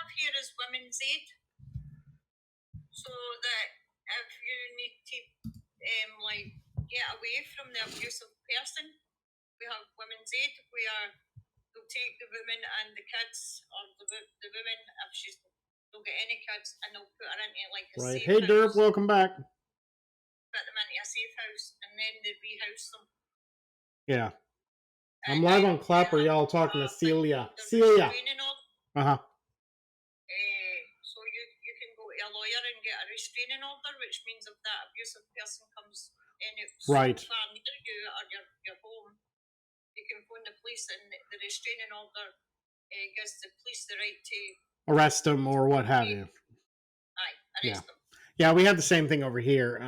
have here is women's aid, so that if you need to get away from the abusive person, we have women's aid where they'll take the woman and the kids, or the woman if she's don't get any kids, and they'll put her into like a safe Hey, house. Derp, welcome back. Put them into a safe house, and then they rehouse them. Yeah. I'm live on Clapper, y'all, talking to Celia. So you can go to a lawyer and get a restraining order, which means if that abusive person comes in right. so far near you or your home, you can phone the police, and the restraining order gives the police the right to arrest them or what have you. Arrest them. Yeah, we have the same thing over here.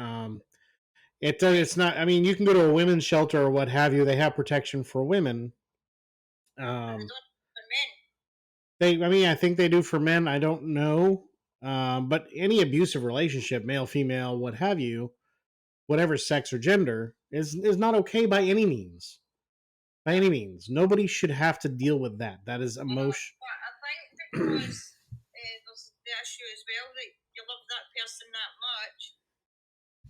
It's not. I mean, you can go to a women's shelter or what have you. They have protection for women. They don't for men. I think they do for men. I don't know. But any abusive relationship, male, female, what have you, whatever sex or gender, is not okay by any means. By any means, nobody should have to deal with that. That is emotion. I think because there's the issue as well that you love that person that much,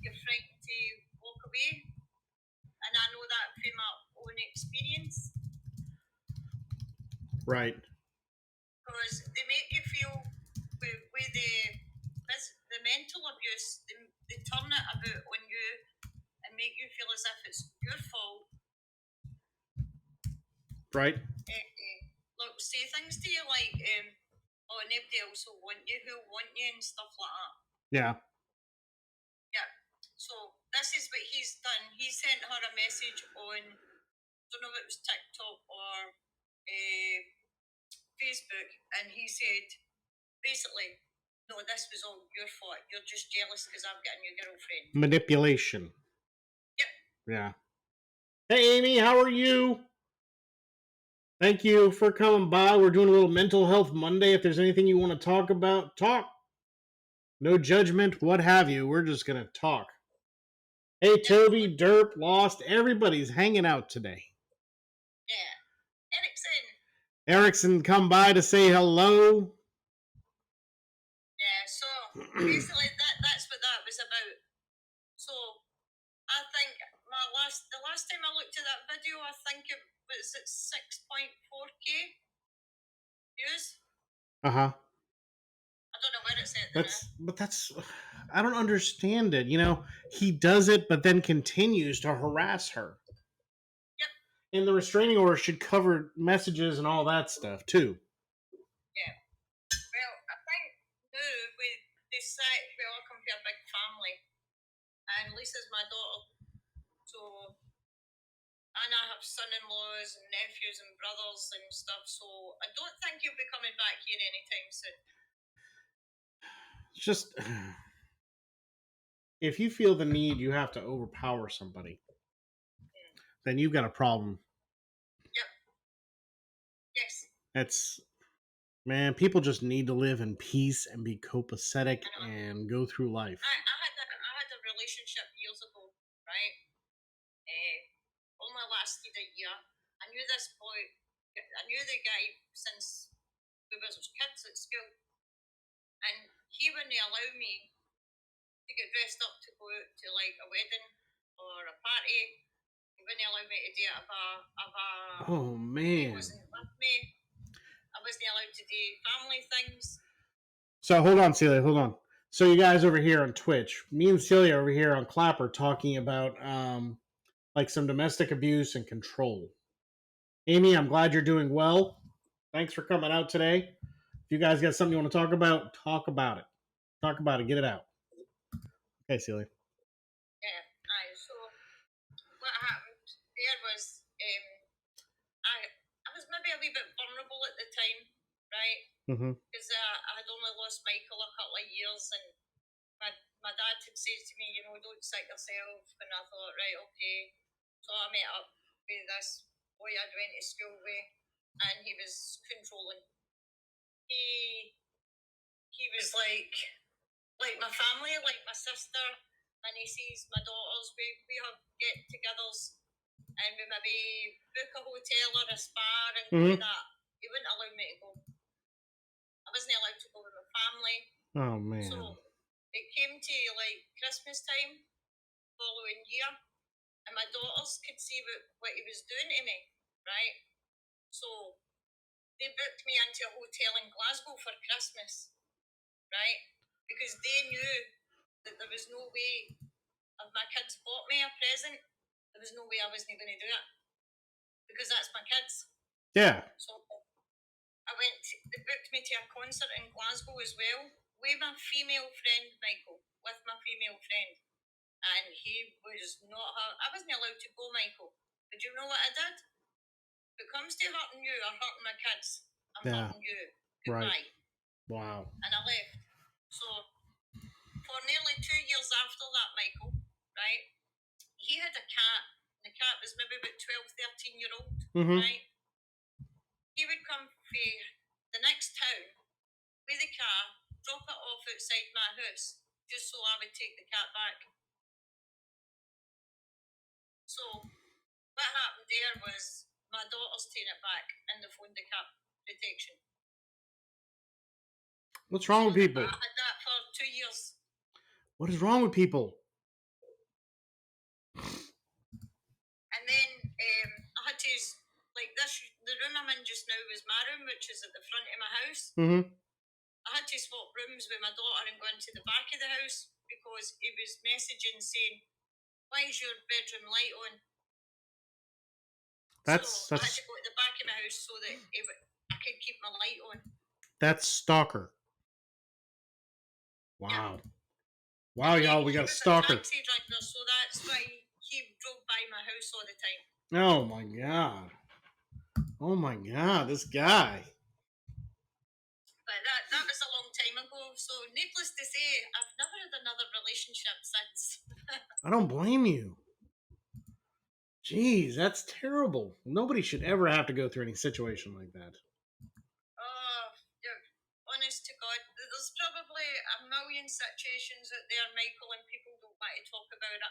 you're frightened to walk away, and I know that from my own experience. Right. Because they make you feel with the mental abuse, they turn it about on you and make you feel as if it's your fault. Right. Look, say things to you like, "Oh, nobody else will want you, who'll want you," and stuff like that. Yeah. Yeah. So this is what he's done. He sent her a message on, I don't know if it was TikTok or Facebook, and he said, basically, no, this was all your fault. You're just jealous because I've got a new girlfriend. Manipulation. Yep. Yeah. Hey, Amy, how are you? Thank you for coming by. We're doing a little Mental Health Monday. If there's anything you want to talk about, talk. No judgment, what have you. We're just going to talk. Hey, Toby, Derp, Lost, everybody's hanging out today. Yeah. Erickson come by to say hello. Yeah, so basically that's what that was about. So I think the last time I looked at that video, I think it was at 6.4k views. Uh-huh. I don't know where it's at. I don't understand it. You know, he does it, but then continues to harass her. Yep. And the restraining order should cover messages and all that stuff, too. Yeah. Well, I think now we decide, well, I come from a big family, and Lisa's my daughter, so, and I have son-in-laws and nephews and brothers and stuff, so I don't think he'll be coming back here anytime soon. It's just, if you feel the need, you have to overpower somebody, then you've got a problem. Yep. Yes. Man, people just need to live in peace and be copacetic and go through life. I had a relationship years ago, right? Only lasted a year. I knew this boy, I knew the guy since we were kids at school, and he wouldn't allow me to get dressed up to go out to like a wedding or a party. He wouldn't allow me to do it oh man. He wasn't with me. I wasn't allowed to do family things. So hold on, Celia, hold on. So you guys over here on Twitch, me and Celia over here on Clapper talking about like some domestic abuse and control. Amy, I'm glad you're doing well. Thanks for coming out today. If you guys got something you want to talk about it. Talk about it. Get it out. Okay, Celia. Yeah, so what happened there was I was maybe a wee bit vulnerable at the time, right? Because I had only lost Michael a couple of years, and my dad had said to me, don't sick yourself. And I thought, right, okay. So I met up with this boy I'd went to school with, and he was controlling. He was like my family, like my sister, my nieces, my daughters. We have get-togethers, and we maybe book a hotel or a spa and do that. He wouldn't allow me to go. I wasn't allowed to go with my family. Oh man. So it came to like Christmas time following year, and my daughters could see what he was doing to me, right? So they booked me into a hotel in Glasgow for Christmas, right? Because they knew that there was no way, if my kids bought me a present, there was no way I wasn't going to do it. Because that's my kids. Yeah. So they booked me to a concert in Glasgow as well, with my female friend, Michael, with my female friend. And he was not, I wasn't allowed to go, Michael. But you know what I did? If it comes to hurting you or hurting my kids, I'm hurting you. Goodbye. Right. Wow. And I left. So for nearly 2 years after that, Michael, right? He had a cat, and the cat was maybe about 12, 13 year old, right? He would come from the next town with the car, drop it off outside my house, just so I would take the cat back. So what happened there was my daughters taking it back and they phoned the cat protection. What's wrong with people? I had that for 2 years. What is wrong with people? And then I had to, like this, the room I'm in just now was my room, which is at the front of my house. I had to swap rooms with my daughter and go into the back of the house because he was messaging saying, "Why is your bedroom light on?" So I had to go to the back of my house so that I could keep my light on. That's stalker. Wow. Yeah. Wow, y'all, we got a stalker. A taxi driver, so that's why he drove by my house all the time. Oh my god. Oh my god, this guy. But that was a long time ago, so needless to say, I've never had another relationship since. I don't blame you. Jeez, that's terrible. Nobody should ever have to go through any situation like that. Oh, honest to God, there's probably a million situations out there, Michael, and people don't want to talk about it.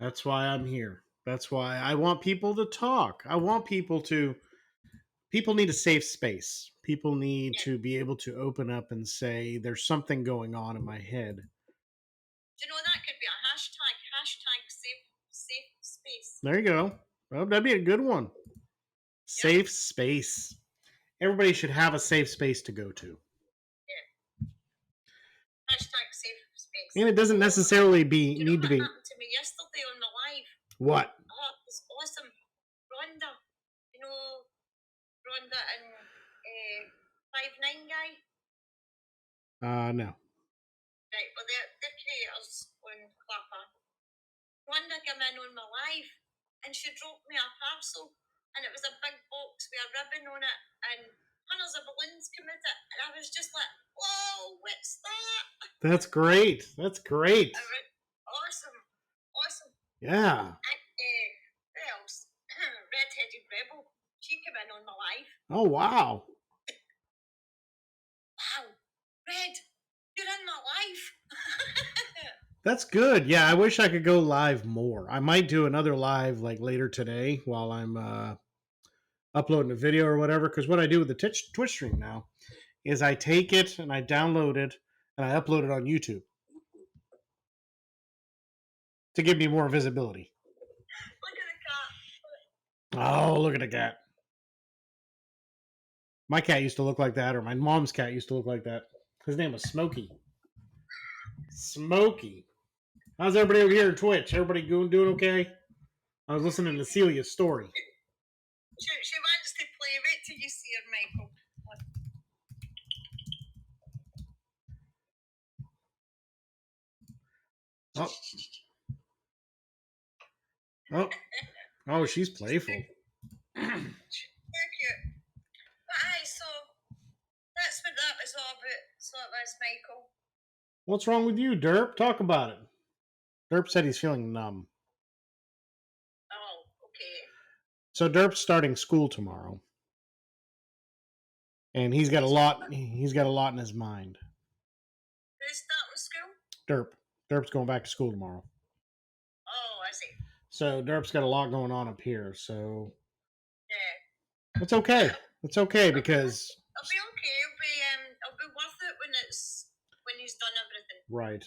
That's why I'm here. That's why I want people to talk. I want people to. People need a safe space. People need to be able to open up and say, there's something going on in my head. Do you know that could be a hashtag? Hashtag safe space. There you go. Well, that'd be a good one. Safe space. Everybody should have a safe space to go to. Yeah. Hashtag safe space. And it doesn't necessarily need to be. What happened to me yesterday on the live? What? Oh, it was awesome. Rhonda. You know Rhonda and 5'9" guy? No. Right, well, they're creators on Clapper. Rhonda came in on my live and she dropped me a parcel, and it was a big box with a ribbon on it and hundreds of balloons come with it, and I was just like, whoa, what's that? That's great. That's great. Awesome. Awesome. Yeah. And who else? Red-headed Rebel. She came in on my live. Oh, wow. Wow. Red, you're in my life. That's good. Yeah, I wish I could go live more. I might do another live like later today while I'm uploading a video or whatever. Because what I do with the Twitch stream now is I take it and I download it and I upload it on YouTube to give me more visibility. Look at the cat. Oh, look at the cat. My cat used to look like that, or my mom's cat used to look like that. His name was Smokey. Smokey. How's everybody over here in Twitch? Everybody doing okay? I was listening to Celia's story. She wants to play. Wait till you see her, Michael. Oh, she's playful. Thank you. But aye, so that's what that was all about. So it was, Michael. What's wrong with you, Derp? Talk about it. Derp said he's feeling numb. Oh, okay. So Derp's starting school tomorrow, and he's got a lot. He's got a lot in his mind. Who's starting school? Derp. Derp's going back to school tomorrow. Oh, I see. So Derp's got a lot going on up here. So yeah, it's okay. It's okay because I'll be okay. it'll be worth it when he's done everything. Right.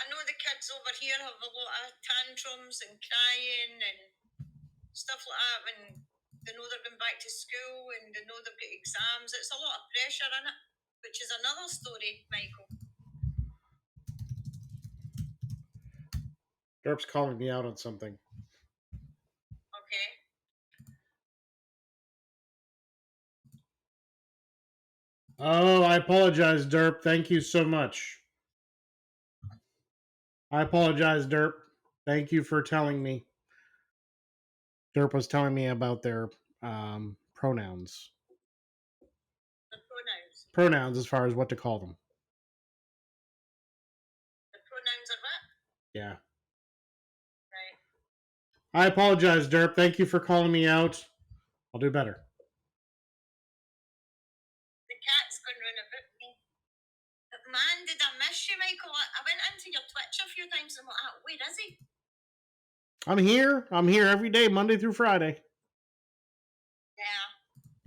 I know the kids over here have a lot of tantrums and crying and stuff like that when they know they're going back to school and they know they've got exams. It's a lot of pressure in it, which is another story, Michael. Derp's calling me out on something. Okay. Oh, I apologize, Derp. Thank you so much. I apologize, Derp. Thank you for telling me. Derp was telling me about their pronouns. The pronouns. Pronouns as far as what to call them. The pronouns are what? Yeah. Right. I apologize, Derp. Thank you for calling me out. I'll do better. The cat's going round about me. But man, did I miss you, Michael? I went into your Twitch a few times and I'm like, where is he? I'm here. I'm here every day, Monday through Friday. Yeah.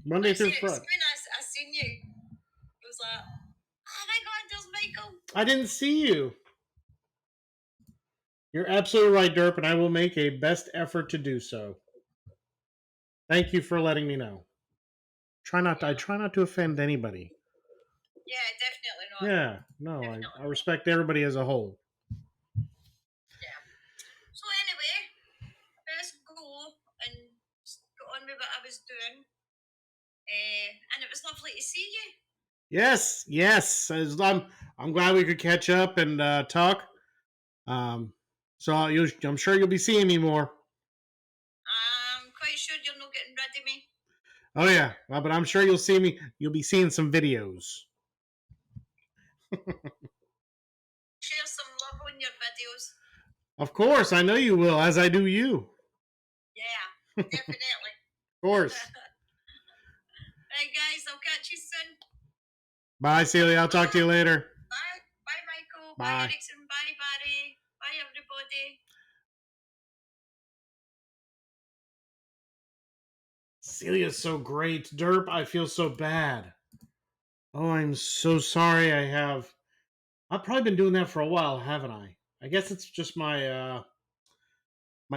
Monday through As Friday. soon as I seen you, it was like, oh my God, there's Michael. I didn't see you. You're absolutely right, Derp, and I will make a best effort to do so. Thank you for letting me know. I try not to offend anybody. Yeah, definitely not. Yeah, no, I respect everybody as a whole. Yeah. So anyway, let's go and get on with what I was doing. And it was lovely to see you. Yes, yes. I'm glad we could catch up and talk. So I'm sure you'll be seeing me more. I'm quite sure you're not getting rid of me. Oh yeah, but I'm sure you'll see me. You'll be seeing some videos. Share some love on your videos. Of course, I know you will, as I do you. Yeah, definitely. Of course. Right, guys, I'll catch you soon. Bye, Celia. I'll talk to you later. Bye. Bye, Michael. Bye. Bye, Erickson. Bye, Barry. Bye, everybody. Celia's so great. Derp, I feel so bad. Oh, I'm so sorry. I've probably been doing that for a while, haven't I? I guess it's just my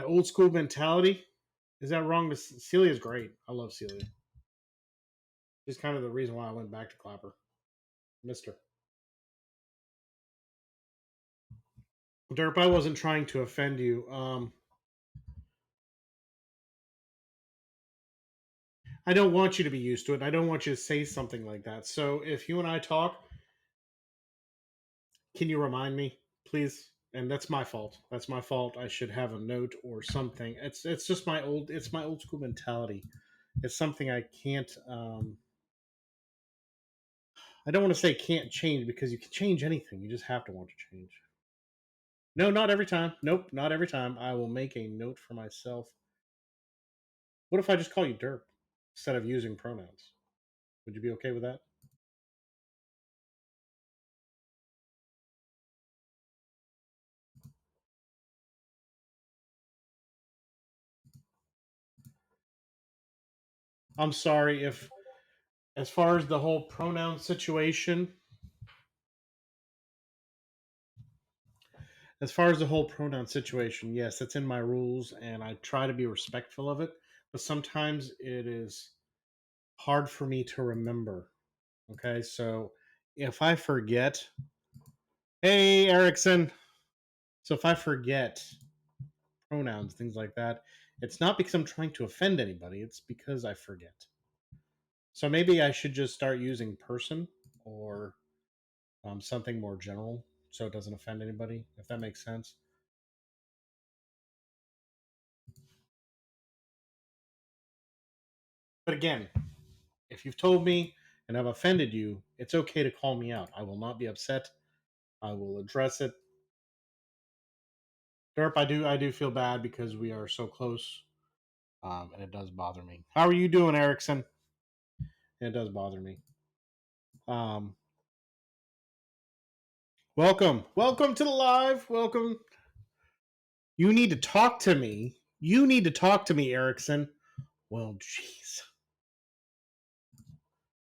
old school mentality. Is that wrong? Celia's great. I love Celia. She's kind of the reason why I went back to Clapper. Missed her. Derp, I wasn't trying to offend you. I don't want you to be used to it. I don't want you to say something like that. So if you and I talk, can you remind me, please? And that's my fault. That's my fault. I should have a note or something. It's just my old school mentality. It's something I can't. I don't want to say can't change because you can change anything. You just have to want to change. No, not every time. Nope, not every time. I will make a note for myself. What if I just call you Derp instead of using pronouns? Would you be okay with that? I'm sorry if, as far as the whole pronoun situation, yes, it's in my rules and I try to be respectful of it, but sometimes it is hard for me to remember. Okay, so if I forget, hey, Erickson. So if I forget pronouns, things like that, it's not because I'm trying to offend anybody, it's because I forget. So maybe I should just start using person or something more general so it doesn't offend anybody, if that makes sense. But again, if you've told me and I've offended you, it's okay to call me out. I will not be upset. I will address it. Derp, I do feel bad because we are so close, and it does bother me. How are you doing, Erickson? It does bother me. Um, welcome to the live. Welcome. You need to talk to me. You need to talk to me, Erickson. Well, jeez.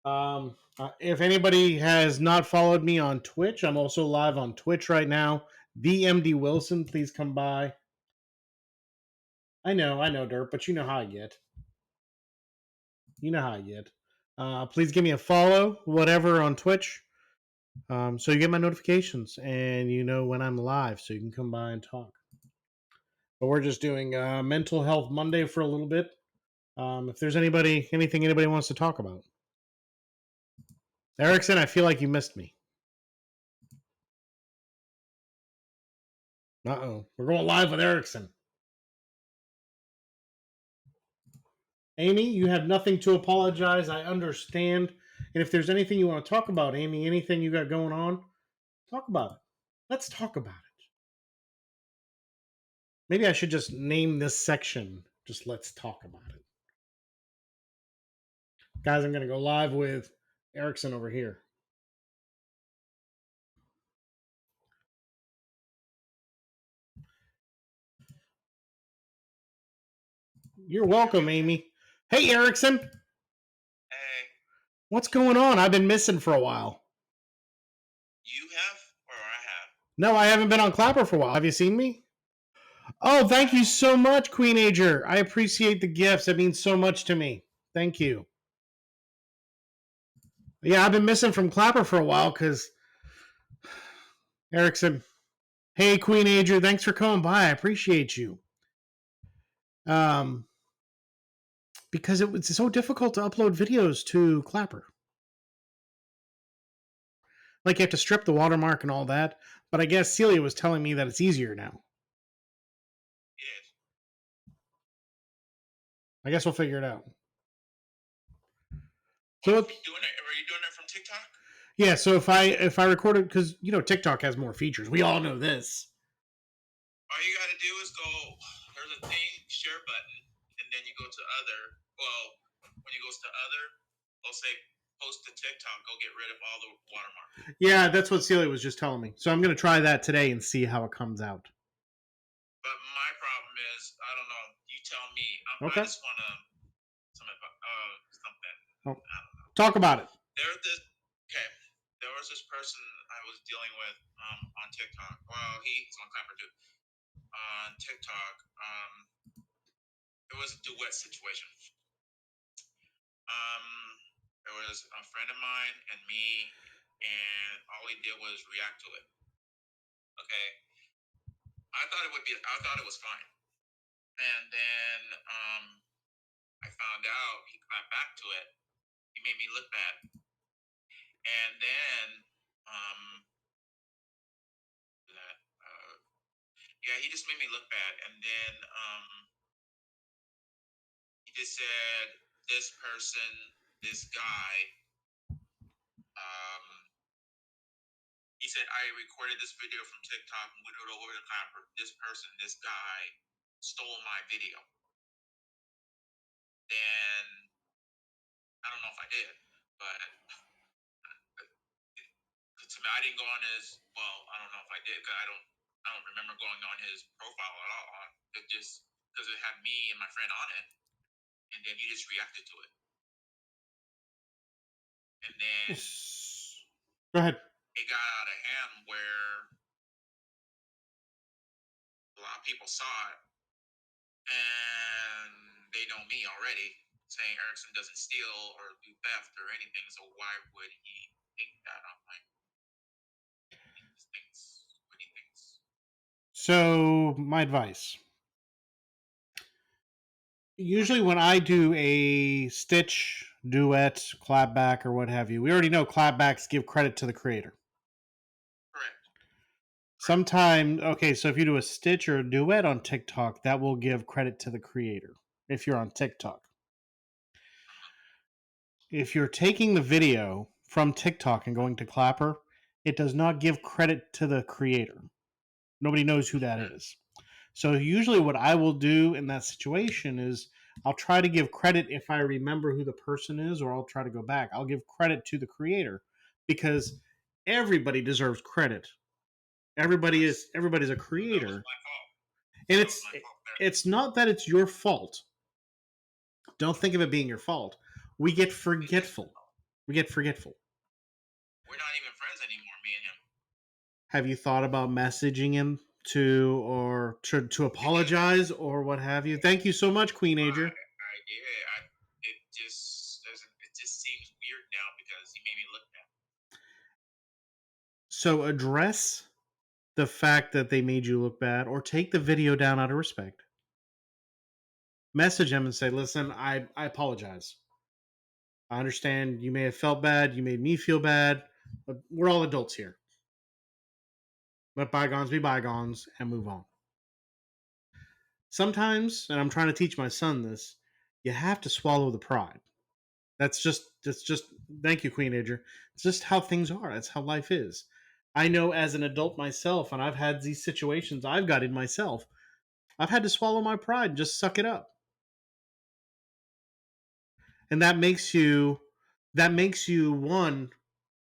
If anybody has not followed me on Twitch, I'm also live on Twitch right now. themdwilson, please come by. I know, Dirt, but you know how I get. You know how I get. Please give me a follow, whatever, on Twitch, so you get my notifications and you know when I'm live, so you can come by and talk. But we're just doing Mental Health Monday for a little bit. If there's anything anybody wants to talk about. Erickson, I feel like you missed me. Uh-oh. We're going live with Erickson. Amy, you have nothing to apologize. I understand. And if there's anything you want to talk about, Amy, anything you got going on, talk about it. Let's talk about it. Maybe I should just name this section, just let's talk about it. Guys, I'm going to go live with Erickson over here. You're welcome, Amy. Hey, Erickson. Hey, What's going on? I've been missing for a while. you have or I have? No, I haven't been on Clapper for a while. Have you seen me? Oh, thank you so much, Queen Ager. I appreciate the gifts. It means so much to me. Thank you. Yeah, I've been missing from Clapper for a while because Erickson. Hey, Queen Ager, thanks for coming by. I appreciate you. Because it was so difficult to upload videos to Clapper. Like you have to strip the watermark and all that. But I guess Celia was telling me that it's easier now. Yes. I guess we'll figure it out. So So are you doing it from TikTok? Yeah, so if I record it, because TikTok has more features. We all know this. All you gotta do is go. There's a thing, share button, and then you go to other. Well, when you go to other, it'll say post to TikTok. Go get rid of all the watermark. Yeah, that's what Celia was just telling me. So I'm gonna try that today and see how it comes out. But my problem is, I don't know. You tell me. Okay. I just wanna something. Oh. Talk about it. There was this person I was dealing with on TikTok. Well, he's on Clapper too. On TikTok, it was a duet situation. There was a friend of mine and me, and all he did was react to it. Okay, I thought it was fine, and then I found out he clapped back to it. He made me look bad, and then he just made me look bad, and then he just said this person, this guy. He said, I recorded this video from TikTok and put it over the Clapper. This person, this guy, stole my video. Then I don't know if I did, but to me, I didn't go on his. Well, I don't know if I did because I don't remember going on his profile at all. It just because it had me and my friend on it, and then he just reacted to it. And then go ahead. It got out of hand where a lot of people saw it, and they know me already, saying Erickson doesn't steal or do theft or anything. So why would he think that? I'm like, he just thinks what he thinks. So my advice. Usually when I do a stitch, duet, clapback, or what have you, we already know clapbacks give credit to the creator. Correct. So if you do a stitch or a duet on TikTok, that will give credit to the creator if you're on TikTok. If you're taking the video from TikTok and going to Clapper, it does not give credit to the creator. Nobody knows who that is. So usually what I will do in that situation is I'll try to give credit if I remember who the person is, or I'll try to go back. I'll give credit to the creator because everybody deserves credit. Everybody's a creator. And it's not that it's your fault. Don't think of it being your fault. We get forgetful. We get forgetful. We're not even friends anymore, me and him. Have you thought about messaging him to apologize or what have you? Thank you so much, Queen Ager. I did. It just seems weird now because he made me look bad. So address the fact that they made you look bad, or take the video down out of respect. Message him and say, listen, I apologize. I understand you may have felt bad. You made me feel bad. But we're all adults here. Let bygones be bygones and move on. Sometimes, and I'm trying to teach my son this, you have to swallow the pride. That's just thank you, Queen Ager. It's just how things are. That's how life is. I know as an adult myself, and I've had these situations I've got in myself. I've had to swallow my pride and just suck it up. And that makes you one,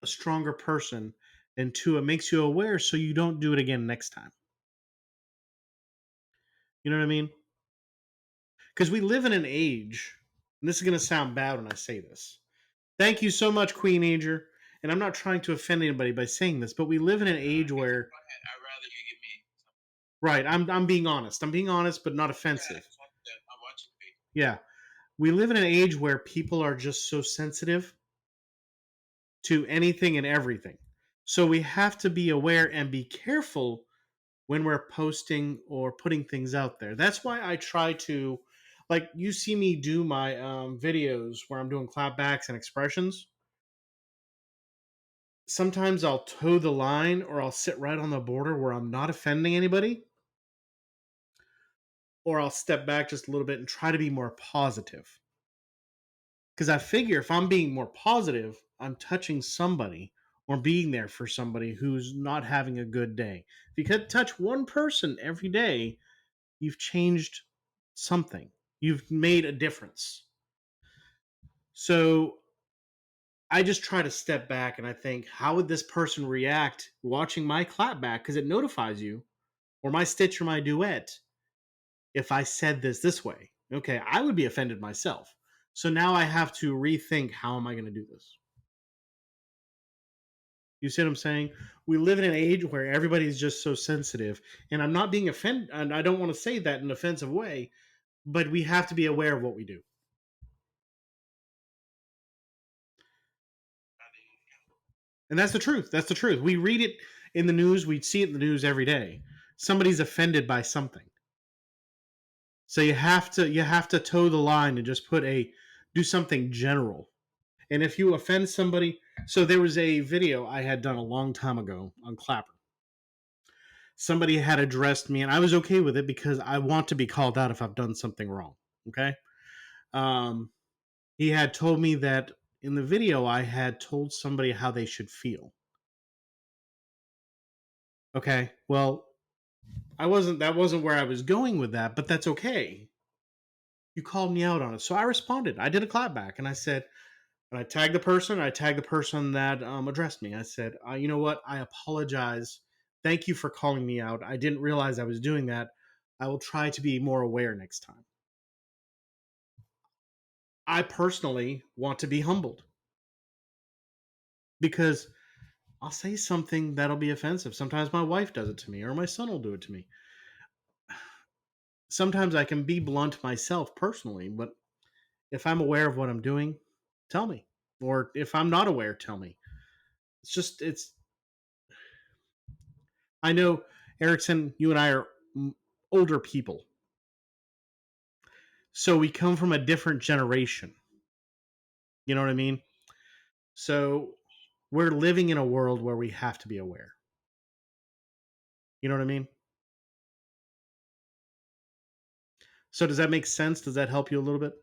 a stronger person, and two, it makes you aware so you don't do it again next time. You know what I mean? Because we live in an age, and this is going to sound bad when I say this. Thank you so much, Queen Ager. And I'm not trying to offend anybody by saying this, but we live in an age where I'd rather you give me something. right, I'm being honest. I'm being honest, but not offensive. I want you to be. Yeah. We live in an age where people are just so sensitive to anything and everything. So we have to be aware and be careful when we're posting or putting things out there. That's why I try to, like, you see me do my videos where I'm doing clapbacks and expressions. Sometimes I'll toe the line or I'll sit right on the border where I'm not offending anybody. Or I'll step back just a little bit and try to be more positive. Because I figure if I'm being more positive, I'm touching somebody or being there for somebody who's not having a good day. If you could touch one person every day, you've changed something. You've made a difference. So I just try to step back and I think, how would this person react watching my clapback? Because it notifies you, or my stitch or my duet, if I said this way. Okay, I would be offended myself. So now I have to rethink, how am I going to do this? You see what I'm saying? We live in an age where everybody's just so sensitive, and I'm not being offended, and I don't want to say that in an offensive way, but we have to be aware of what we do. And that's the truth. That's the truth. We read it in the news, we see it in the news every day. Somebody's offended by something. So you have to toe the line and just do something general. And if you offend somebody, so there was a video I had done a long time ago on Clapper. Somebody had addressed me, and I was okay with it because I want to be called out if I've done something wrong. Okay. He had told me that in the video I had told somebody how they should feel. Okay. Well, that wasn't where I was going with that, but that's okay. You called me out on it. So I responded. I did a clapback and I said, and I tagged the person. I tagged the person that addressed me. I said, you know what? I apologize. Thank you for calling me out. I didn't realize I was doing that. I will try to be more aware next time. I personally want to be humbled because I'll say something that'll be offensive. Sometimes my wife does it to me, or my son will do it to me. Sometimes I can be blunt myself personally, but if I'm aware of what I'm doing, tell me. Or if I'm not aware, tell me. It's I know, Erickson, you and I are older people. So we come from a different generation. You know what I mean? So we're living in a world where we have to be aware. You know what I mean? So does that make sense? Does that help you a little bit?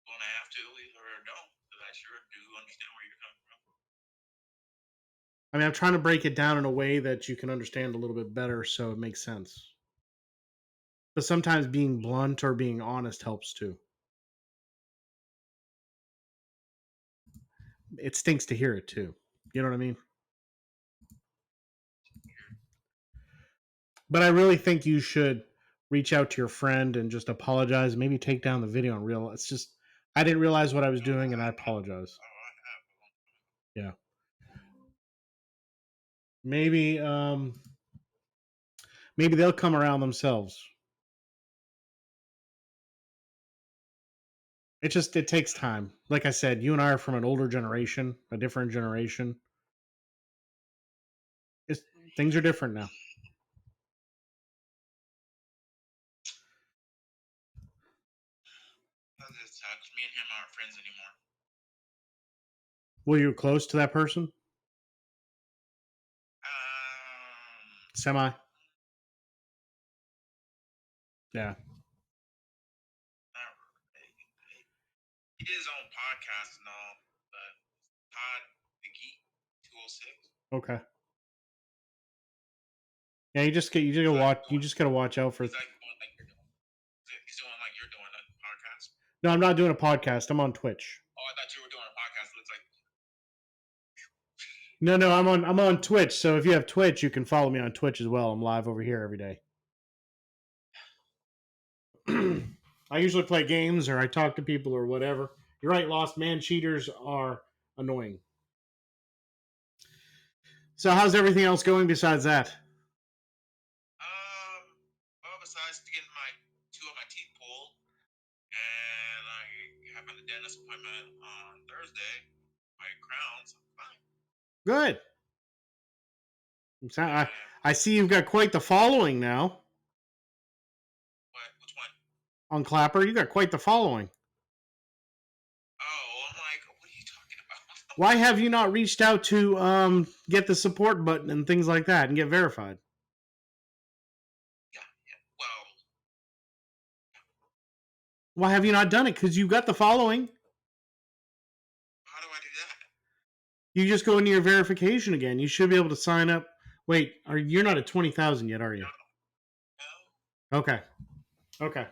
Gonna have to or don't, because I sure do understand where you're coming from. I mean, I'm trying to break it down in a way that you can understand a little bit better so it makes sense. But sometimes being blunt or being honest helps too. It stinks to hear it too. You know what I mean? But I really think you should reach out to your friend and just apologize. Maybe take down the video and real. It's just, I didn't realize what I was doing, and I apologize. Oh, I have. Yeah. Maybe maybe they'll come around themselves. It takes time. Like I said, you and I are from an older generation, a different generation. It's, things are different now. That sucks. Me and him aren't friends anymore. Were you close to that person? Semi. Yeah. He did his own podcast and all, but Todd the Geek 206. Okay. Yeah, you just gotta watch out for. He's like doing like you're doing. He's doing like you're doing a podcast. No, I'm not doing a podcast. I'm on Twitch. Oh, I thought you were doing a podcast. It looks like. No, I'm on Twitch. So if you have Twitch, you can follow me on Twitch as well. I'm live over here every day. I usually play games or I talk to people or whatever. You're right, Lost Man cheaters are annoying. So how's everything else going besides that? Well, besides getting two of my teeth pulled, and I have a dentist appointment on Thursday, my crowns, I'm fine. Good. I see you've got quite the following now. What? Which one? On Clapper, you got quite the following. Oh, I'm like, what are you talking about? Why have you not reached out to get the support button and things like that and get verified? Yeah. Well, Why have you not done it? Because you got the following. how do I do that? You just go into your verification again. You should be able to sign up. Wait, you're not at 20,000 yet, are you? No. Okay. No.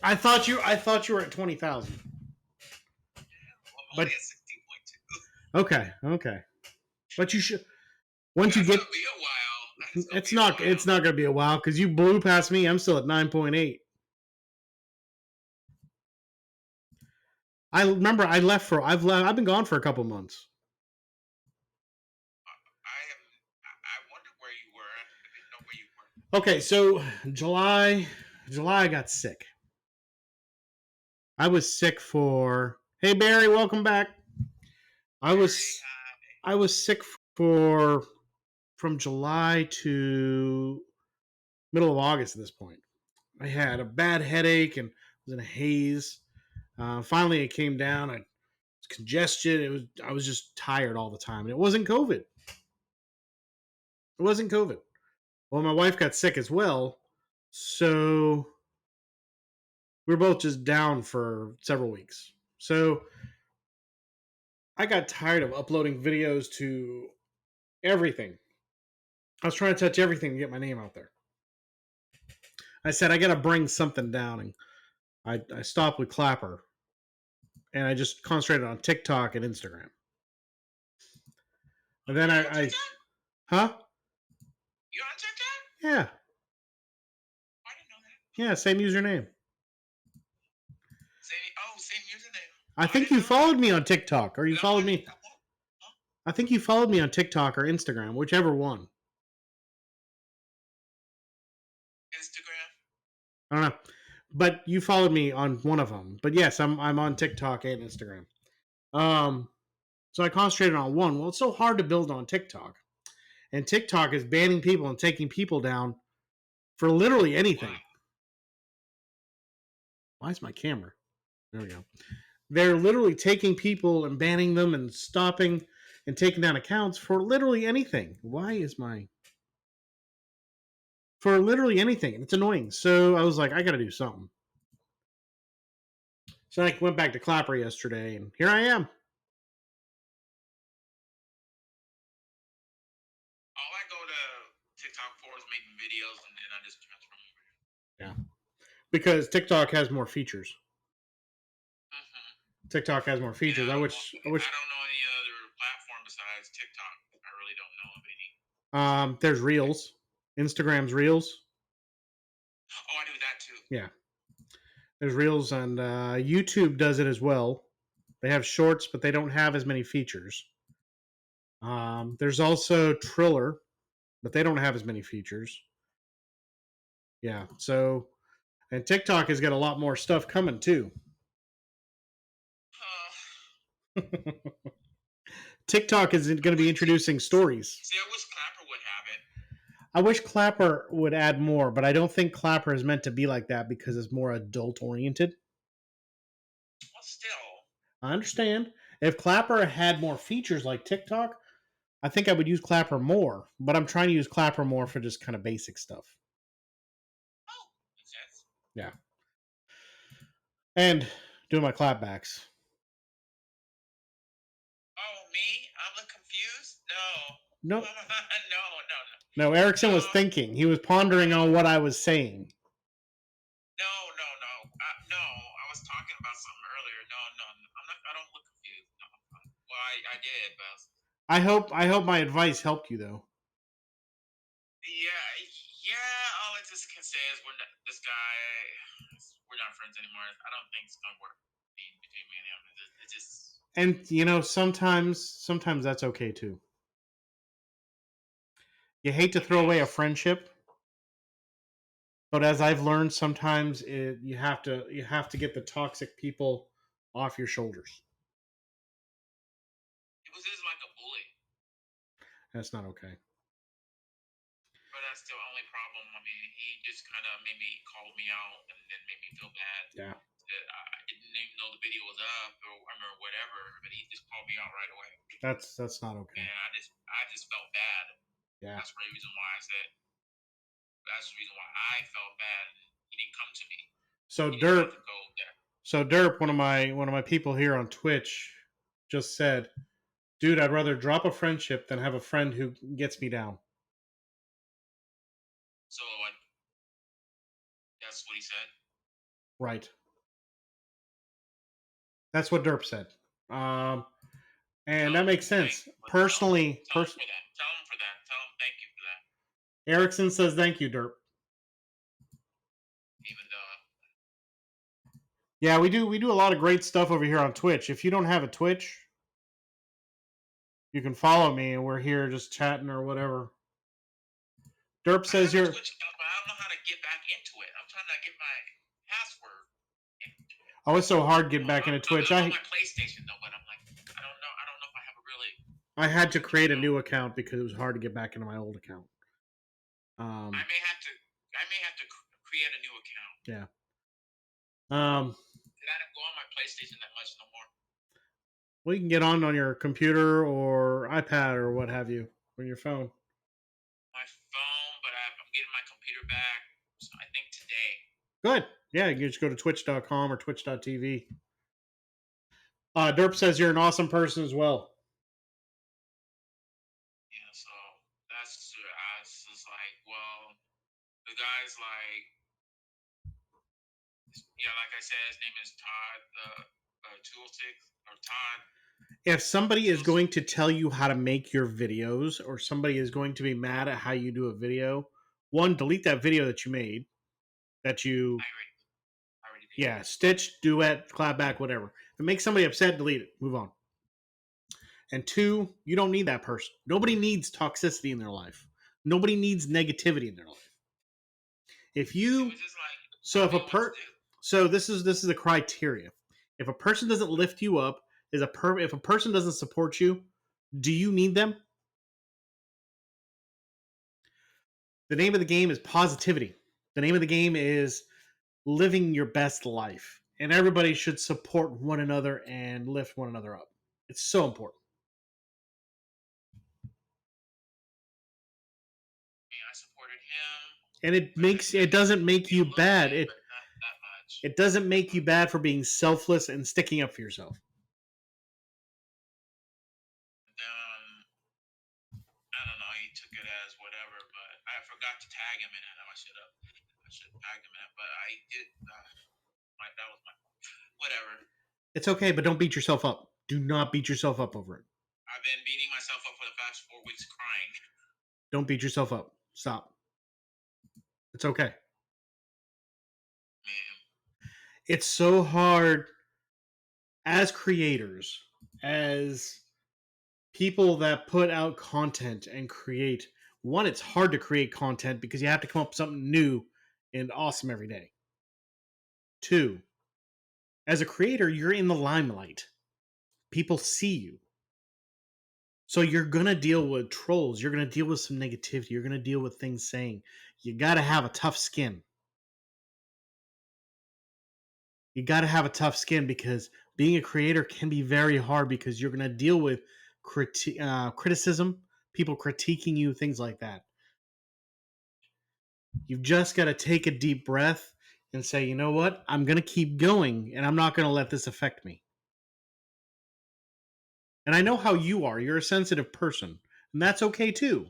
I thought you were at 20,000. I'm But only at 60.2. Okay. But you should once you That's get gonna be a while. it's not going to be a while cuz you blew past me. I'm still at 9.8. I remember I've been gone for a couple months. I wonder where you were. I didn't know where you were. Okay, so July I got sick. I was sick for. Hey Barry, welcome back. I was sick for from July to middle of August at this point. I had a bad headache and was in a haze. Finally, it came down. I was congested. I was just tired all the time, and it wasn't COVID. It wasn't COVID. Well, my wife got sick as well, so we were both just down for several weeks. So I got tired of uploading videos to everything. I was trying to touch everything to get my name out there. I said I got to bring something down, and I stopped with Clapper, and I just concentrated on TikTok and Instagram. And then I huh? You on TikTok? Yeah. I didn't know that. Yeah, same username. Same username. I think you followed me on TikTok, or you followed me. Huh? I think you followed me on TikTok or Instagram, whichever one. Instagram. I don't know, but you followed me on one of them. But yes, I'm on TikTok and Instagram. So I concentrated on one. Well, it's so hard to build on TikTok, and TikTok is banning people and taking people down for literally anything. Wow. Why is my camera? There we go. They're literally taking people and banning them and stopping and taking down accounts for literally anything. Why is my... For literally anything. It's annoying. So I was like, I got to do something. So I went back to Clapper yesterday, and here I am. All I go to TikTok for is making videos, and then I just transfer them over. Yeah. Because TikTok has more features. Mm-hmm. TikTok has more features. Yeah, I wish. I don't know any other platform besides TikTok. I really don't know of any. There's Reels. Instagram's Reels. Oh, I do that too. Yeah. There's Reels, and YouTube does it as well. They have shorts, but they don't have as many features. There's also Triller, but they don't have as many features. Yeah, so and TikTok has got a lot more stuff coming too. TikTok is going to be introducing stories. See, I wish Clapper would have it. I wish Clapper would add more, but I don't think Clapper is meant to be like that because it's more adult oriented. Well, still. I understand. If Clapper had more features like TikTok, I think I would use Clapper more, but I'm trying to use Clapper more for just kind of basic stuff. Oh, makes sense. Yeah. And doing my clapbacks. Oh, me? I'm confused? No. No. No. No, Erickson was No. thinking. He was pondering on what I was saying. No. No. I was talking about something earlier. No. I don't look confused. No, I'm fine. Well, I did, but I hope my advice helped you though. yeah. All I just can say is this guy. We're not friends anymore. I don't think it's gonna work between me and him. It just. And sometimes that's okay too. You hate to throw away a friendship, but as I've learned, sometimes you have to get the toxic people off your shoulders. It was just like a bully. That's not okay. But that's the only problem. I mean, he just kind of made me call me out and then made me feel bad. Yeah. I didn't even know the video was up or whatever, but he just called me out right away. That's not okay. And I just felt bad. Yeah. That's the reason why I said. That's the reason why I felt bad. He didn't come to me. So Derp, one of my people here on Twitch, just said, "Dude, I'd rather drop a friendship than have a friend who gets me down." So that's what he said. Right. That's what Derp said. And that makes sense. Personally, tell him for that. Tell him thank you for that. Erickson says thank you, Derp. Even though. Yeah, we do a lot of great stuff over here on Twitch. If you don't have a Twitch, you can follow me, and we're here just chatting or whatever. Derp says you're. Twitch, but I don't know how to get back into it. I'm trying to get my password. Oh, it's so hard getting back into Twitch. I'm on my PlayStation though, but I'm like, I don't know if I have a really. I had to create a new account because it was hard to get back into my old account. I may have to create a new account. Yeah. I don't go on my PlayStation that much no more. Well, you can get on your computer or iPad or what have you, or your phone. My phone, but I'm getting my computer back. So I think today. Good. Yeah, you can just go to twitch.com or twitch.tv. Derp says you're an awesome person as well. Yeah, so that's just like, well, the guy's like, yeah, like I said, his name is Todd 206 or Todd. If somebody is going to tell you how to make your videos, or somebody is going to be mad at how you do a video, one, delete that video that you made. That you. I already did. Yeah, stitch, duet, clapback, whatever. If it makes somebody upset, delete it. Move on. And two, you don't need that person. Nobody needs toxicity in their life. Nobody needs negativity in their life. If you. So this is the criteria. If a person doesn't lift you up, if a person doesn't support you, do you need them? The name of the game is positivity. The name of the game is living your best life. And everybody should support one another and lift one another up. It's so important. I supported him. And it doesn't make you bad. Bit, not that much. It doesn't make you bad for being selfless and sticking up for yourself. I don't know. He took it as whatever, but I forgot to tag him in it. I should have tagged him in it, but I did. That was my whatever. It's okay, but don't beat yourself up. Do not beat yourself up over it. I've been beating myself up for the past 4 weeks, crying. Don't beat yourself up. Stop. It's okay. Man. It's so hard as creators, as people that put out content and create. One, it's hard to create content because you have to come up with something new and awesome every day. Two, as a creator, you're in the limelight. People see you. So you're going to deal with trolls. You're going to deal with some negativity. You're going to deal with things saying. You got to have a tough skin. You got to have a tough skin because being a creator can be very hard because you're going to deal with criticism, people critiquing you, things like that. You've just got to take a deep breath and say, you know what? I'm going to keep going and I'm not going to let this affect me. And I know how you are. You're a sensitive person, and that's okay too.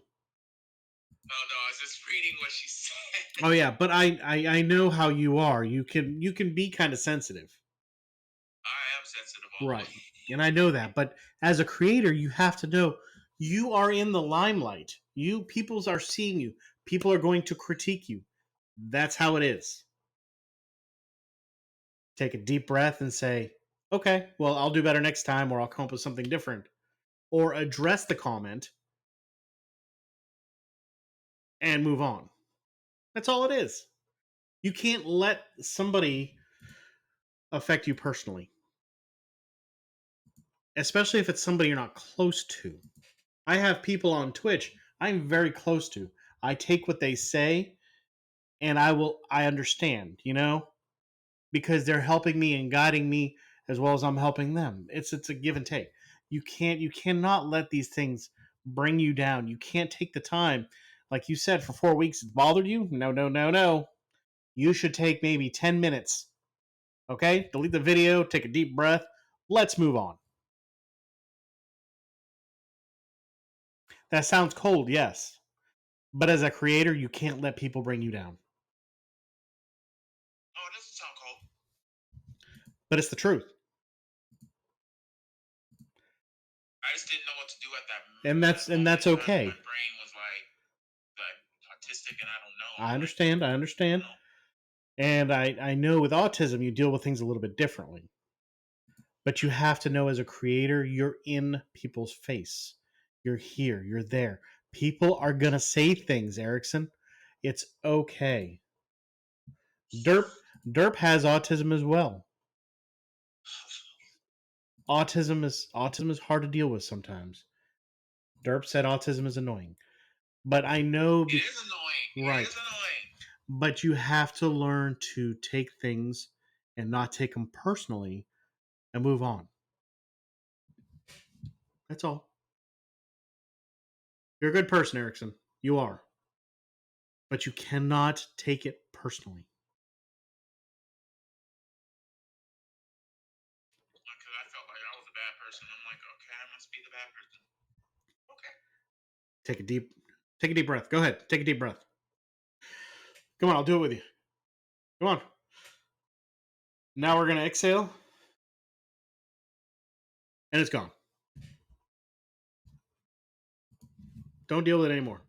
Oh no, I was just reading what she said. Oh yeah, but I know how you are. You can be kind of sensitive. I am sensitive all Right. the way. And I know that, but as a creator, you have to know you are in the limelight. You peoples are seeing you. People are going to critique you. That's how it is. Take a deep breath and say, "Okay, well, I'll do better next time or I'll come up with something different." Or address the comment and move on. That's all it is. You can't let somebody affect you personally, especially if it's somebody you're not close to. I have people on Twitch I'm very close to. I take what they say and I understand, because they're helping me and guiding me as well as I'm helping them. It's a give and take. You cannot let these things bring you down. You can't take the time. Like you said, for 4 weeks it's bothered you? No, no, no, no. You should take maybe 10 minutes. Okay? Delete the video, take a deep breath. Let's move on. That sounds cold, yes. But as a creator, you can't let people bring you down. Oh, it doesn't sound cold. But it's the truth. I just didn't know what to do at that moment. And that's okay. My brain was like autistic, and I don't know. I understand. I understand. And I know with autism, you deal with things a little bit differently. But you have to know as a creator, you're in people's face. You're here. You're there. People are going to say things, Erickson. It's okay. Derp has autism as well. Autism is hard to deal with sometimes. Derp said autism is annoying. But I know... It is annoying. Right. It is annoying. But you have to learn to take things and not take them personally and move on. That's all. You're a good person, Erickson. You are. But you cannot take it personally. Because I felt like I was a bad person. I'm like, okay, I must be the bad person. Okay. Take a deep breath. Go ahead. Take a deep breath. Come on, I'll do it with you. Come on. Now we're gonna exhale. And it's gone. Don't deal with it anymore.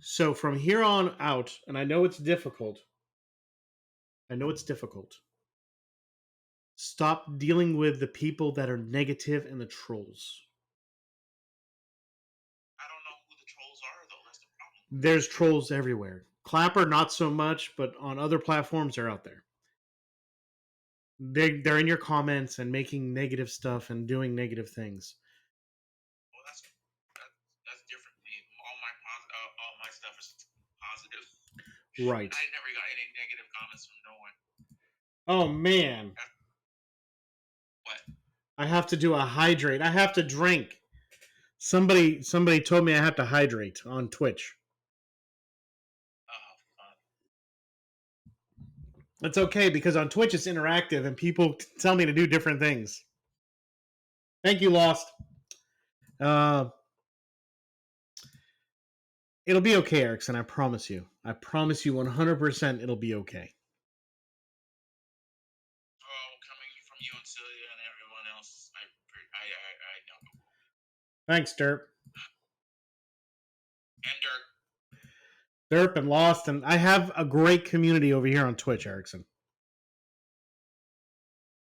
So from here on out, and I know it's difficult. Stop dealing with the people that are negative and the trolls. I don't know who the trolls are, though. That's the problem. There's trolls everywhere. Clapper, not so much, but on other platforms, they're out there. They're in your comments and making negative stuff and doing negative things. Well, that's different. All my stuff is positive. Right. I never got any negative comments from no one. Oh man. What? I have to do a hydrate. I have to drink. Somebody told me I have to hydrate on Twitch. Oh, fun. That's okay because on Twitch it's interactive and people tell me to do different things. Thank you, Lost. It'll be okay, Erickson. I promise you. I promise you 100% it'll be okay. Oh, coming from you and Celia and everyone else, I know. Thanks, Derp. And Dirk. Derp and Lost, and I have a great community over here on Twitch, Erickson.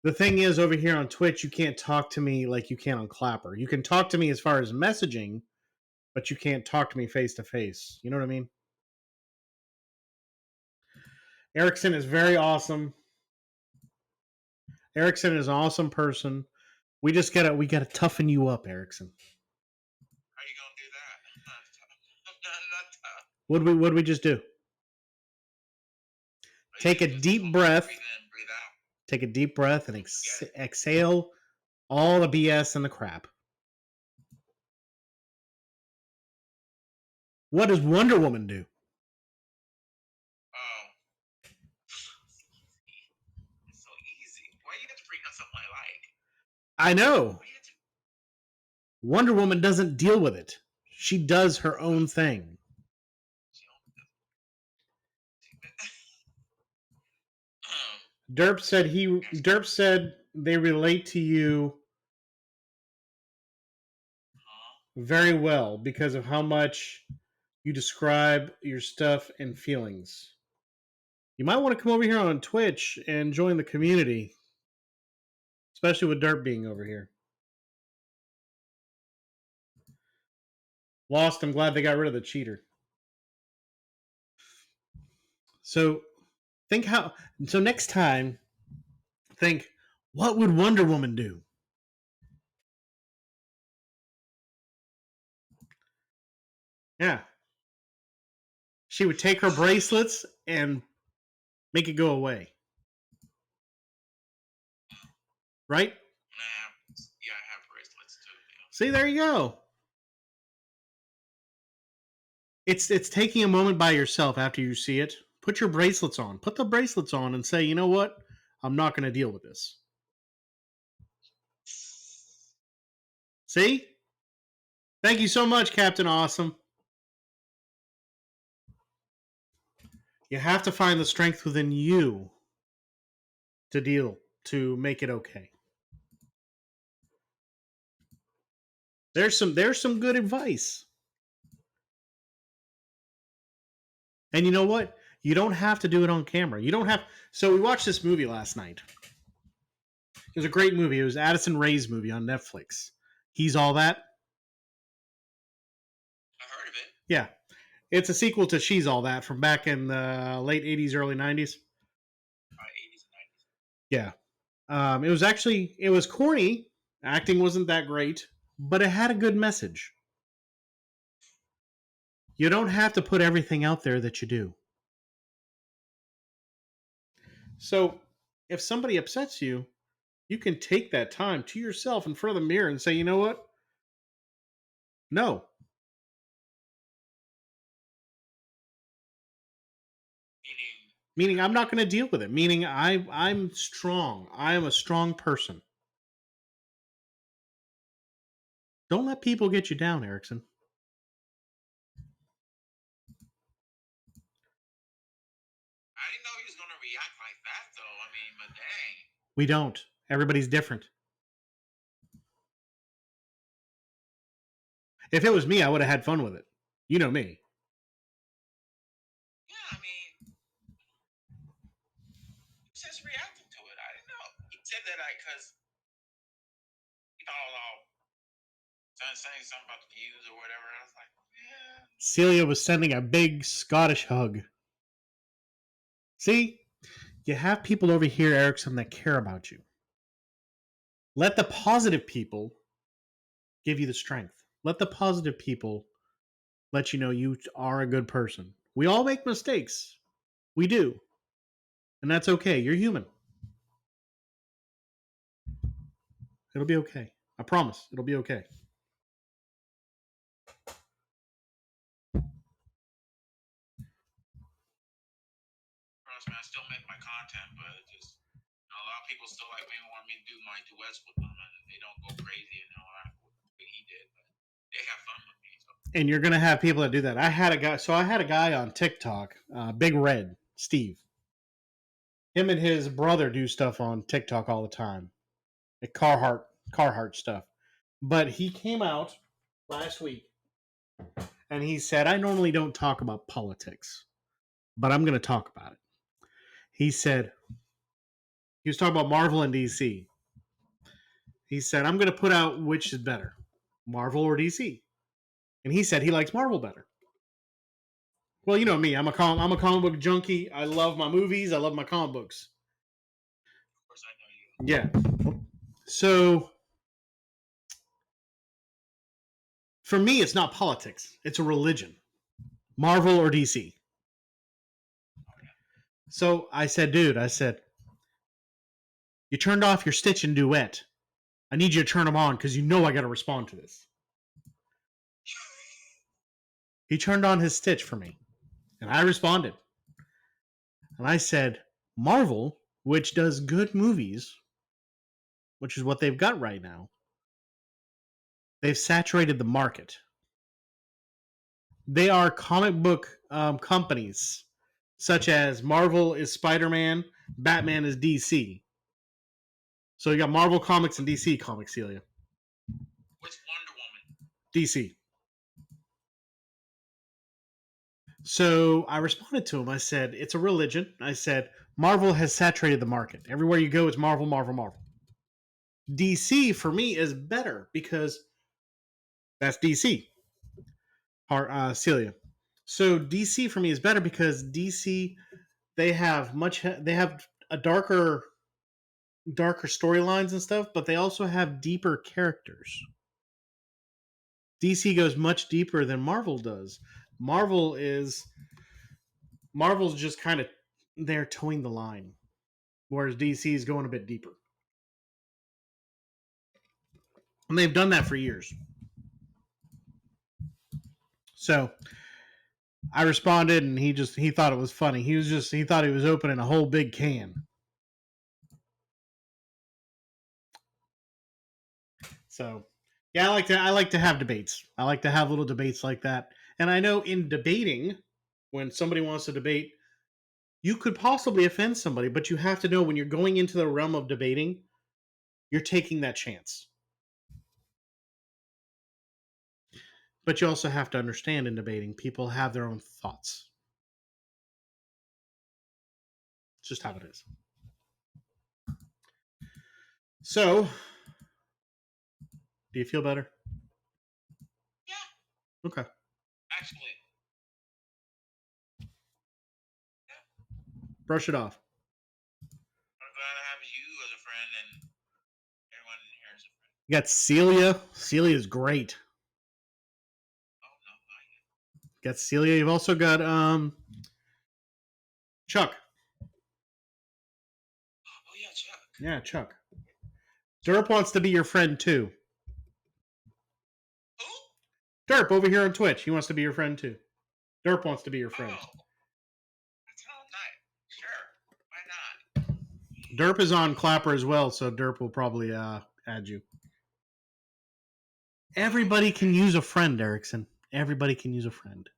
The thing is, over here on Twitch, you can't talk to me like you can on Clapper. You can talk to me as far as messaging, but you can't talk to me face to face. You know what I mean? Erickson is very awesome. Erickson is an awesome person. We gotta toughen you up, Erickson. How are you gonna do that? I'm not tough. What'd we just do? Take a deep breath. Breathe in, breathe out. Take a deep breath and exhale all the BS and the crap. What does Wonder Woman do? Oh. It's so easy. Why you have to bring up something I like? I know. Wonder Woman doesn't deal with it. She does her own thing. Derp said they relate to you very well because of how much you describe your stuff and feelings. You might want to come over here on Twitch and join the community, especially with Derp being over here. Lost, I'm glad they got rid of the cheater. So next time, think, what would Wonder Woman do? Yeah. She would take her bracelets and make it go away. Right? Yeah, I have bracelets too. Yeah. See, there you go. It's taking a moment by yourself after you see it. Put your bracelets on. Put the bracelets on and say, you know what? I'm not going to deal with this. See? Thank you so much, Captain Awesome. You have to find the strength within you to make it okay. There's some good advice. And you know what? You don't have to do it on camera. You don't have. So we watched this movie last night. It was a great movie. It was Addison Rae's movie on Netflix. He's All That. I heard of it. Yeah. It's a sequel to She's All That from back in the late 80s, early 90s. 80s and 90s. Yeah. It was corny. Acting wasn't that great, but it had a good message. You don't have to put everything out there that you do. So if somebody upsets you, you can take that time to yourself in front of the mirror and say, you know what? No. Meaning I'm not going to deal with it. Meaning I'm strong. I am a strong person. Don't let people get you down, Erickson. I didn't know he was going to react like that, though. I mean, but dang. We don't. Everybody's different. If it was me, I would have had fun with it. You know me. Yeah, I mean, he just reacted to it. I didn't know. He said that because he thought all saying something about the views or whatever. I was like, yeah. Celia was sending a big Scottish hug. See? You have people over here, Erickson, that care about you. Let the positive people give you the strength. Let the positive people let you know you are a good person. We all make mistakes. We do. And that's okay. You're human. It'll be okay. I promise. It'll be okay. Trust me, I still make my content, but it just a lot of people still like maybe want me to do my duets with them, and they don't go crazy and all that what he did, but they have fun with me. So. And you're gonna have people that do that. I had a guy on TikTok, Big Red, Steve. Him and his brother do stuff on TikTok all the time. Like Carhartt stuff. But he came out last week and he said, I normally don't talk about politics, but I'm going to talk about it. He said, he was talking about Marvel and DC. He said, I'm going to put out which is better, Marvel or DC. And he said he likes Marvel better. Well, you know me. I'm a comic book junkie. I love my movies. I love my comic books. Of course, I know you. Yeah. So for me, it's not politics. It's a religion. Marvel or DC. So I said, dude, you turned off your Stitch and Duet. I need you to turn them on because you know I got to respond to this. He turned on his Stitch for me, and I responded. And I said, Marvel, which does good movies, which is what they've got right now, they've saturated the market. They are comic book companies, such as Marvel is Spider-Man, Batman is DC. So you got Marvel Comics and DC Comics, Celia. What's Wonder Woman? DC. So I responded to him. I said, it's a religion. I said, Marvel has saturated the market. Everywhere you go, it's Marvel, Marvel, Marvel. DC, for me, is better because that's DC. Celia. So DC, for me, is better because DC, they have a darker storylines and stuff, but they also have deeper characters. DC goes much deeper than Marvel does. Marvel's just kind of there towing the line, whereas DC is going a bit deeper. And they've done that for years. So I responded, and he thought it was funny. He thought he was opening a whole big can. So yeah, I like to have debates. I like to have little debates like that. And I know in debating, when somebody wants to debate, you could possibly offend somebody, but you have to know when you're going into the realm of debating, you're taking that chance. But you also have to understand in debating, people have their own thoughts. It's just how it is. So, do you feel better? Yeah. Okay. Actually. Yeah. Brush it off. I'm glad I have you as a friend and everyone in here as a friend. You got Celia. Celia's great. Oh no, not yet. You got Celia. You've also got Chuck. Oh yeah, Chuck. Yeah, Chuck. Derp wants to be your friend too. Who? Derp over here on Twitch. He wants to be your friend too. Derp wants to be your friend. Oh. That's how nice. Sure. Why not? Derp is on Clapper as well, so Derp will probably add you. Everybody can use a friend, Erickson. Everybody can use a friend.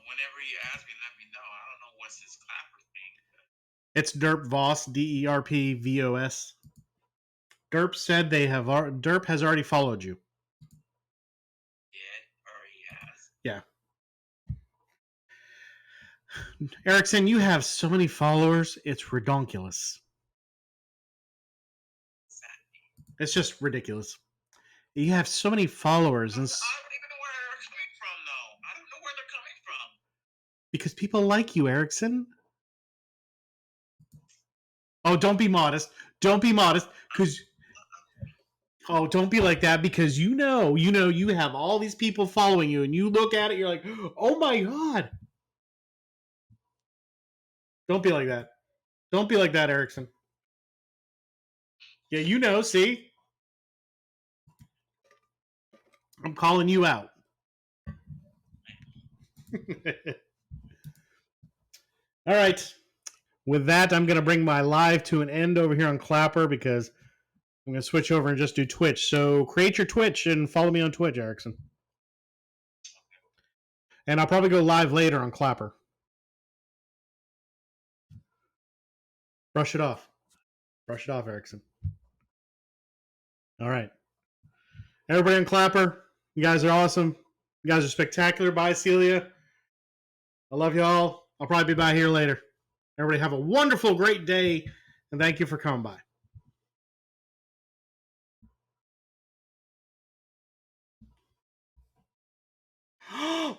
Whenever you ask me, let me know. I don't know what's his Clapper thing. It's Derp Voss, DERPVOS. Derp said Derp has already followed you. Did or he has? Yeah. Erickson, you have so many followers, it's redonkulous. It's just ridiculous. You have so many followers, and I don't even know where they're coming from, though. I don't know where they're coming from. Because people like you, Erickson. Oh, don't be modest. Don't be modest, because don't be like that, because you have all these people following you, and you look at it, you're like, oh my god. Don't be like that. Don't be like that, Erickson. Yeah, see? I'm calling you out. All right. With that, I'm going to bring my live to an end over here on Clapper because I'm going to switch over and just do Twitch. So create your Twitch and follow me on Twitch, Erickson. And I'll probably go live later on Clapper. Brush it off. Brush it off, Erickson. All right. Everybody on Clapper, You guys are awesome. You guys are spectacular. Bye, Celia. I love y'all. I'll probably be by here later. Everybody have a wonderful, great day, and thank you for coming by.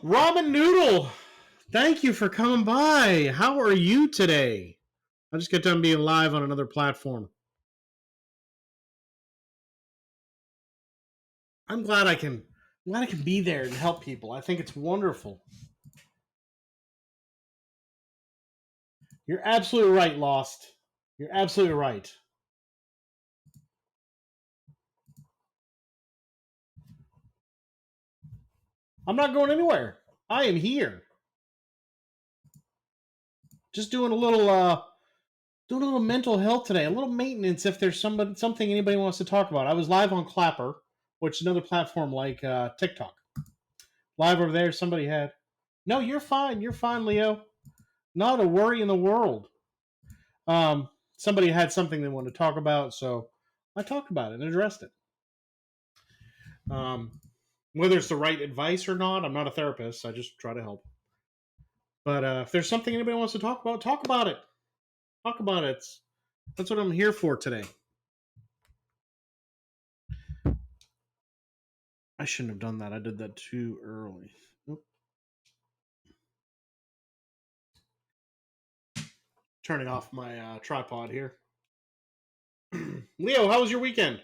Ramen Noodle, thank you for coming by. How are you today? I just got done being live on another platform. I'm glad I can be there and help people. I think it's wonderful. You're absolutely right, Lost. You're absolutely right. I'm not going anywhere. I am here. Just doing a little mental health today, a little maintenance if there's something anybody wants to talk about. I was live on Clapper, which is another platform like TikTok. Live over there, somebody had. No, you're fine. You're fine, Leo. Not a worry in the world. Somebody had something they wanted to talk about, so I talked about it and addressed it. Whether it's the right advice or not, I'm not a therapist. I just try to help. But if there's something anybody wants to talk about, talk about it. Talk about it. That's what I'm here for today. I shouldn't have done that. I did that too early. Oop. Turning off my tripod here. Leo, how was your weekend?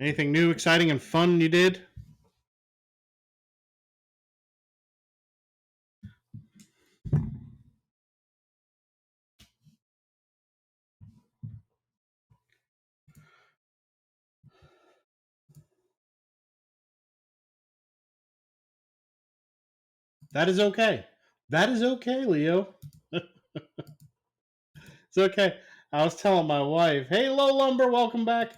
Anything new, exciting, and fun you did? That is okay. That is okay, Leo. It's okay. I was telling my wife, hey, Low Lumber, welcome back.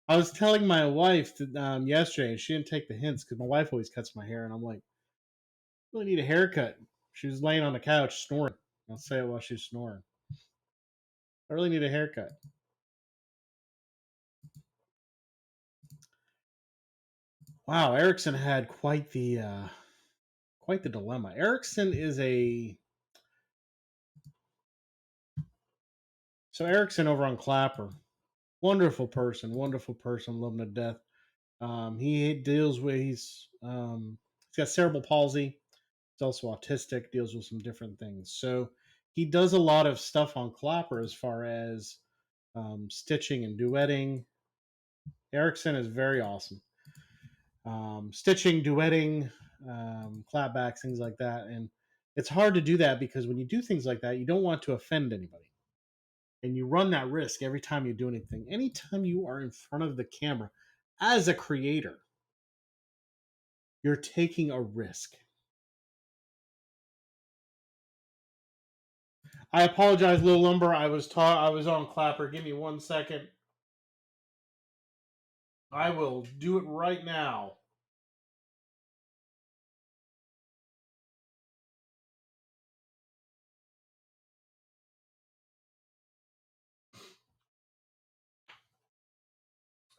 I was telling my wife yesterday, and she didn't take the hints because my wife always cuts my hair, and I'm like, I really need a haircut. She was laying on the couch snoring. I'll say it while she's snoring. I really need a haircut. Wow, Erickson had quite the dilemma. Erickson is Erickson over on Clapper, wonderful person, love him to death. He deals with he's got cerebral palsy. He's also autistic, deals with some different things. So he does a lot of stuff on Clapper as far as stitching and duetting. Erickson is very awesome. Stitching, duetting, clapbacks, things like that. And it's hard to do that because when you do things like that, you don't want to offend anybody. And you run that risk every time you do anything. Anytime you are in front of the camera as a creator, you're taking a risk. I apologize, Lil Lumber. I was on Clapper. Give me 1 second. I will do it right now.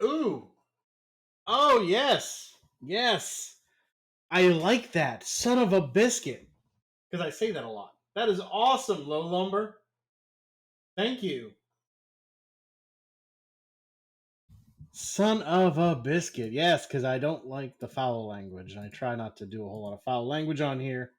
Ooh. Oh, yes. Yes. I like that. Son of a biscuit. Because I say that a lot. That is awesome, Low Lumber. Thank you. Son of a biscuit. Yes, because I don't like the foul language. I try not to do a whole lot of foul language on here.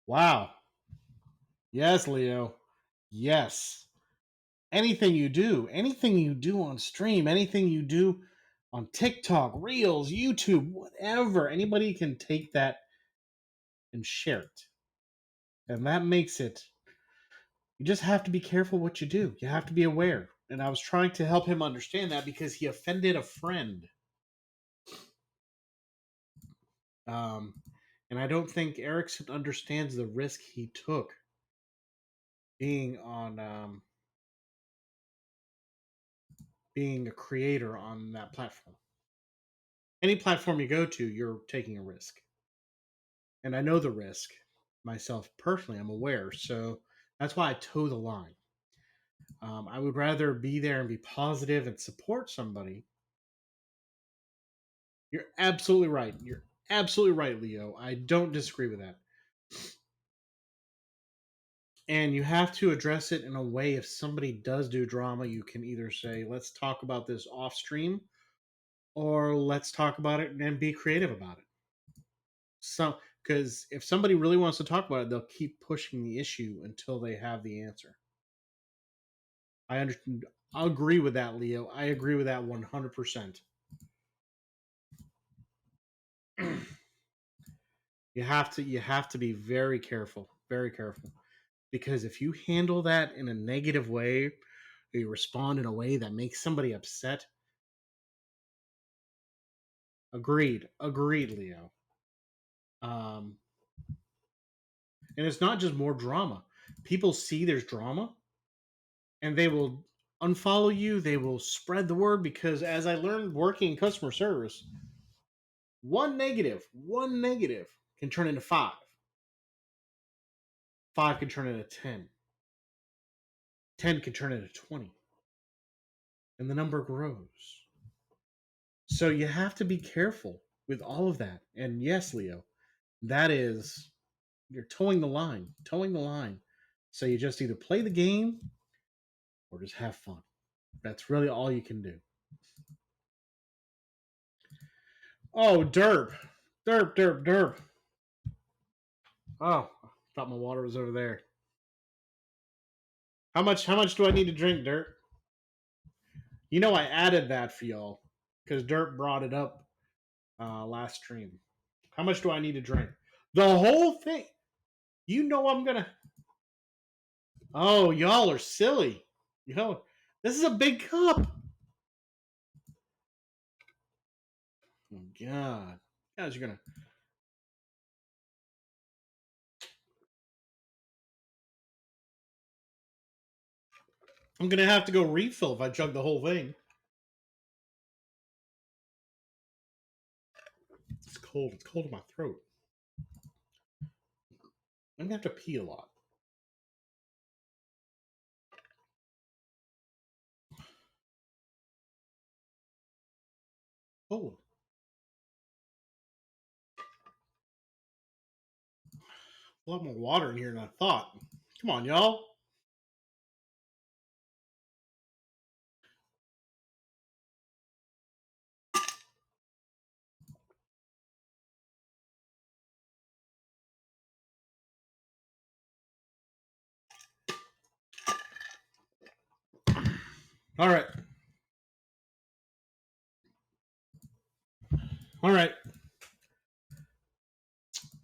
Wow. Yes, Leo. Yes. Anything you do on stream, anything you do on TikTok, Reels, YouTube, whatever, anybody can take that and share it. And that makes it, you just have to be careful what you do. You have to be aware. And I was trying to help him understand that because he offended a friend. And I don't think Erickson understands the risk he took being on being a creator on that platform. Any platform you go to, you're taking a risk. And I know the risk myself personally, I'm aware. So that's why I toe the line. I would rather be there and be positive and support somebody. You're absolutely right. You're absolutely right, Leo. I don't disagree with that. And you have to address it in a way. If somebody does do drama, you can either say, let's talk about this off stream, or let's talk about it and be creative about it. So, because if somebody really wants to talk about it, they'll keep pushing the issue until they have the answer. I understand. I agree with that, Leo. I agree with that 100%. You have to be very careful, because if you handle that in a negative way, or you respond in a way that makes somebody upset, agreed, Leo. Um, and it's not just more drama. People see there's drama, and they will unfollow you. They will spread the word because, as I learned working in customer service, one negative can turn into five. Five can turn into 10. 10 can turn into 20. And the number grows. So you have to be careful with all of that. And yes, Leo, that is, you're towing the line, So you just either play the game or just have fun. That's really all you can do. Oh, derp. Derp. Oh, I thought my water was over there. How much do I need to drink, Derp? You know I added that for y'all because Derp brought it up last stream. How much do I need to drink? The whole thing. You know I'm gonna. Oh, y'all are silly. Yo, this is a big cup. Oh God, guys, you're gonna. I'm gonna have to go refill if I chug the whole thing. It's cold. It's cold in my throat. I'm gonna have to pee a lot. Oh. A lot more water in here than I thought. Come on, y'all. All right. All right.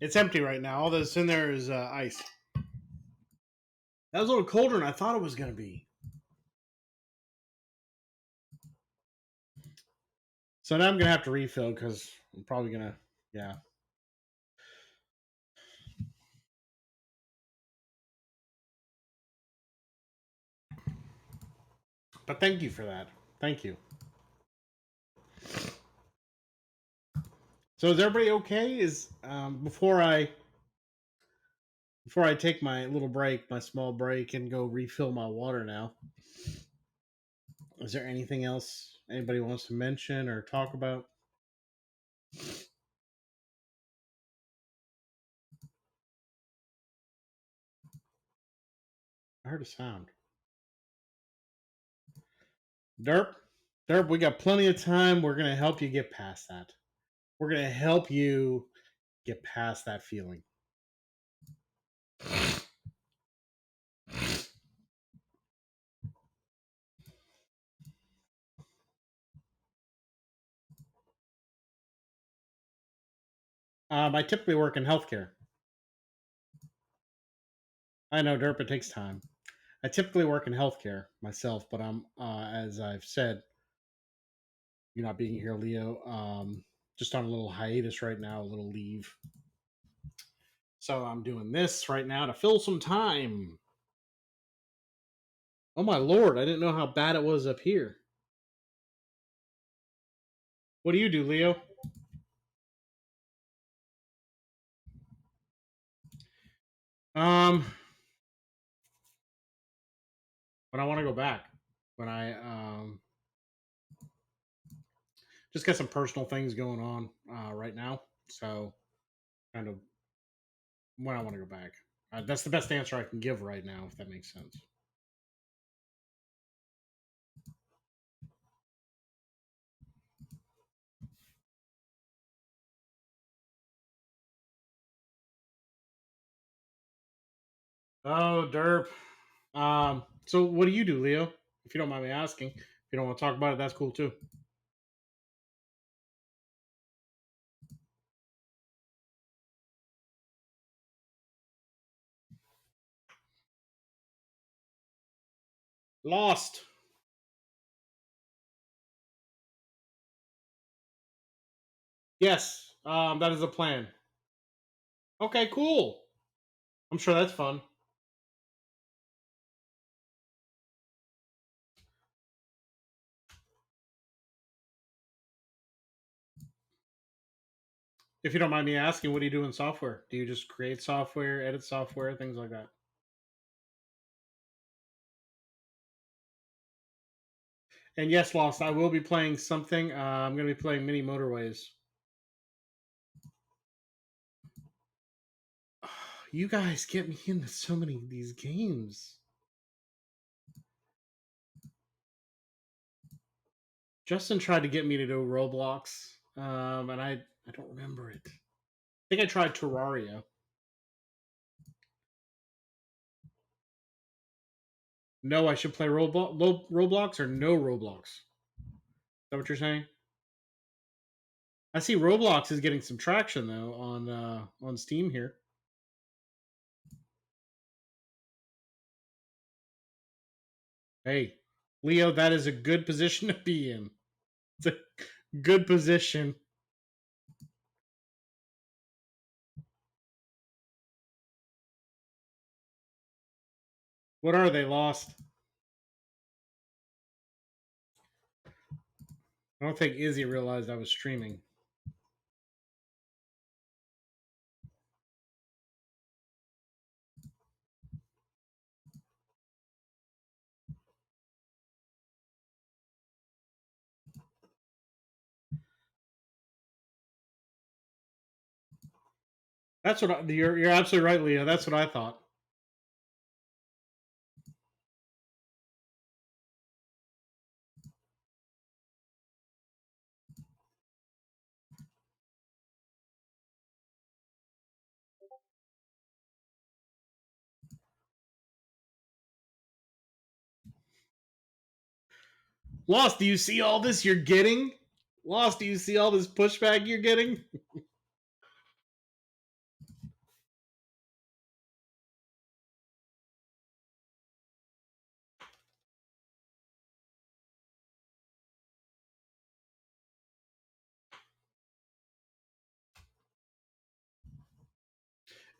It's empty right now. All that's in there is ice. That was a little colder than I thought it was going to be. So now I'm going to have to refill because I'm probably going to, yeah. But thank you for that. Thank you. So is everybody okay? Is before I take my little break, my small break, and go refill my water now, is there anything else anybody wants to mention or talk about? I heard a sound. Derp, we got plenty of time. We're going to help you get past that. We're going to help you get past that feeling. I typically work in healthcare. I know, Derp, it takes time. I typically work in healthcare myself, but I'm, as I've said, you're not being here, Leo, just on a little hiatus right now, a little leave. So I'm doing this right now to fill some time. Oh my lord, I didn't know how bad it was up here. What do you do, Leo? When I want to go back, when I just got some personal things going on right now, so kind of when I want to go back. That's the best answer I can give right now, if that makes sense. Oh, derp. So what do you do, Leo? If you don't mind me asking. If you don't want to talk about it, that's cool too. Lost. Yes, that is a plan. Okay, cool. I'm sure that's fun. If you don't mind me asking, what do you do in software? Do you just create software, edit software, things like that? And yes, Lost, I will be playing something. I'm going to be playing Mini Motorways. You guys get me into so many of these games. Justin tried to get me to do Roblox, and I don't remember it. I think I tried Terraria. No, I should play Roblox or no Roblox. Is that what you're saying? I see Roblox is getting some traction though on Steam here. Hey, Leo, that is a good position to be in. It's a good position. What are they lost? I don't think Izzy realized I was streaming. That's what you're absolutely right, Leo. That's what I thought. Lost, do you see all this you're getting? Lost, do you see all this pushback you're getting?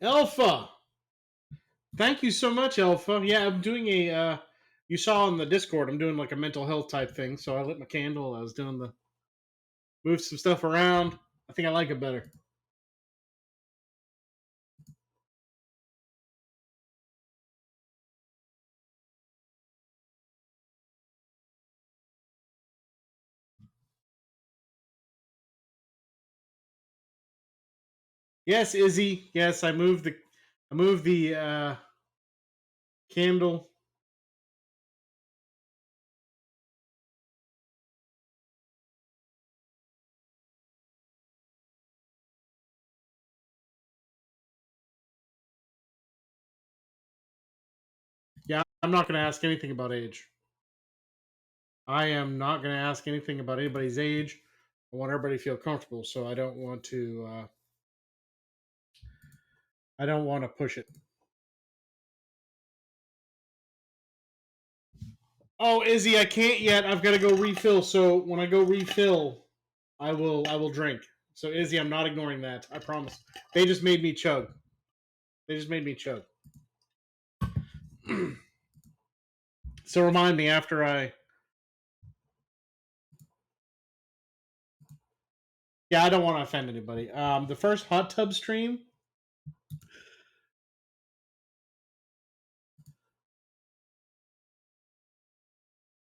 Alpha! Thank you so much, Alpha. Yeah, I'm doing a you saw on the Discord, I'm doing like a mental health type thing, so I lit my candle, I was doing the move some stuff around. I think I like it better. Yes, Izzy. Yes, I moved the candle. Yeah, I'm not going to ask anything about age. I am not going to ask anything about anybody's age. I want everybody to feel comfortable, so I don't want to. I don't want to push it. Oh, Izzy, I can't yet. I've got to go refill. So when I go refill, I will drink. So Izzy, I'm not ignoring that. I promise. They just made me chug. They just made me chug. So remind me after I. Yeah, I don't want to offend anybody. The first hot tub stream.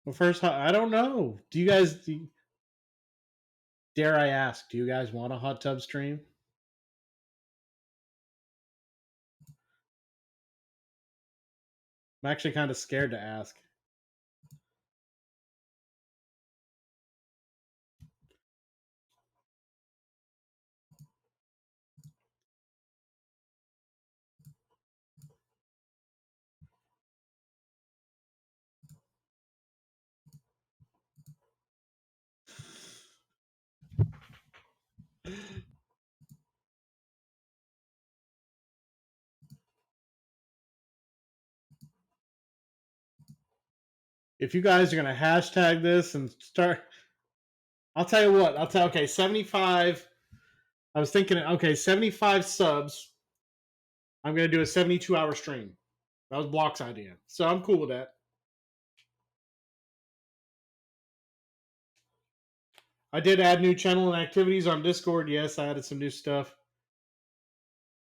I don't know. Do you guys? Dare I ask? Do you guys want a hot tub stream? I'm actually kind of scared to ask. If you guys are gonna hashtag this and start, I'll tell you what. Okay, 75. I was thinking, okay, 75 subs. I'm gonna do a 72-hour stream. That was Block's idea, so I'm cool with that. I did add new channel and activities on Discord. Yes, I added some new stuff.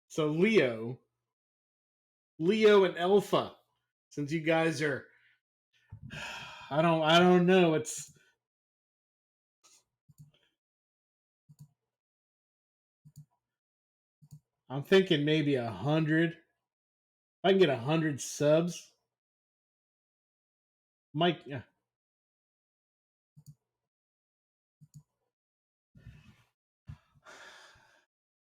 So Leo and Alpha, since you guys are, I don't know. I'm thinking maybe 100. If I can get 100 subs, Mike. Yeah.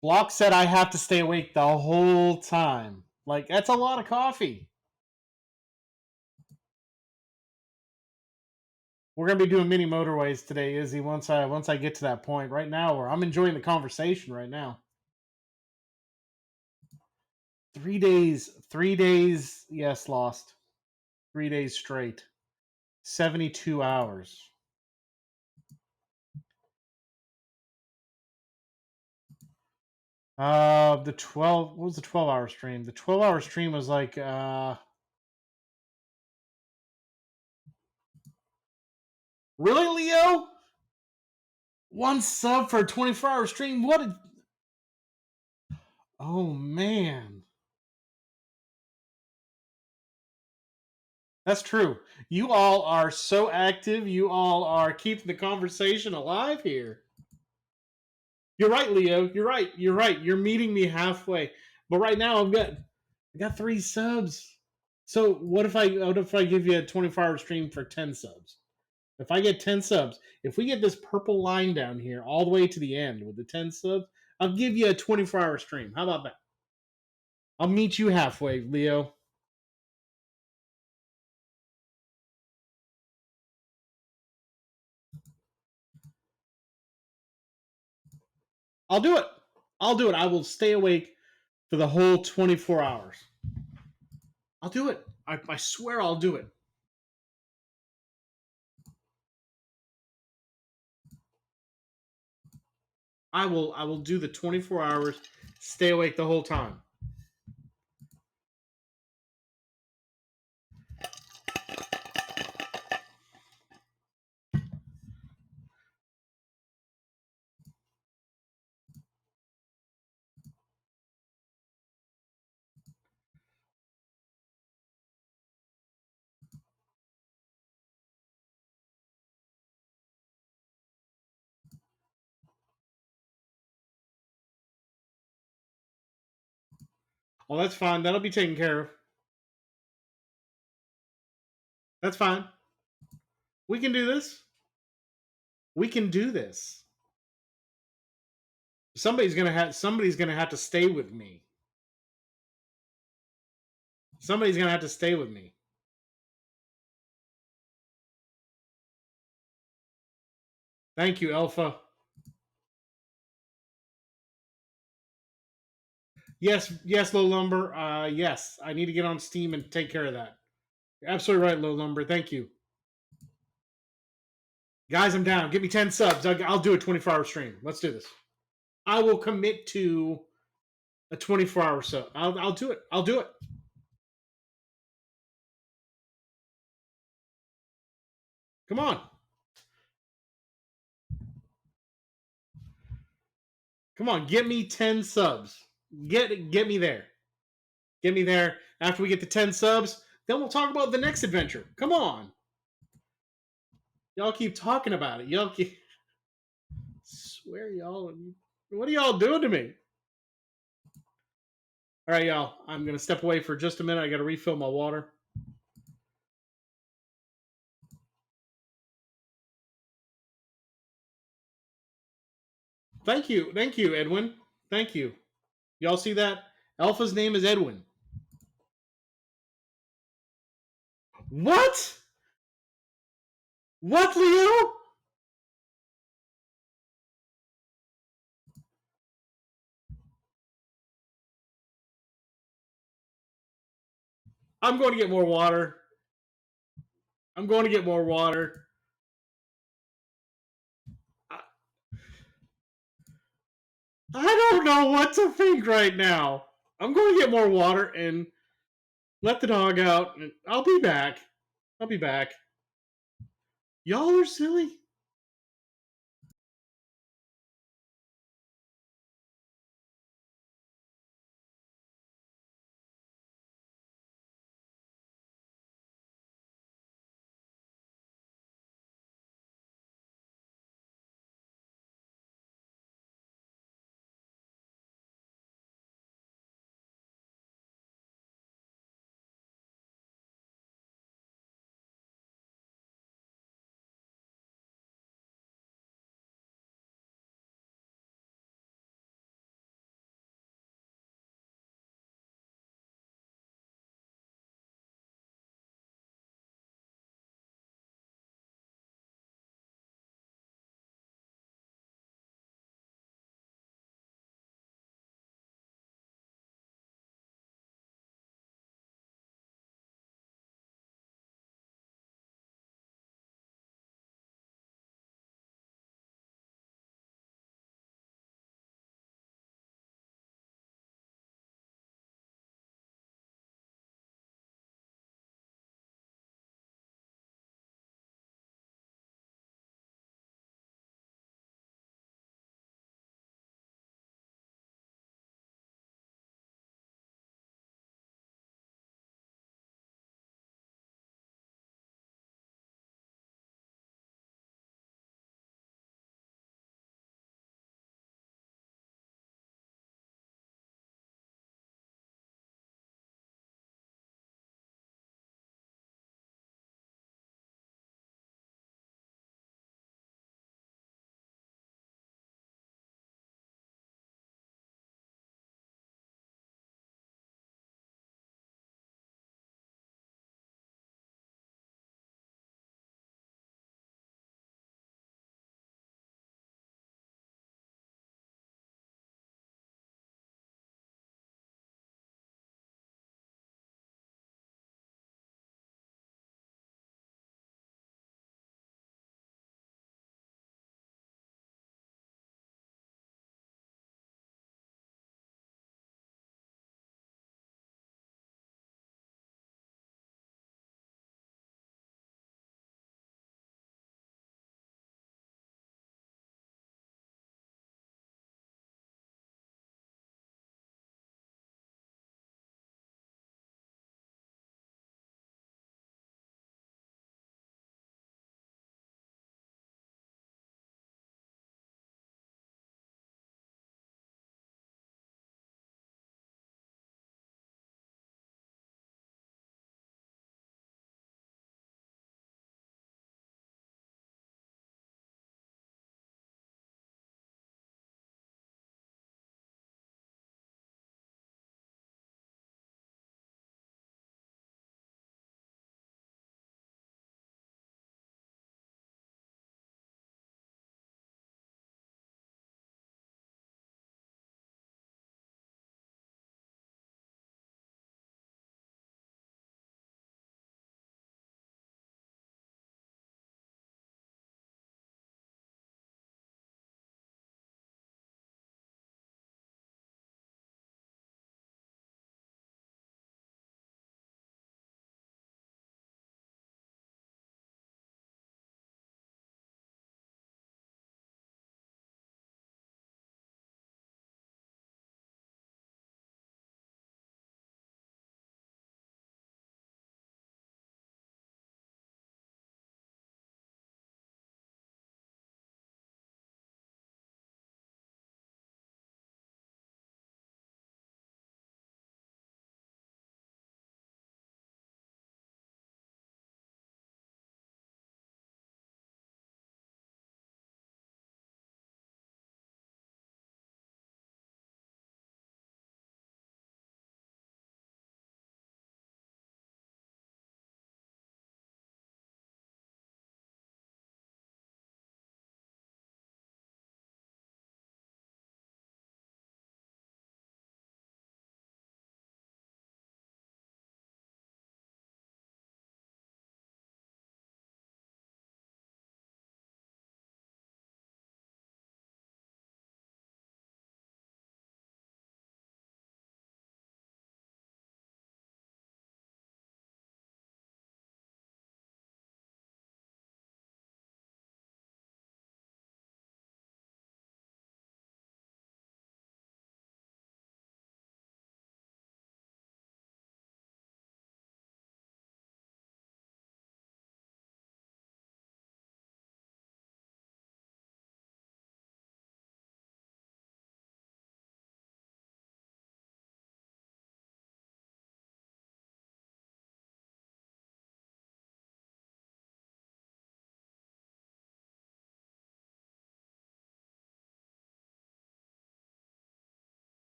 Block said I have to stay awake the whole time. Like, that's a lot of coffee. We're gonna be doing mini motorways today, Izzy. Once I get to that point. Right now, where I'm enjoying the conversation right now. 3 days. Yes, lost. 3 days straight. 72 hours. The 12. What was the 12-hour stream? The 12-hour stream was like Really, Leo? One sub for a 24-hour stream? What? Oh man. That's true. You all are so active. You all are keeping the conversation alive here. You're right, Leo. You're right. You're meeting me halfway. But right now I got 3 subs. So what if I give you a 24-hour stream for 10 subs? If I get 10 subs, if we get this purple line down here all the way to the end with the 10 subs, I'll give you a 24-hour stream. How about that? I'll meet you halfway, Leo. I'll do it. I will stay awake for the whole 24 hours. I'll do it. I swear I'll do it. I will do the 24 hours, stay awake the whole time. Well, that's fine. That'll be taken care of. That's fine. We can do this. We can do this. Somebody's gonna have to stay with me. Somebody's gonna have to stay with me. Thank you, Alpha. Yes, Low Lumber. Yes, I need to get on Steam and take care of that. You're absolutely right, Low Lumber. Thank you. Guys, I'm down. Give me 10 subs. I'll do a 24-hour stream. Let's do this. I will commit to a 24-hour sub. I'll do it. I'll do it. Come on. Come on, get me 10 subs. Get me there. Get me there. After we get to 10 subs, then we'll talk about the next adventure. Come on. Y'all keep talking about it. Y'all keep. Swear y'all. What are y'all doing to me? All right, y'all. I'm going to step away for just a minute. I got to refill my water. Thank you, Edwin. Thank you. Y'all see that? Alpha's name is Edwin. What? What, Leo? I'm going to get more water. I'm going to get more water. I don't know what to think right now. I'm going to get more water and let the dog out. And I'll be back. I'll be back. Y'all are silly.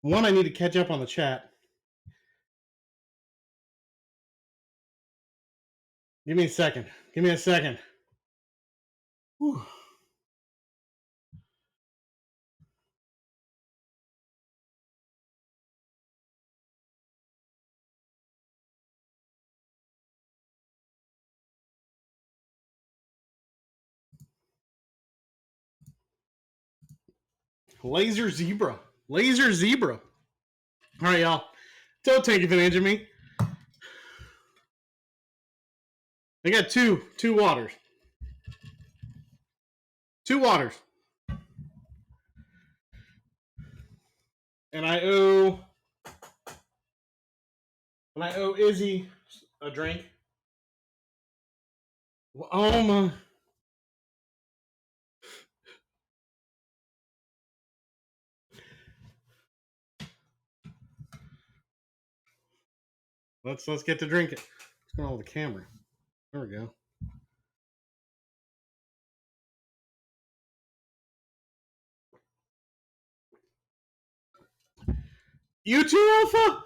One, I need to catch up on the chat. Give me a second. Give me a second. Whew. Laser zebra. Laser zebra. All right, y'all. Don't take advantage of me. I got two waters. 2 waters. And I owe Izzy a drink. Oh my. Let's get to drink it. What's going on with the camera? There we go. You too, Alpha?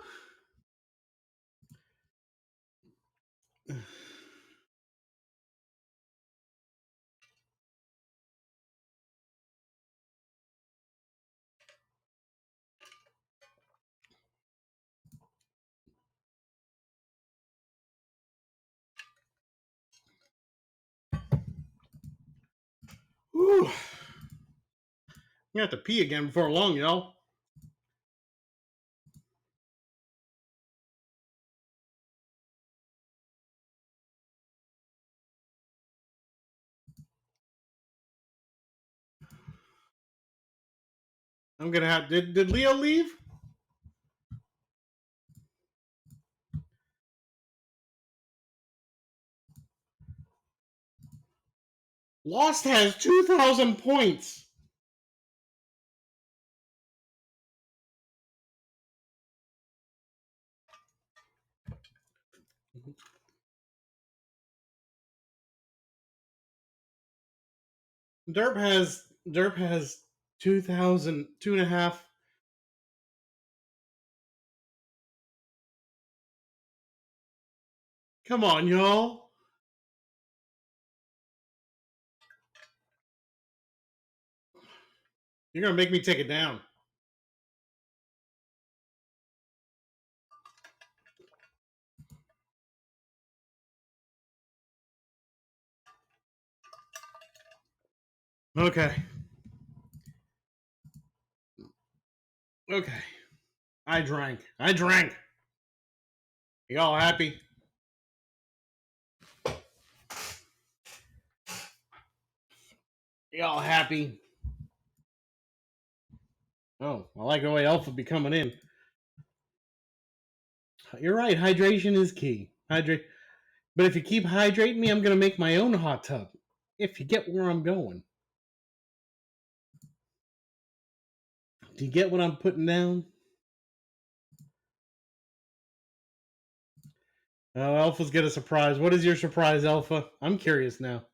Whew. I'm gonna have to pee again before long, y'all. I'm gonna have. Did Leo leave? Lost has 2,000 points. Derp has 2,000, 2.5. Come on, y'all. You're gonna make me take it down. Okay. Okay. I drank. Y'all happy? Y'all happy? Oh, I like the way Alpha be coming in. You're right. Hydration is key. Hydrate. But if you keep hydrating me, I'm gonna make my own hot tub. If you get where I'm going. Do you get what I'm putting down? Oh, Alpha's got a surprise. What is your surprise, Alpha? I'm curious now.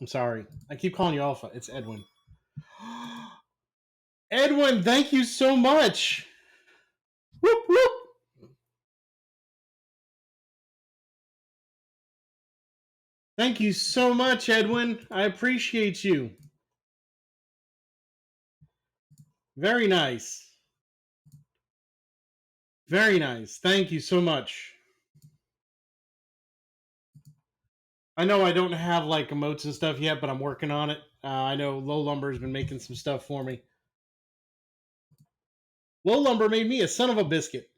I'm sorry. I keep calling you Alpha. It's Edwin. Edwin, thank you so much. Whoop, whoop. Thank you so much, Edwin. I appreciate you. Very nice. Very nice. Thank you so much. I know I don't have like emotes and stuff yet, but I'm working on it. I know Low Lumber's been making some stuff for me. Low Lumber made me a son of a biscuit.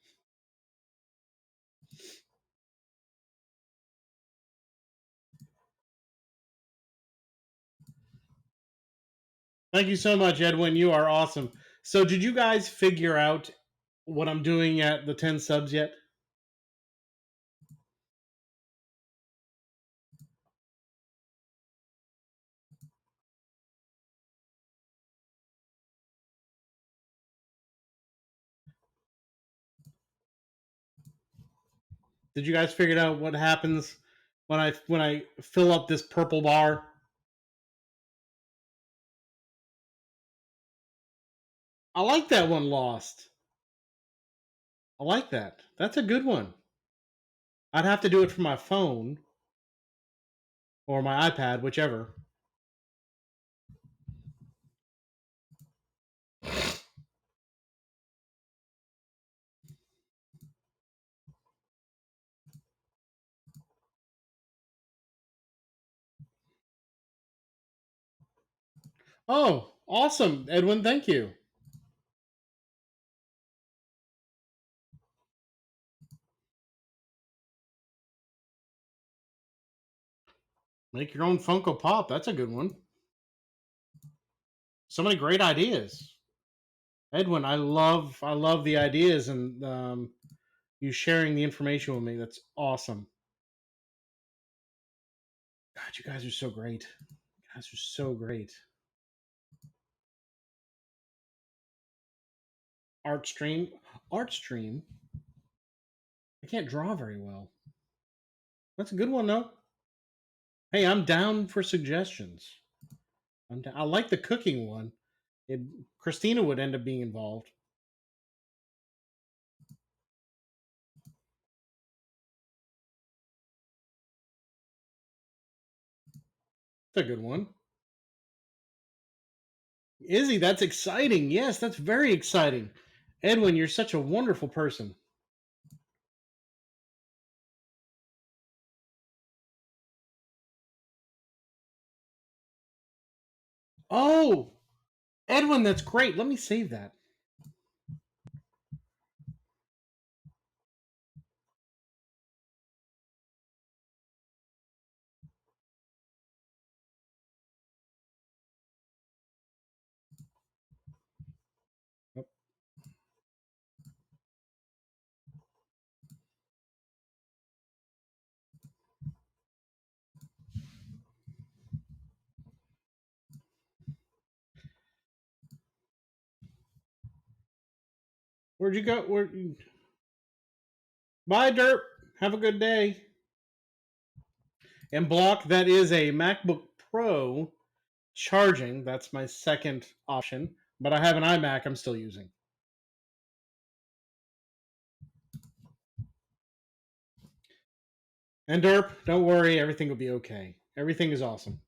Thank you so much, Edwin. You are awesome. So, did you guys figure out what I'm doing at the 10 subs yet? Did you guys figure out what happens when I fill up this purple bar. I like that one, Lost. I like that. That's a good one. I'd have to do it from my phone or my iPad, whichever. Oh, awesome, Edwin. Thank you. Make your own Funko Pop. That's a good one. So many great ideas. Edwin, I love the ideas and you sharing the information with me. That's awesome. God, you guys are so great. You guys are so great. Art stream. Art stream. I can't draw very well. That's a good one though. Hey, I'm down for suggestions. I like the cooking one. It, Christina would end up being involved. That's a good one. Izzy, that's exciting. Yes, that's very exciting. Edwin, you're such a wonderful person. Oh, Edwin, that's great. Let me save that. Oh, where'd you go? Bye, Derp. Have a good day. And Block, that is a MacBook Pro charging. That's my second option. But I have an iMac I'm still using. And Derp, don't worry, everything will be okay. Everything is awesome.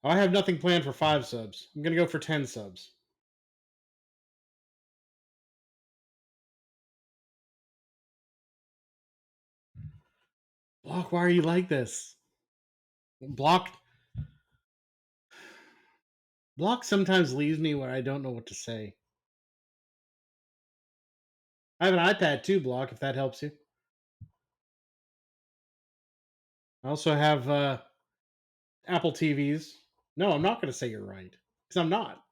I have nothing planned for 5 subs. I'm gonna go for 10 subs. Block, why are you like this? Block sometimes leaves me where I don't know what to say. I have an iPad too, Block, if that helps you. I also have Apple TVs. No, I'm not going to say you're right. Because I'm not.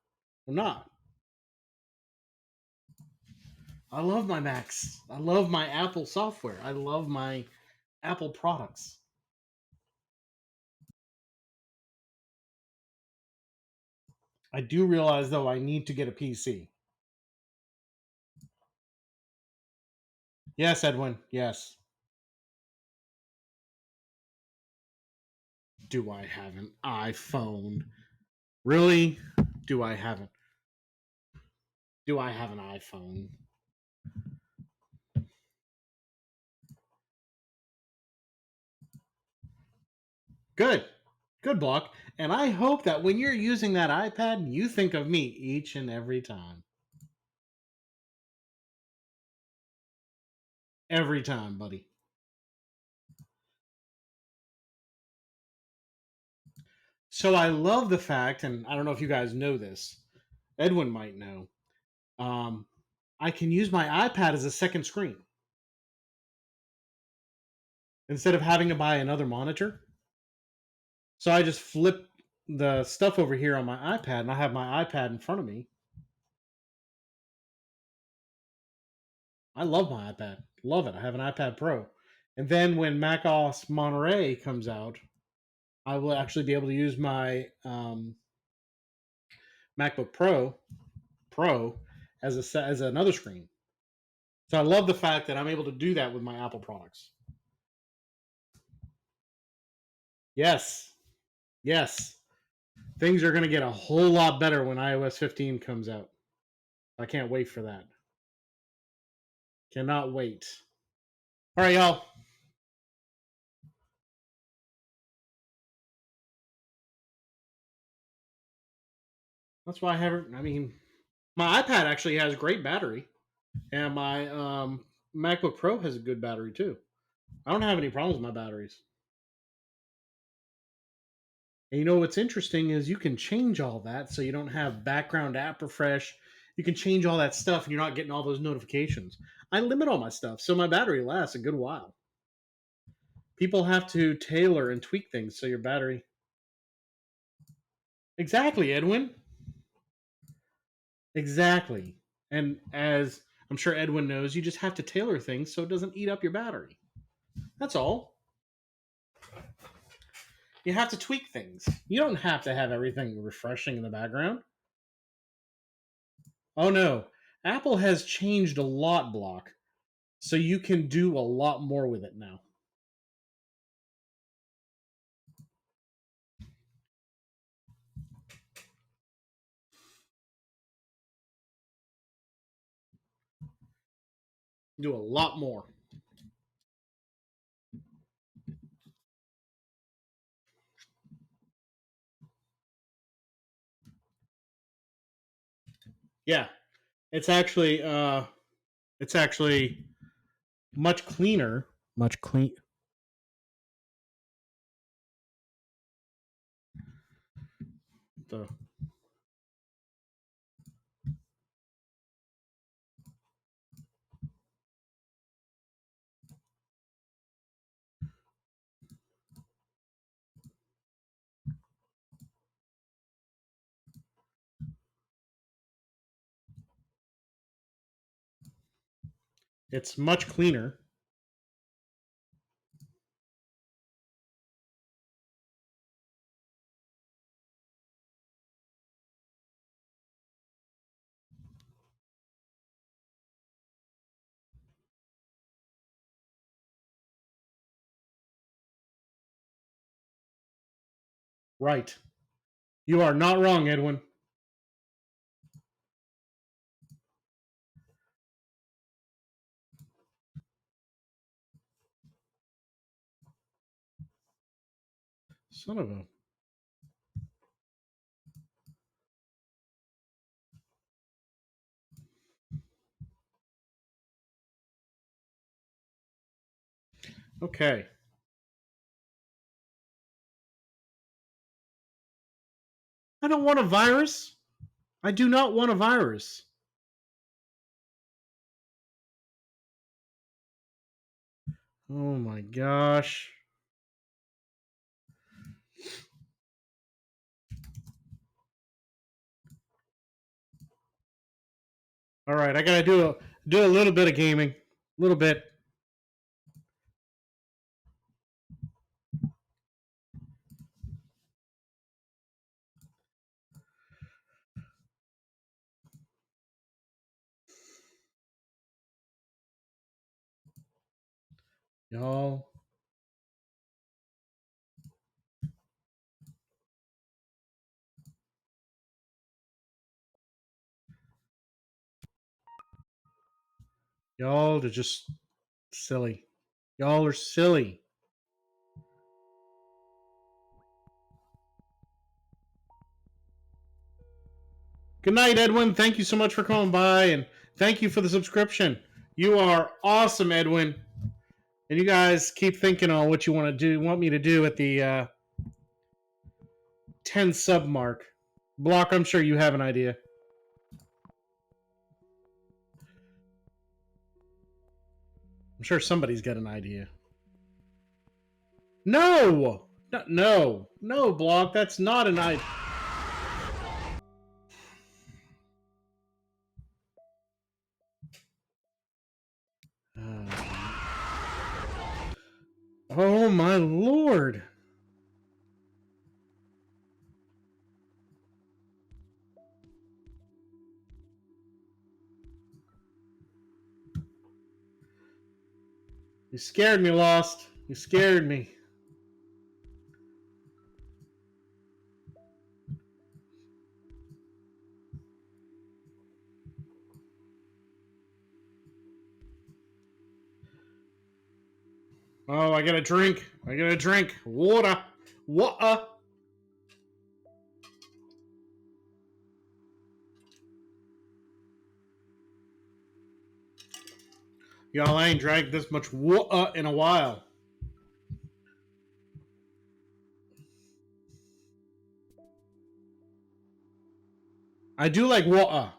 I'm not. I love my Macs. I love my Apple software. I love my Apple products. I do realize, though, I need to get a PC. Yes, Edwin. Yes. Do I have an iPhone? Really? Do I have an iPhone? Good. Good, Block. And I hope that when you're using that iPad, you think of me each and every time. Every time, buddy. So I love the fact, and I don't know if you guys know this, Edwin might know. Um, I can use my iPad as a second screen instead of having to buy another monitor. So I just flip the stuff over here on my iPad, and I have my iPad in front of me. I love my iPad. Love it. I have an iPad Pro. And then when macOS Monterey comes out, I will actually be able to use my MacBook Pro as another screen. So I love the fact that I'm able to do that with my Apple products. Yes. Yes. Things are going to get a whole lot better when iOS 15 comes out. I can't wait for that. Cannot wait. All right, y'all. That's why I haven't. I mean, my iPad actually has great battery, and my MacBook Pro has a good battery too. I don't have any problems with my batteries. And you know what's interesting is you can change all that so you don't have background app refresh. You can change all that stuff and you're not getting all those notifications. I limit all my stuff so my battery lasts a good while. People have to tailor and tweak things so your battery. Exactly, Edwin. Exactly. And as I'm sure Edwin knows, you just have to tailor things so it doesn't eat up your battery. That's all. You have to tweak things. You don't have to have everything refreshing in the background. Oh no. Apple has changed a lot, Block. So you can do a lot more with it now. Do a lot more. Yeah. It's actually much cleaner. Much clean. The it's much cleaner. Right. You are not wrong, Edwin. Son of a. Okay. I don't want a virus. I do not want a virus. Oh my gosh. All right, I gotta do a little bit of gaming. A little bit. Y'all. Y'all are just silly. Y'all are silly. Good night, Edwin. Thank you so much for coming by, and thank you for the subscription. You are awesome, Edwin. And you guys keep thinking on what you want me to do at the 10 sub mark. Block, I'm sure you have an idea. I'm sure somebody's got an idea. No! No, Block, that's not an idea. Oh my lord. You scared me, Lost. You scared me. Oh, I got a drink. I got a drink. Water. Water. Y'all, I ain't drank this much water in a while. I do like water.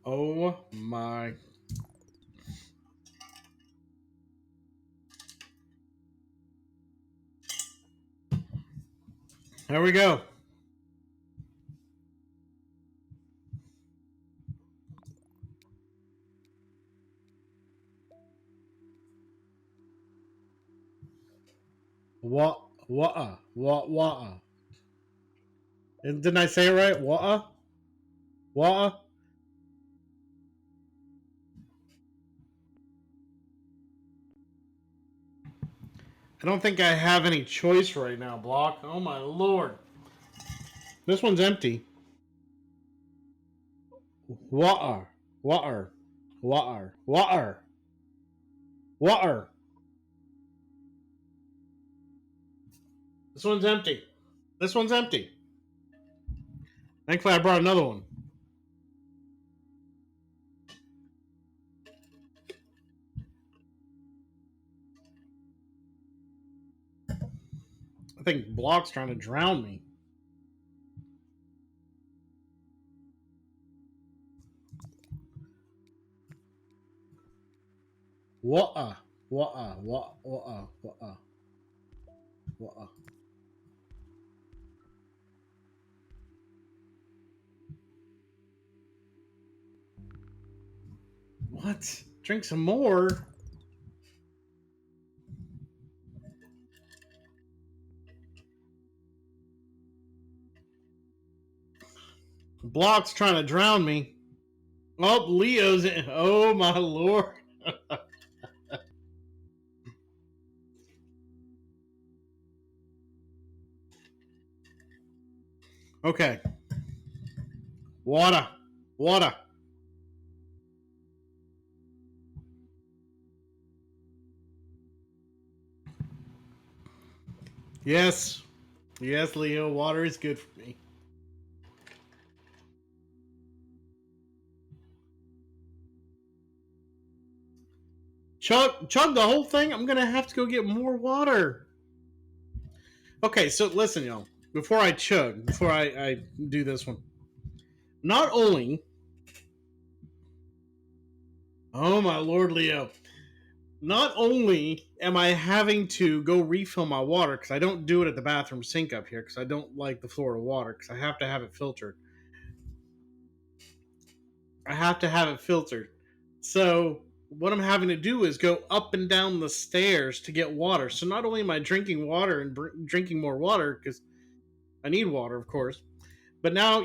Oh my. There we go. Water. Water. Didn't I say it right? Water? Water? I don't think I have any choice right now, Block. Oh my lord. This one's empty. Water. Water. Water. Water. Water. This one's empty. This one's empty. Thankfully, I brought another one. I think Block's trying to drown me. Water. Water. Water. Water. Water. Water. What? Drink some more? Block's trying to drown me. Oh, Leo's in. Oh, my lord. Okay. Water. Water. Yes. Yes, Leo. Water is good for me. Chug the whole thing? I'm going to have to go get more water. Okay, so listen, y'all. Before I do this one. Not only... Oh, my lord, Leo. Not only am I having to go refill my water, because I don't do it at the bathroom sink up here, because I don't like the Florida water, because I have to have it filtered. So what I'm having to do is go up and down the stairs to get water. So not only am I drinking water and drinking more water, because I need water, of course, but now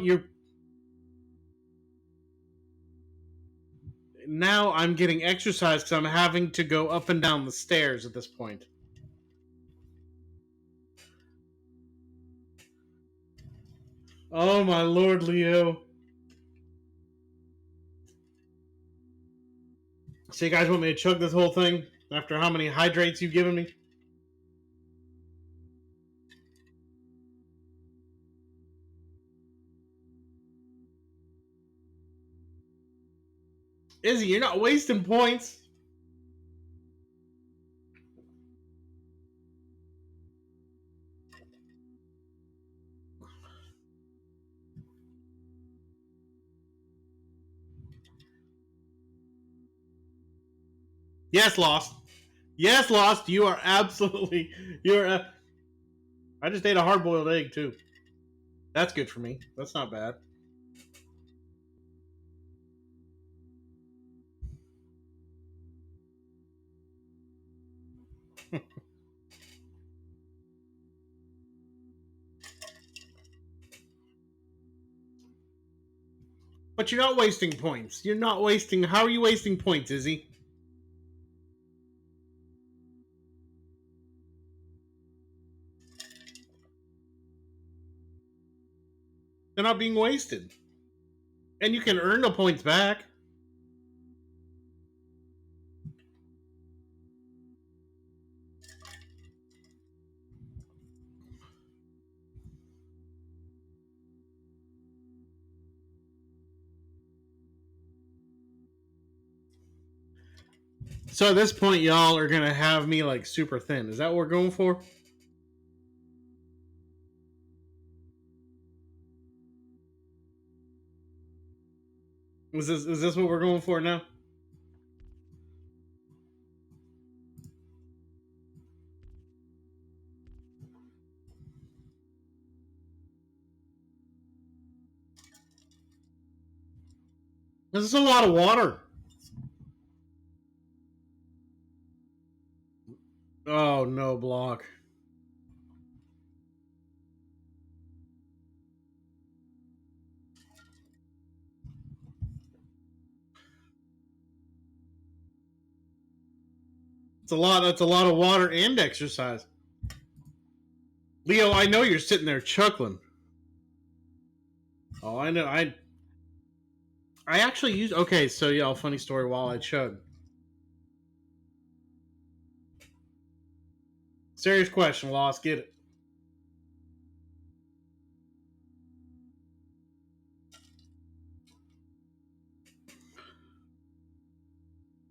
I'm getting exercise because I'm having to go up and down the stairs at this point. Oh my lord, Leo. So you guys want me to chug this whole thing after how many hydrates you've given me? Izzy, you're not wasting points. Yes, Lost. Yes, Lost. You are absolutely... I just ate a hard-boiled egg, too. That's good for me. That's not bad. But you're not wasting points. You're not wasting. How are you wasting points, Izzy? They're not being wasted. And you can earn the points back. So at this point, y'all are going to have me like super thin. Is that what we're going for? Is this what we're going for now? This is a lot of water. Oh, no, block. It's a lot. That's a lot of water and exercise. Leo, I know you're sitting there chuckling. Oh, I know. I actually use. Okay, so y'all, funny story. While I chug, serious question, Lost. Get it?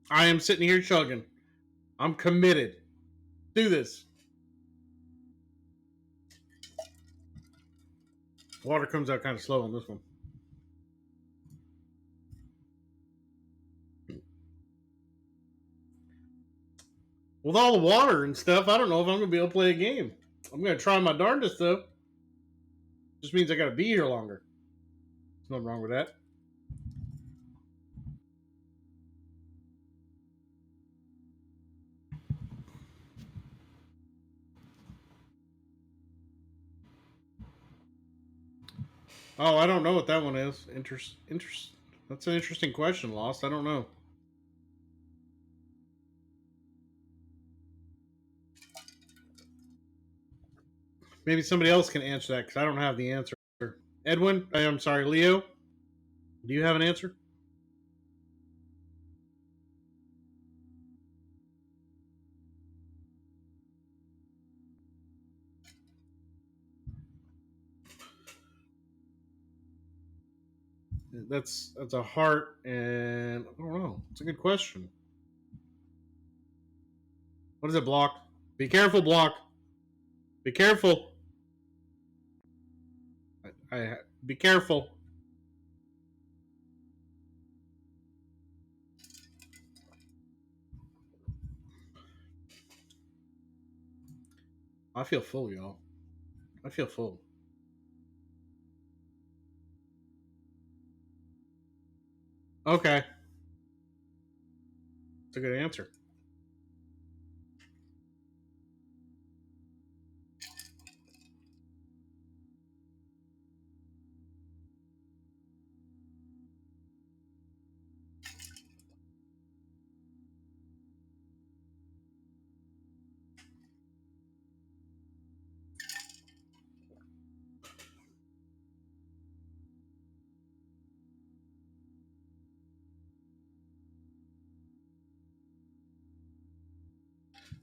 I am sitting here chugging. I'm committed. Do this. Water comes out kind of slow on this one. With all the water and stuff, I don't know if I'm going to be able to play a game. I'm going to try my darndest, though. Just means I got to be here longer. There's nothing wrong with that. Oh, I don't know what that one is. That's an interesting question, Lost. I don't know. Maybe somebody else can answer that because I don't have the answer. Edwin, I'm sorry, Leo, do you have an answer? That's a heart, and I don't know. It's a good question. What is it, Block? Be careful, Block. Be careful. I be careful. I feel full, y'all. I feel full. Okay. It's a good answer.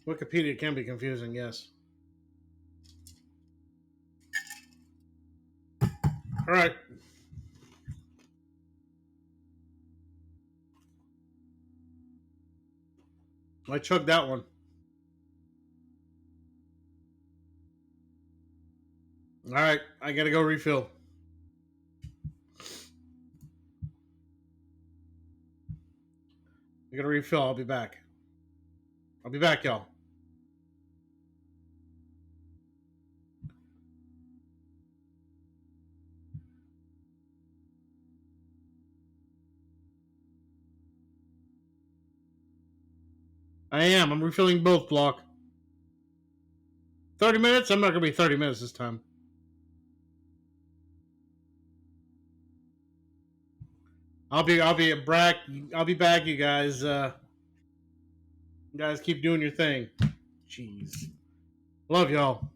Wikipedia can be confusing, yes. All right. I chugged that one. All right. I got to go refill. I got to refill. I'll be back. I'll be back, y'all. I am. I'm refilling both, Block. 30 minutes? I'm not going to be 30 minutes this time. I'll be back. I'll be back, you guys. You guys keep doing your thing. Jeez, love y'all.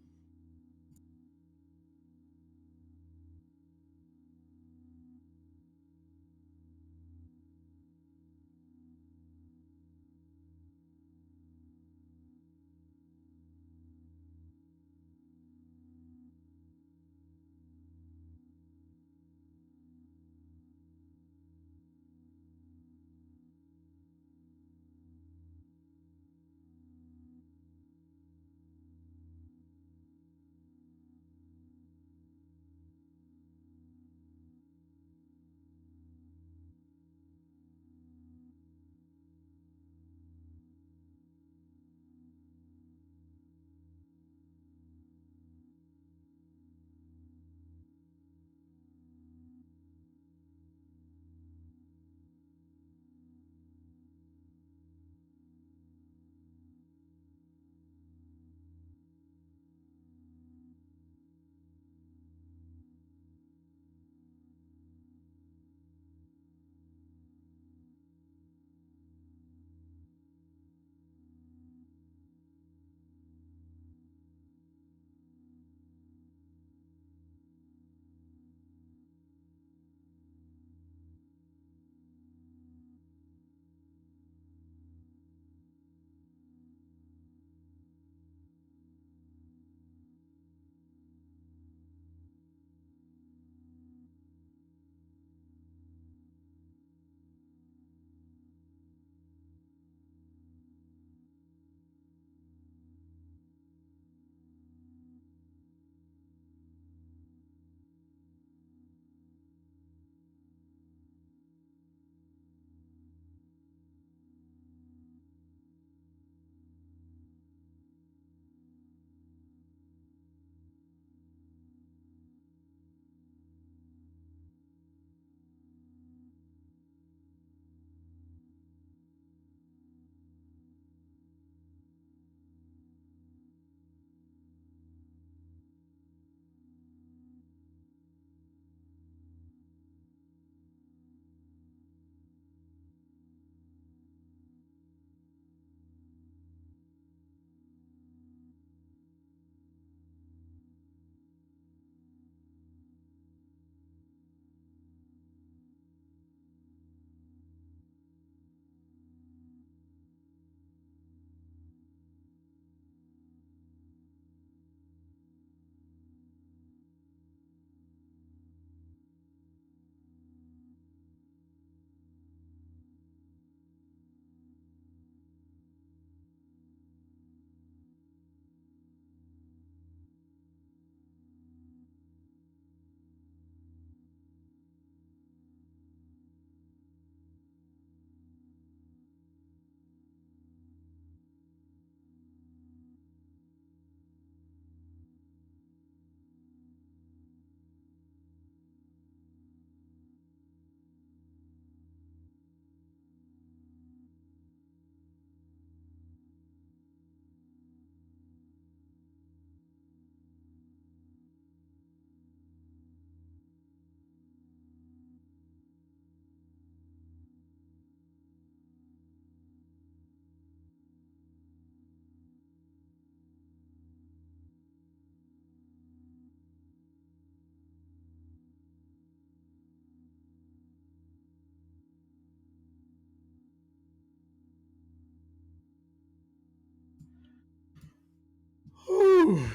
Whew.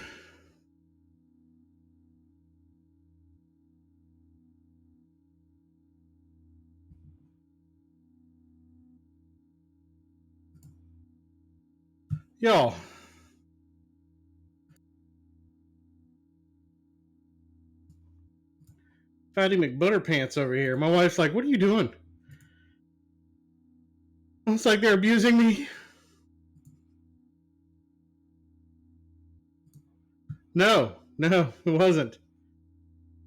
Y'all, Fatty McButterpants over here. My wife's like, "What are you doing?" It's like they're abusing me. No, no, it wasn't.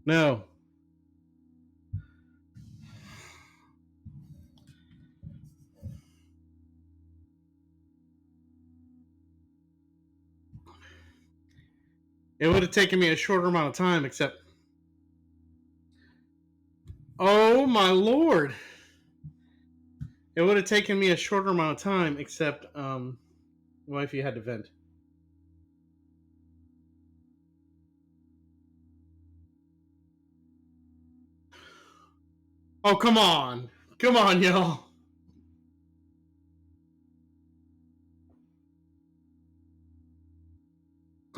No. It would have taken me a shorter amount of time, except. Oh my lord. It would have taken me a shorter amount of time, except, well, if you had to vent. Oh, come on. Come on, y'all.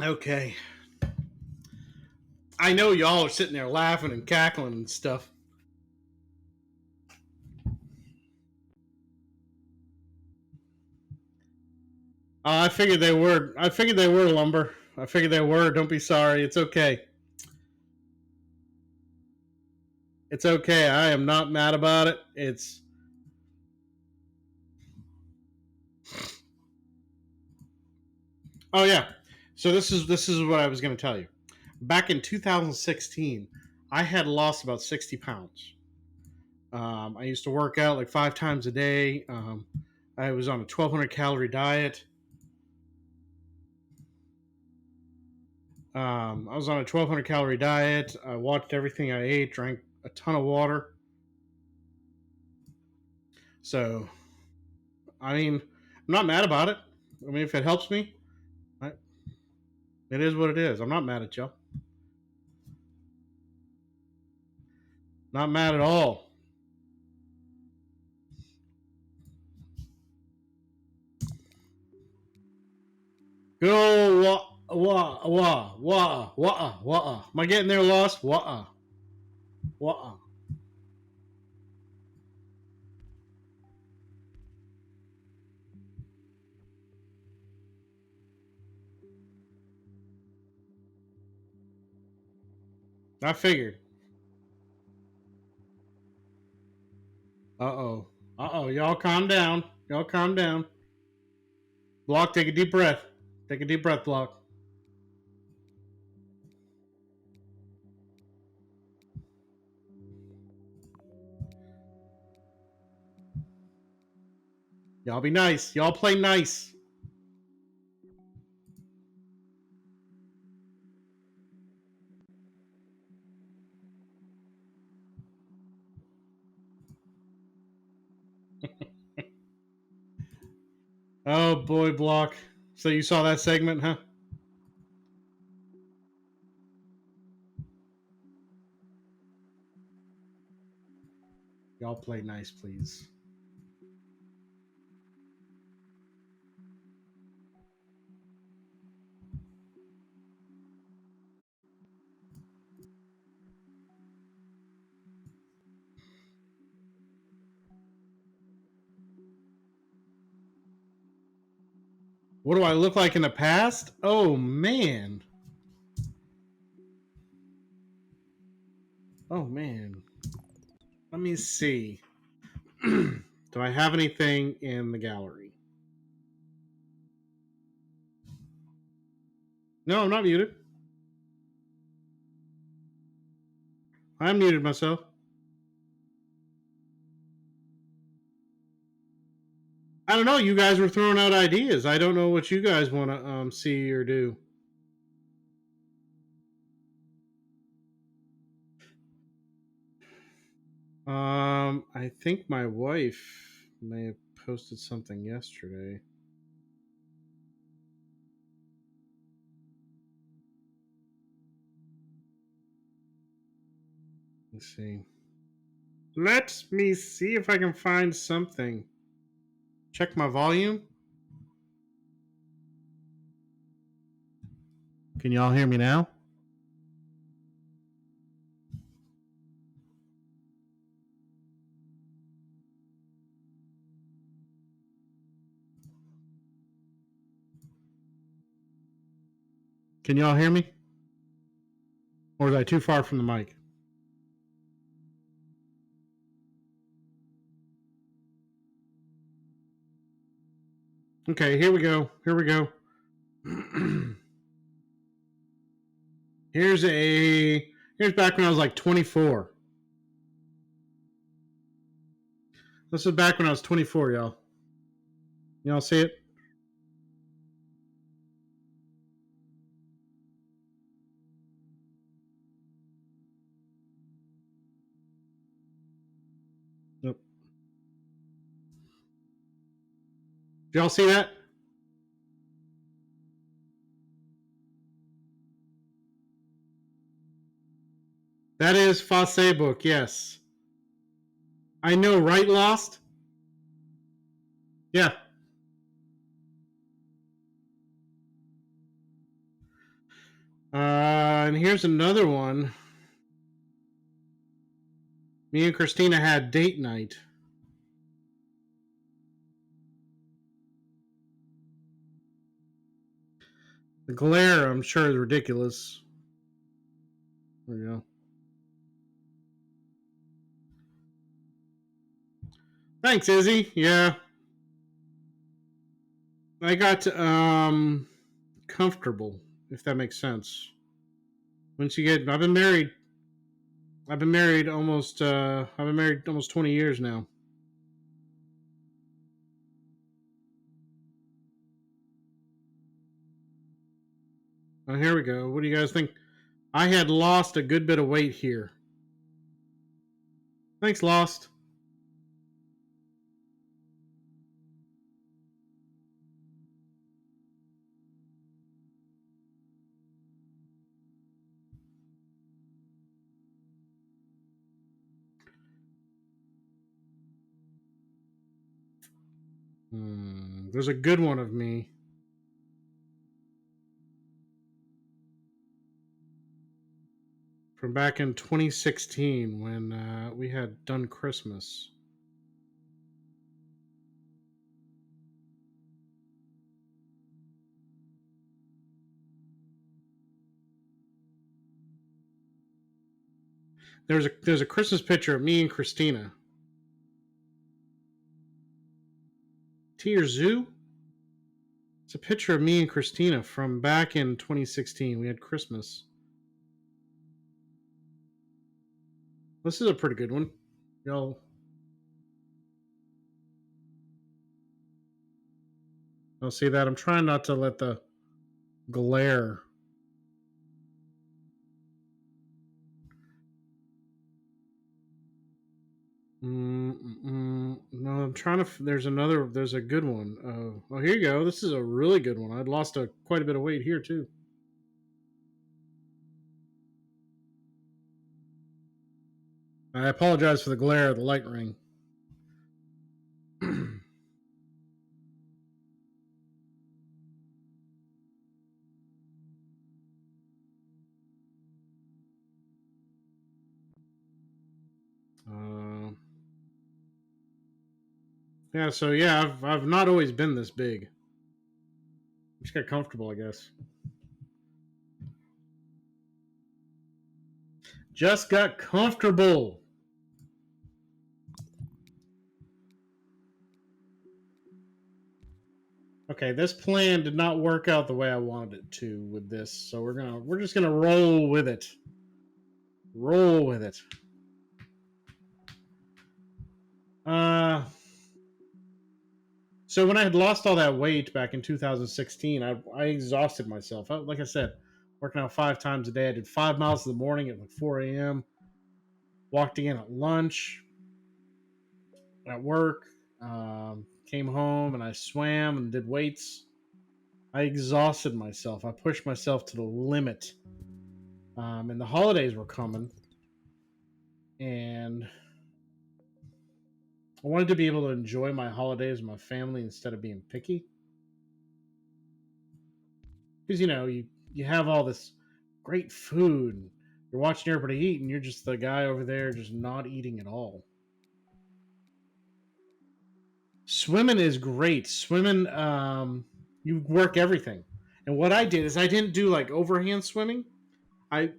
Okay. I know y'all are sitting there laughing and cackling and stuff. I figured they were. I figured they were, Lumber. I figured they were. Don't be sorry. It's okay. It's okay. I am not mad about it. It's. Oh yeah. So this is what I was going to tell you. Back in 2016, I had lost about 60 pounds. I used to work out like 5 times a day. I was on a 1,200 calorie diet. I was on a 1,200 calorie diet. I watched everything I ate, drank a ton of water. So, I mean, I'm not mad about it. I mean, if it helps me, it is what it is. I'm not mad at y'all. Not mad at all. Good old wah. Am I getting there lost? Wah. I figured. Y'all calm down. Y'all calm down. Block, take a deep breath. Take a deep breath, Block. Y'all be nice. Y'all play nice. Oh boy, Block. So you saw that segment, huh? Y'all play nice, please. What do I look like in the past? Oh man. Oh man. Let me see. Do I have anything in the gallery? No, I'm not muted. I muted myself. I don't know. You guys were throwing out ideas. I don't know what you guys want to see or do. I think my wife may have posted something yesterday. Let's see. Let me see if I can find something. Check my volume. Can y'all hear me now? Can y'all hear me? Or is I too far from the mic? Okay, here we go. Here we go. Here's back when I was like 24. This is back when I was 24, y'all. Y'all see it? Yep. Did y'all see that? That is Facebook, yes. I know, right, Lost? Yeah. And here's another one. Me and Christina had date night. The glare, I'm sure, is ridiculous. There we go. Thanks, Izzy. Yeah. I got comfortable, if that makes sense. Once you get, I've been married almost 20 years now. Oh, here we go. What do you guys think? I had lost a good bit of weight here. Thanks, Lost. There's a good one of me. From back in 2016 when we had done Christmas. There's a Christmas picture of me and Christina. Tier Zoo? It's a picture of me and Christina from back in 2016. We had Christmas. This is a pretty good one. Y'all see that? I'm trying not to let the glare. No, I'm trying to. There's a good one. Oh, here you go. This is a really good one. I'd lost quite a bit of weight here too. I apologize for the glare of the light ring. Yeah, so yeah, I've not always been this big. Just got comfortable, I guess. Just got comfortable. Okay, this plan did not work out the way I wanted it to with this, so we're just gonna roll with it. Roll with it. So when I had lost all that weight back in 2016, I exhausted myself. Like I said, working out 5 times a day. I did 5 miles in the morning at like 4 a.m. Walked again at lunch, at work. Came home and I swam and did weights. I exhausted myself. I pushed myself to the limit. And the holidays were coming, and I wanted to be able to enjoy my holidays with my family instead of being picky. Because you have all this great food. You're watching everybody eat, and you're just the guy over there just not eating at all. Swimming is great. Swimming, you work everything. And what I did is I didn't do like overhand swimming. I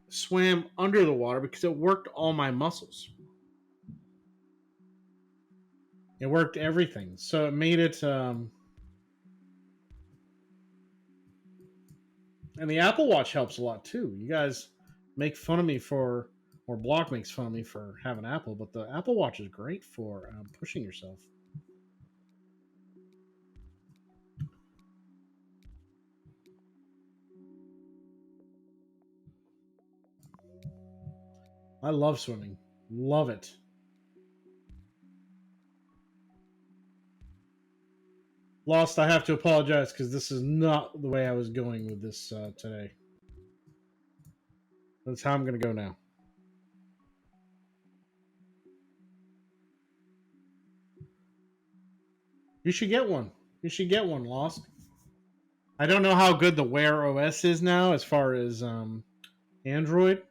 swam under the water because it worked all my muscles. It worked everything. So it made it. And the Apple Watch helps a lot too. You guys make fun of me or Block makes fun of me for having Apple, but the Apple Watch is great for pushing yourself. I love swimming. Love it. Lost, I have to apologize because this is not the way I was going with this today. That's how I'm going to go now. You should get one. You should get one, Lost. I don't know how good the Wear OS is now as far as Android.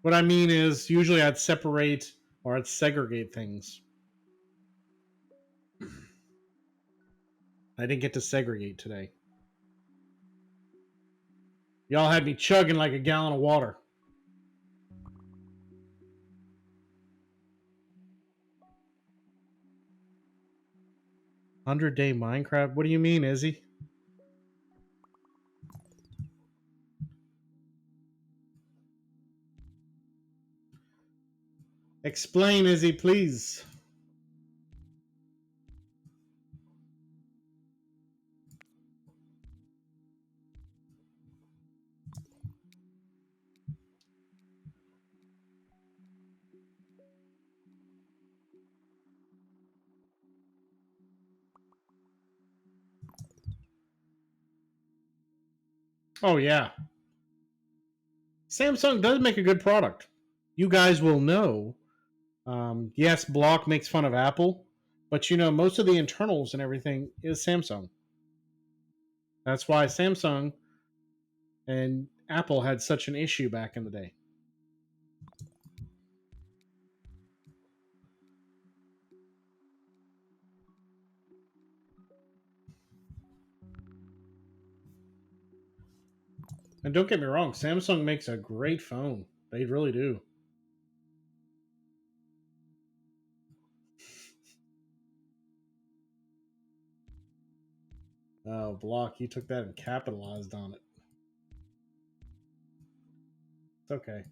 What I mean is, usually I'd separate or I'd segregate things. I didn't get to segregate today. Y'all had me chugging like a gallon of water. $100-day Minecraft? What do you mean, Izzy? Explain, Izzy, please. Oh, yeah. Samsung does make a good product. You guys will know. Yes, Block makes fun of Apple, but you know, most of the internals and everything is Samsung. That's why Samsung and Apple had such an issue back in the day. And don't get me wrong, Samsung makes a great phone. They really do. Oh, Block, you took that and capitalized on it. It's okay.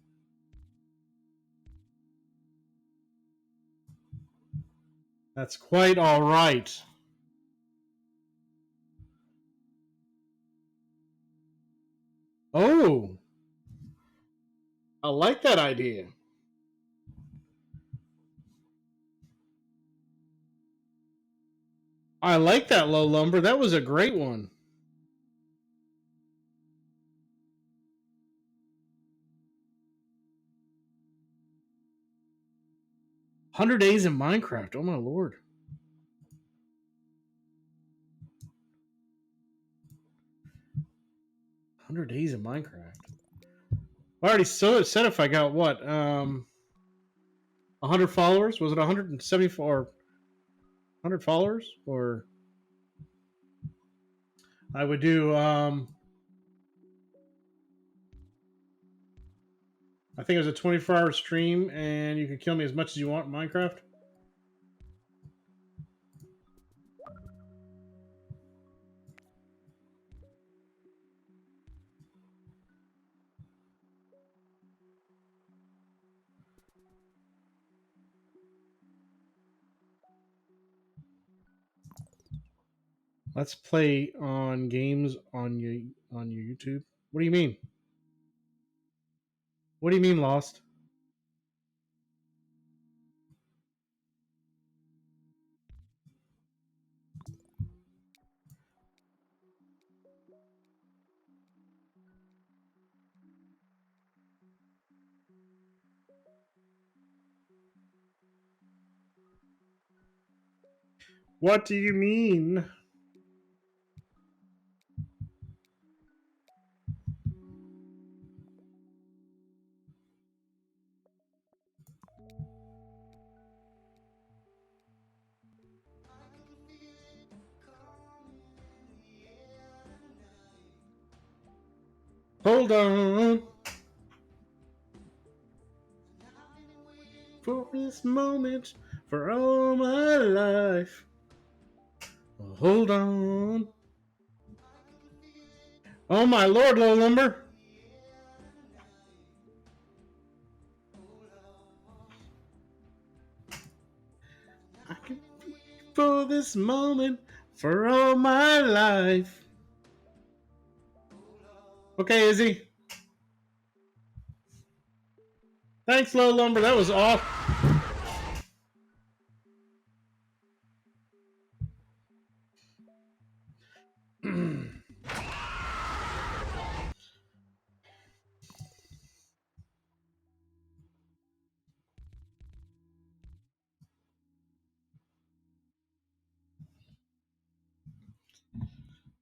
That's quite all right. Oh, I like that idea. I like that, Low Lumber. That was a great one. $100 days in Minecraft. Oh my lord. $100 days in Minecraft. I already said if I got what? 100 followers? Was it 174? 100 followers? Or I would do I think it was a 24-hour stream and you could kill me as much as you want in Minecraft. Let's play on games on your YouTube. What do you mean? What do you mean, Lost? What do you mean? Hold on. For this moment, for all my life. Hold on. Oh my lord, Low Lumber. I can for this moment, for all my life. Okay, Izzy. Thanks, Low Lumber. That was awesome.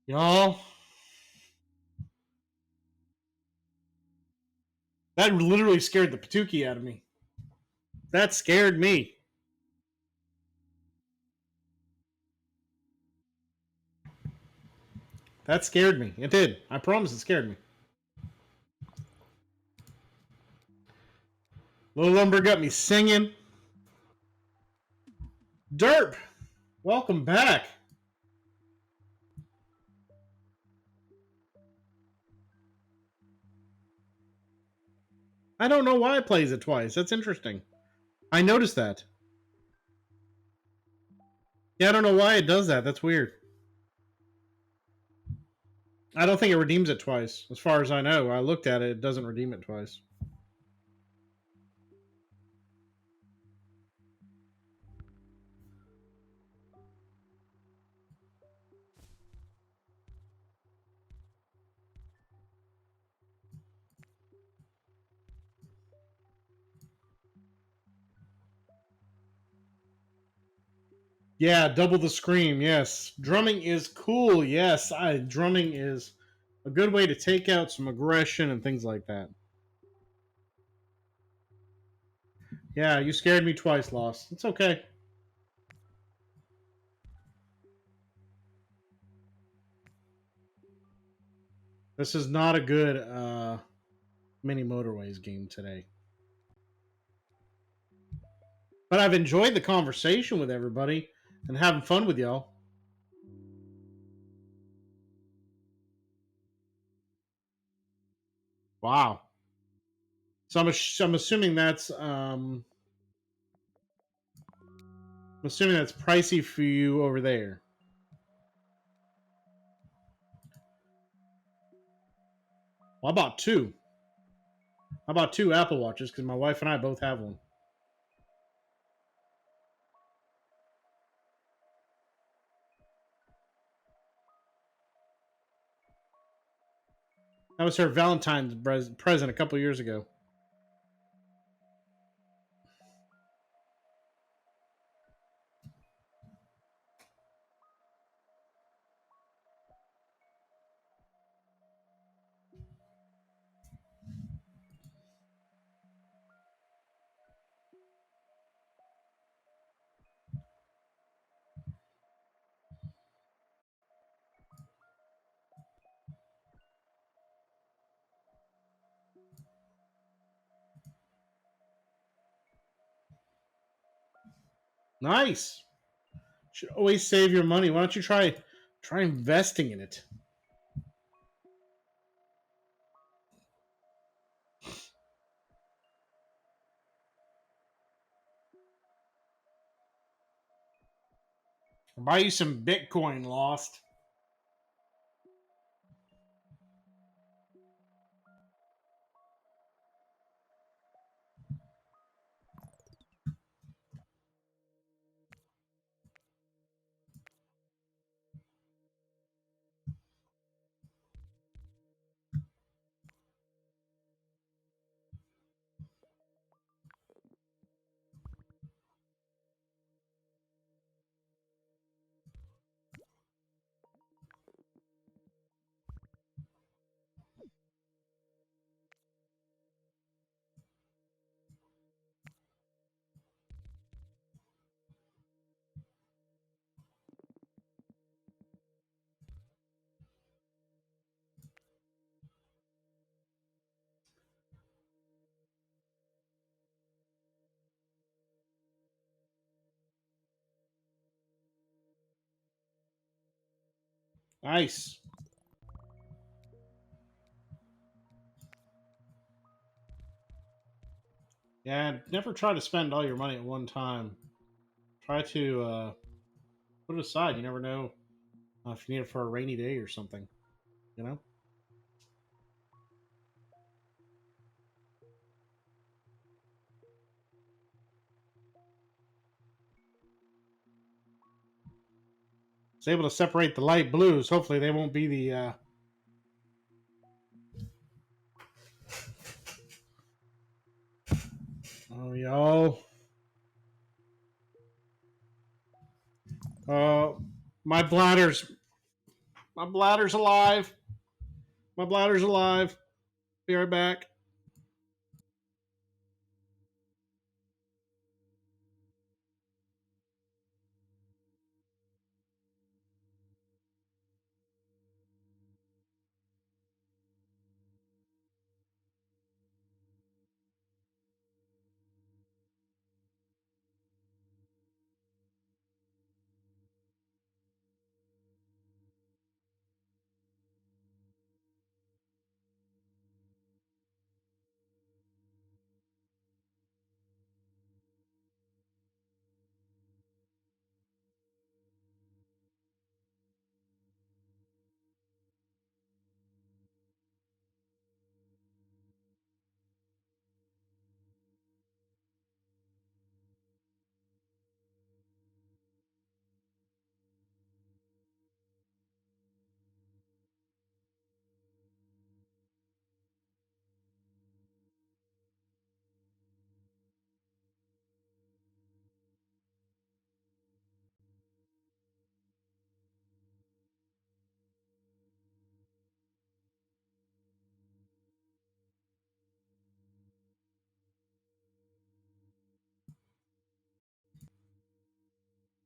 Y'all, that literally scared the patookie out of me. That scared me. That scared me. It did. I promise it scared me. Little Lumber got me singing. Derp, welcome back. I don't know why it plays it twice. That's interesting. I noticed that. Yeah, I don't know why it does that. That's weird. I don't think it redeems it twice. As far as I know, I looked at it. It doesn't redeem it twice. Yeah, double the scream. Yes, drumming is cool. Yes, drumming is a good way to take out some aggression and things like that. Yeah, you scared me twice, Lost. It's okay. This is not a good mini motorways game today. But I've enjoyed the conversation with everybody and having fun with y'all. Wow. So I'm assuming that's pricey for you over there. Well, I bought two. I bought two Apple Watches because my wife and I both have one. That was her Valentine's present a couple years ago. Nice. Should always save your money. Why don't you try investing in it? Or buy you some Bitcoin, Lost. Nice. Yeah, never try to spend all your money at one time. Try to put it aside. You never know if you need it for a rainy day or something. You know? It's able to separate the light blues. Hopefully, they won't be the. Oh, y'all. Uh, my bladder's My bladder's alive. My bladder's alive. Be right back.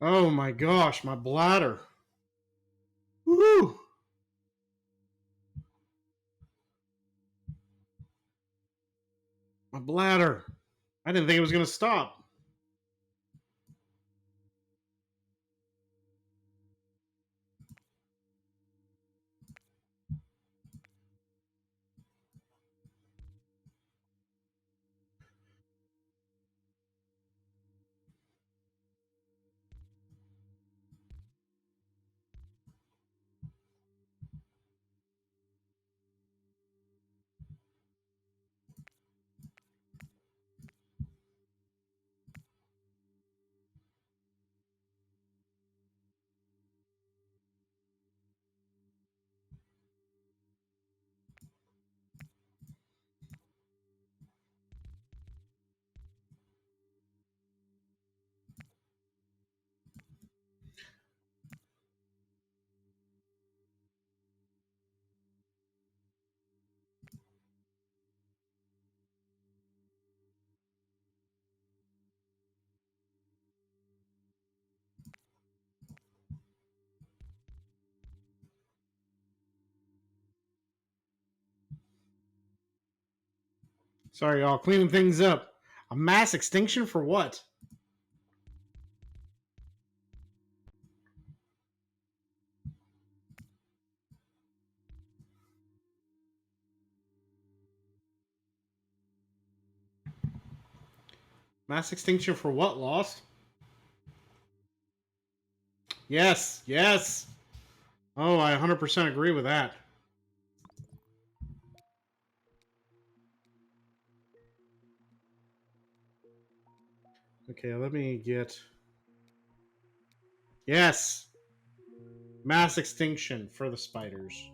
Oh my gosh, my bladder. Woo! My bladder. I didn't think it was going to stop. Sorry, y'all. Cleaning things up. A mass extinction for what? Mass extinction for what, Lost? Yes, yes. Oh, I 100% agree with that. Okay, let me get... Yes! Mass extinction for the spiders.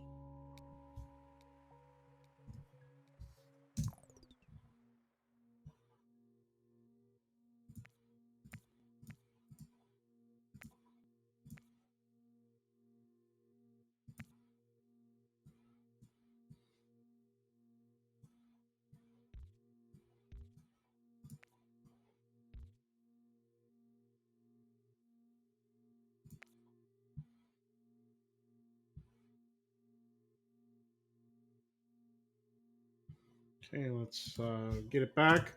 Okay, let's get it back.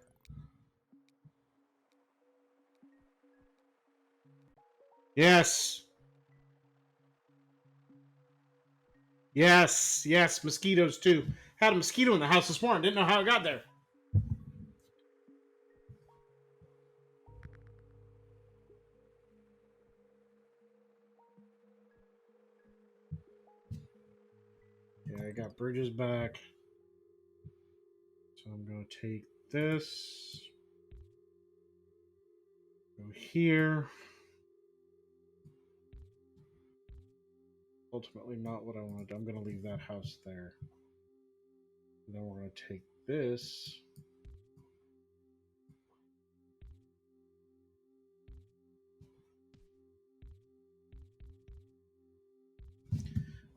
Yes! Yes, yes, mosquitoes too. Had a mosquito in the house this morning. Didn't know how it got there. Yeah, I got bridges back. So I'm going to take this. Go here. Ultimately not what I want to do. I'm going to leave that house there. And then we're going to take this.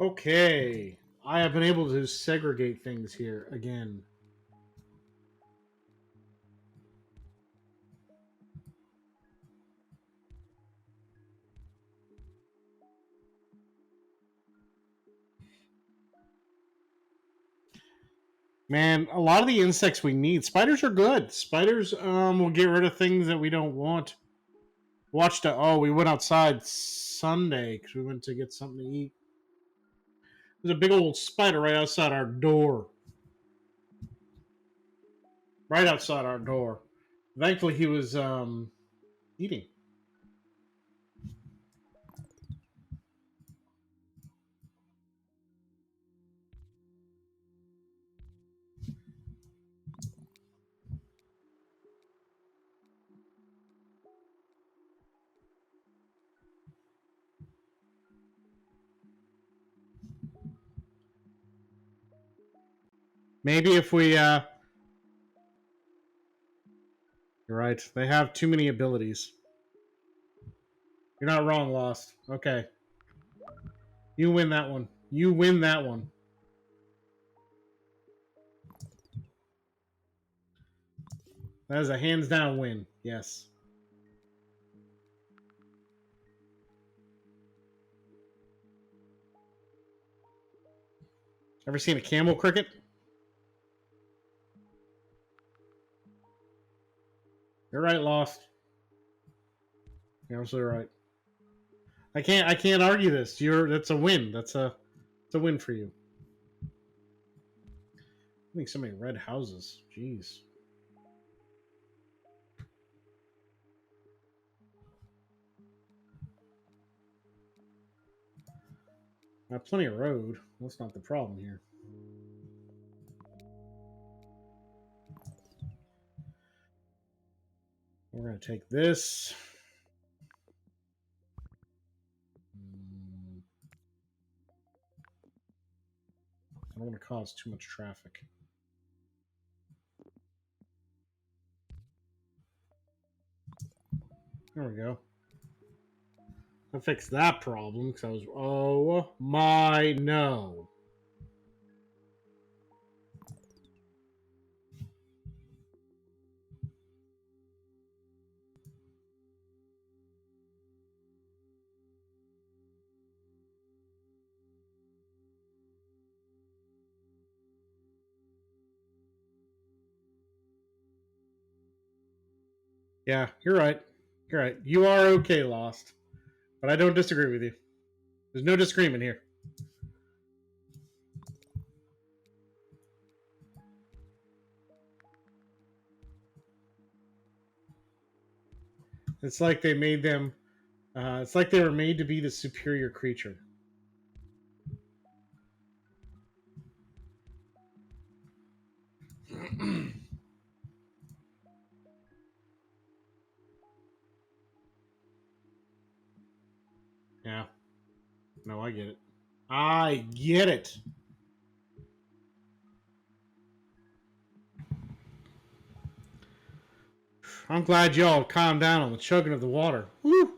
Okay. I have been able to segregate things here again. Man, a lot of the insects we need. Spiders are good. Spiders will get rid of things that we don't want. We went outside Sunday because we went to get something to eat. There's a big old spider right outside our door. Right outside our door. Thankfully, he was eating. Maybe if we you're right. They have too many abilities. You're not wrong, Lost. Okay. You win that one. You win that one. That is a hands down win. Yes. Ever seen a camel cricket? You're right, Lost. You're absolutely right. I can't argue this. That's a win. It's a win for you. I think so many red houses. Jeez. I have plenty of road. That's not the problem here. We're gonna take this. I don't want to cause too much traffic. There we go. I fixed that problem because I was. Oh my no. Yeah, you're right. You're right. You are okay, Lost. But I don't disagree with you. There's no disagreement here. It's like they made them. It's like they were made to be the superior creature. Yeah. No, I get it. I get it. I'm glad y'all calmed down on the chugging of the water. Woo!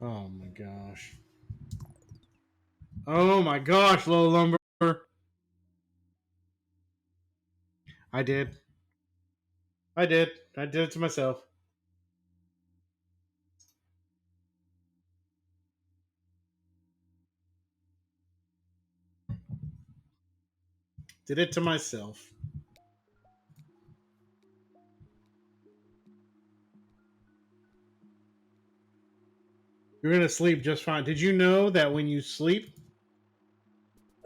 Oh my gosh. Oh my gosh, low lumber. I did. I did. I did it to myself. Did it to myself. You're gonna sleep just fine. Did you know that when you sleep,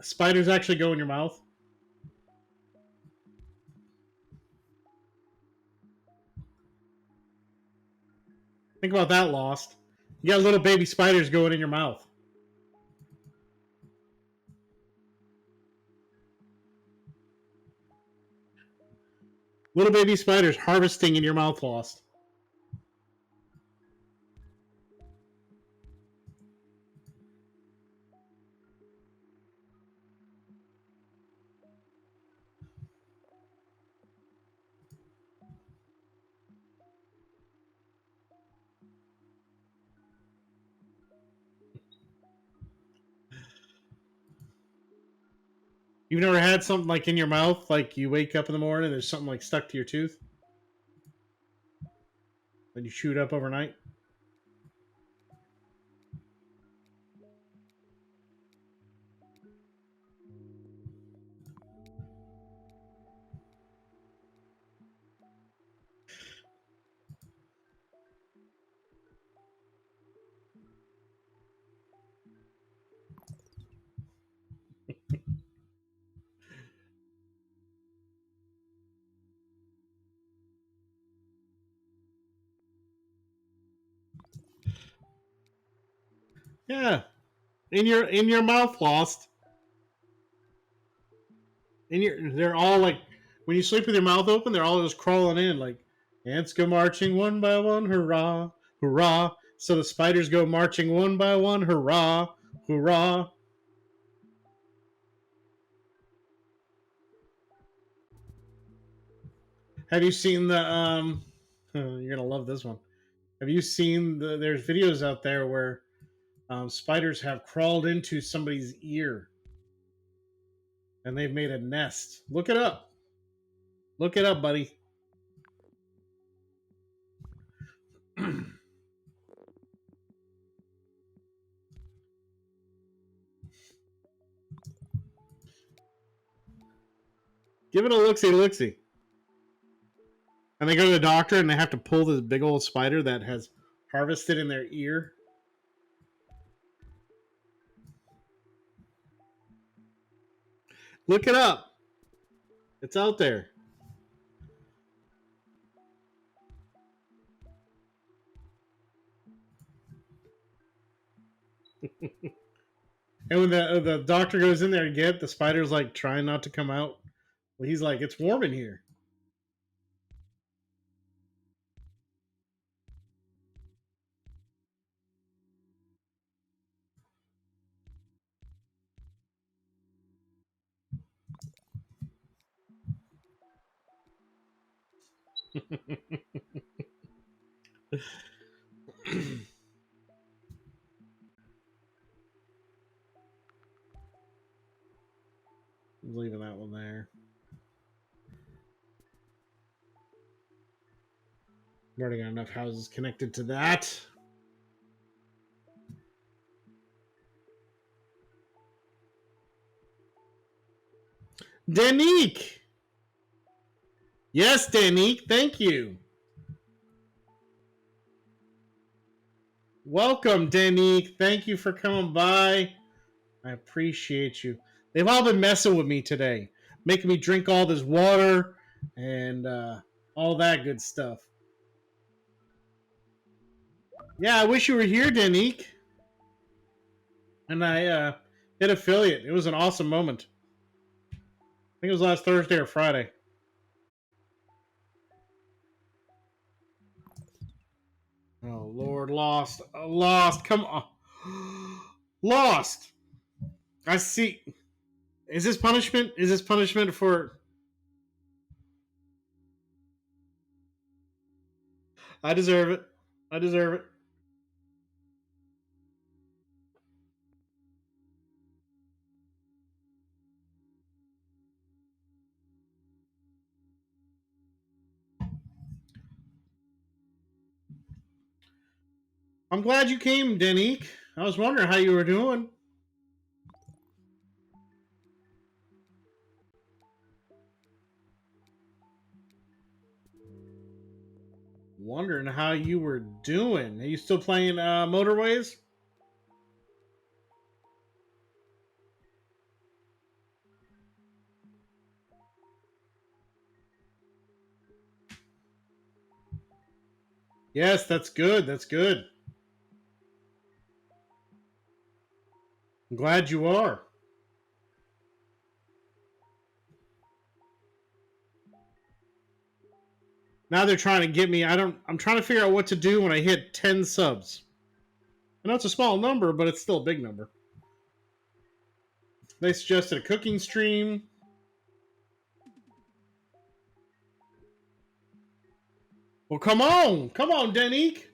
spiders actually go in your mouth? Think about that, Lost. You got little baby spiders going in your mouth. Little baby spiders harvesting in your mouth, Lost. You've never had something like in your mouth, like you wake up in the morning and there's something like stuck to your tooth? And you chew it up overnight? Yeah. In your mouth, Lost. They're all like, when you sleep with your mouth open, they're all just crawling in like, ants go marching one by one, hurrah, hurrah. So the spiders go marching one by one, hurrah, hurrah. Have you seen the you're gonna love this one. Have you seen there's videos out there where spiders have crawled into somebody's ear and they've made a nest. Look it up. Look it up, buddy. Give it a look-see. And they go to the doctor and they have to pull this big old spider that has harvested in their ear. Look it up. It's out there. And when the doctor goes in there to get, the spider's like trying not to come out. Well, he's like, it's warm in here. I'm leaving that one there. I've already got enough houses connected to that. Danique! Yes, Danique, thank you. Welcome, Danique. Thank you for coming by. I appreciate you. They've all been messing with me today, making me drink all this water and all that good stuff. Yeah, I wish you were here, Danique. And I hit affiliate. It was an awesome moment. I think it was last Thursday or Friday. Oh, Lord, Lost. Lost. Come on. Lost. I see. Is this punishment? Is this punishment for... I deserve it. I deserve it. I'm glad you came, Danique. I was wondering how you were doing. Wondering how you were doing. Are you still playing Motorways? Yes, that's good. That's good. I'm glad you are. Now they're trying to get me. I'm trying to figure out what to do when I hit 10 subs. I know it's a small number, but it's still a big number. They suggested a cooking stream. Well, come on. Come on, Danique.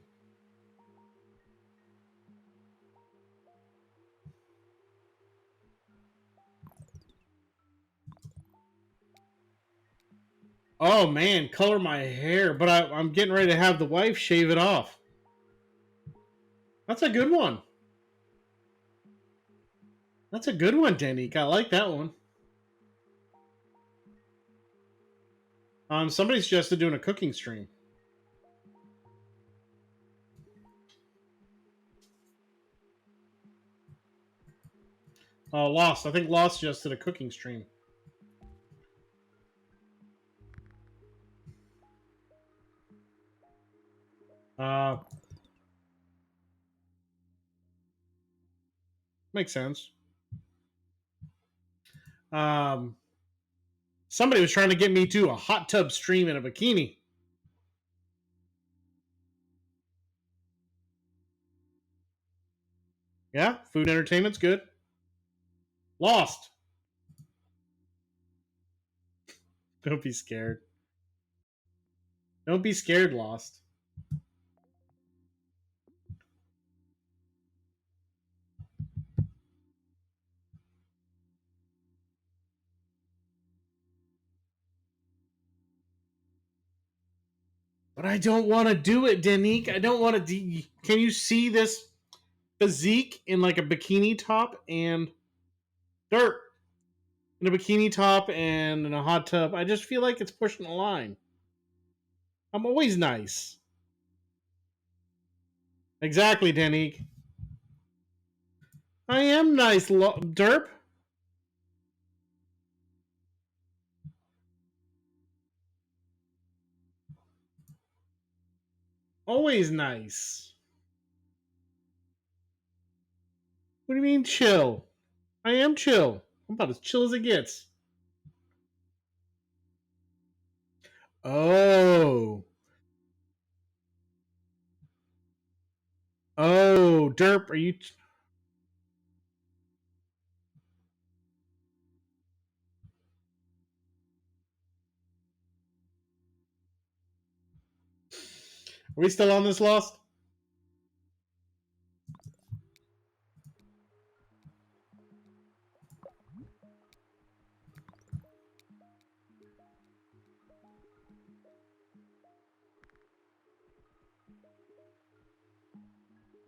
Oh man, color my hair, but I'm getting ready to have the wife shave it off. That's a good one. That's a good one, Danique. I like that one. Somebody suggested doing a cooking stream. Lost. I think Lost suggested a cooking stream. Makes sense. Somebody was trying to get me to a hot tub stream in a bikini. Yeah, food entertainment's good. Lost. Don't be scared. Don't be scared, Lost. But I don't want to do it, Danique. I don't want to. Can you see this physique in like a bikini top and dirt? In a bikini top and in a hot tub. I just feel like it's pushing the line. I'm always nice. Exactly, Danique. I am nice, Derp. Always nice. What do you mean chill? I am chill. I'm about as chill as it gets. Oh. Oh, Derp, are you... Are we still on this, Lost?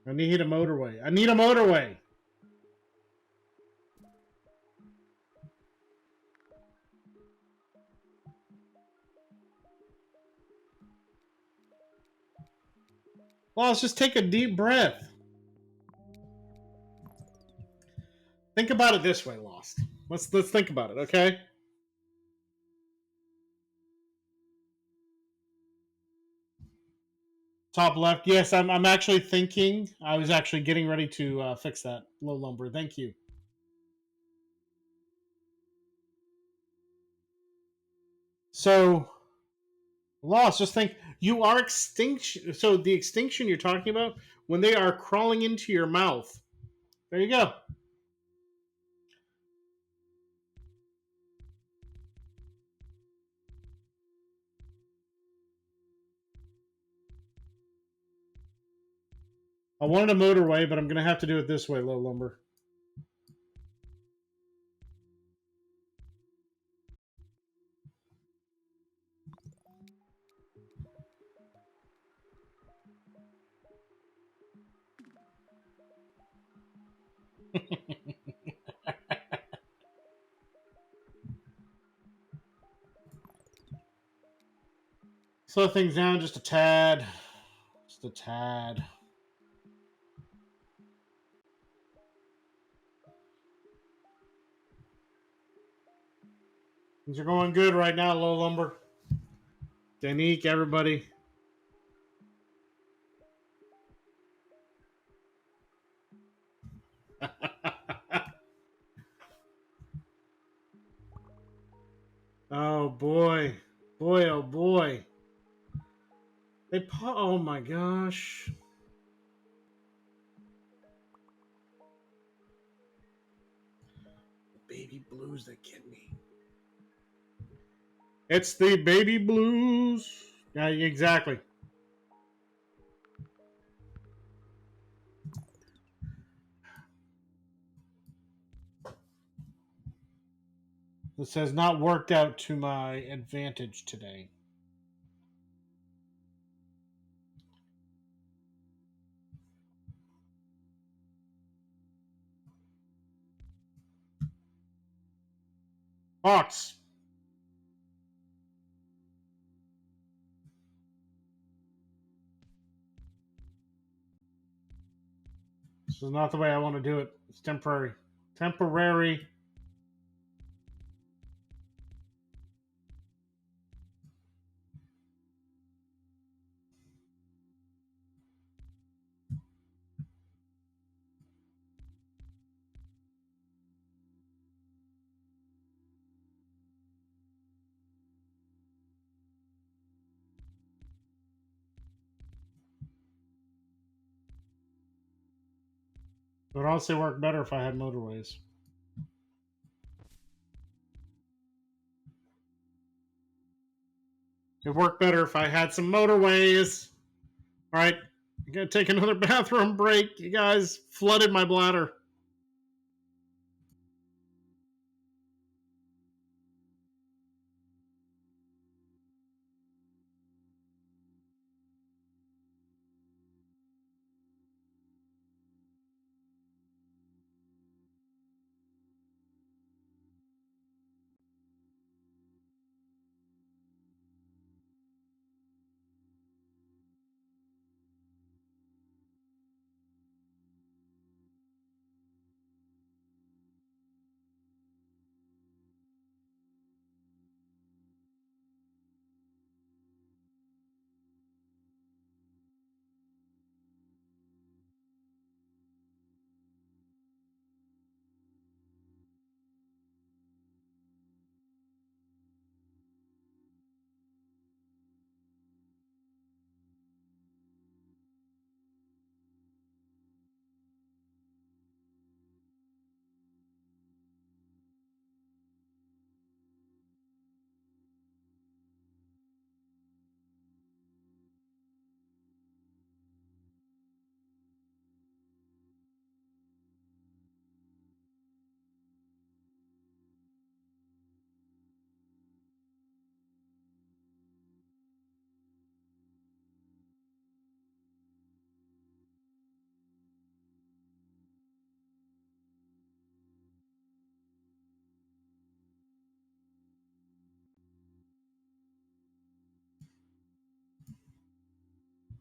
I need a motorway. I need a motorway. Well, let's just take a deep breath. Think about it this way, Lost. Let's think about it, okay? Top left. Yes, I'm actually thinking. I was actually getting ready to fix that. Low lumber. Thank you. So, Lost, just think you are extinction. So, the extinction you're talking about, when they are crawling into your mouth. There you go. I wanted a motorway, but I'm going to have to do it this way, low lumber. Slow things down just a tad. Just a tad. Things are going good right now, low lumber. Danique, everybody. Oh boy. Boy, oh boy. Oh my gosh. Baby blues that get me. It's the baby blues. Yeah, exactly. This has not worked out to my advantage today. Hawks. This is not the way I want to do it. It's temporary. Temporary. It would also work better if I had motorways. It'd work better if I had some motorways. All right, I'm gonna take another bathroom break. You guys flooded my bladder.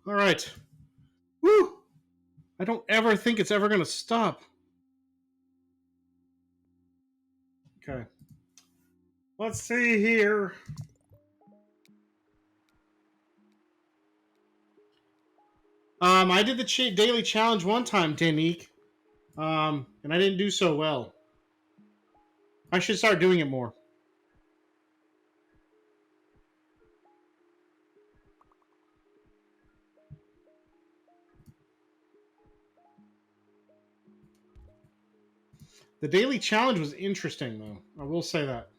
All right. Woo! I don't ever think it's ever gonna stop. Okay. Let's see here. I did the daily challenge one time, Danique. And I didn't do so well. I should start doing it more. The daily challenge was interesting, though. I will say that.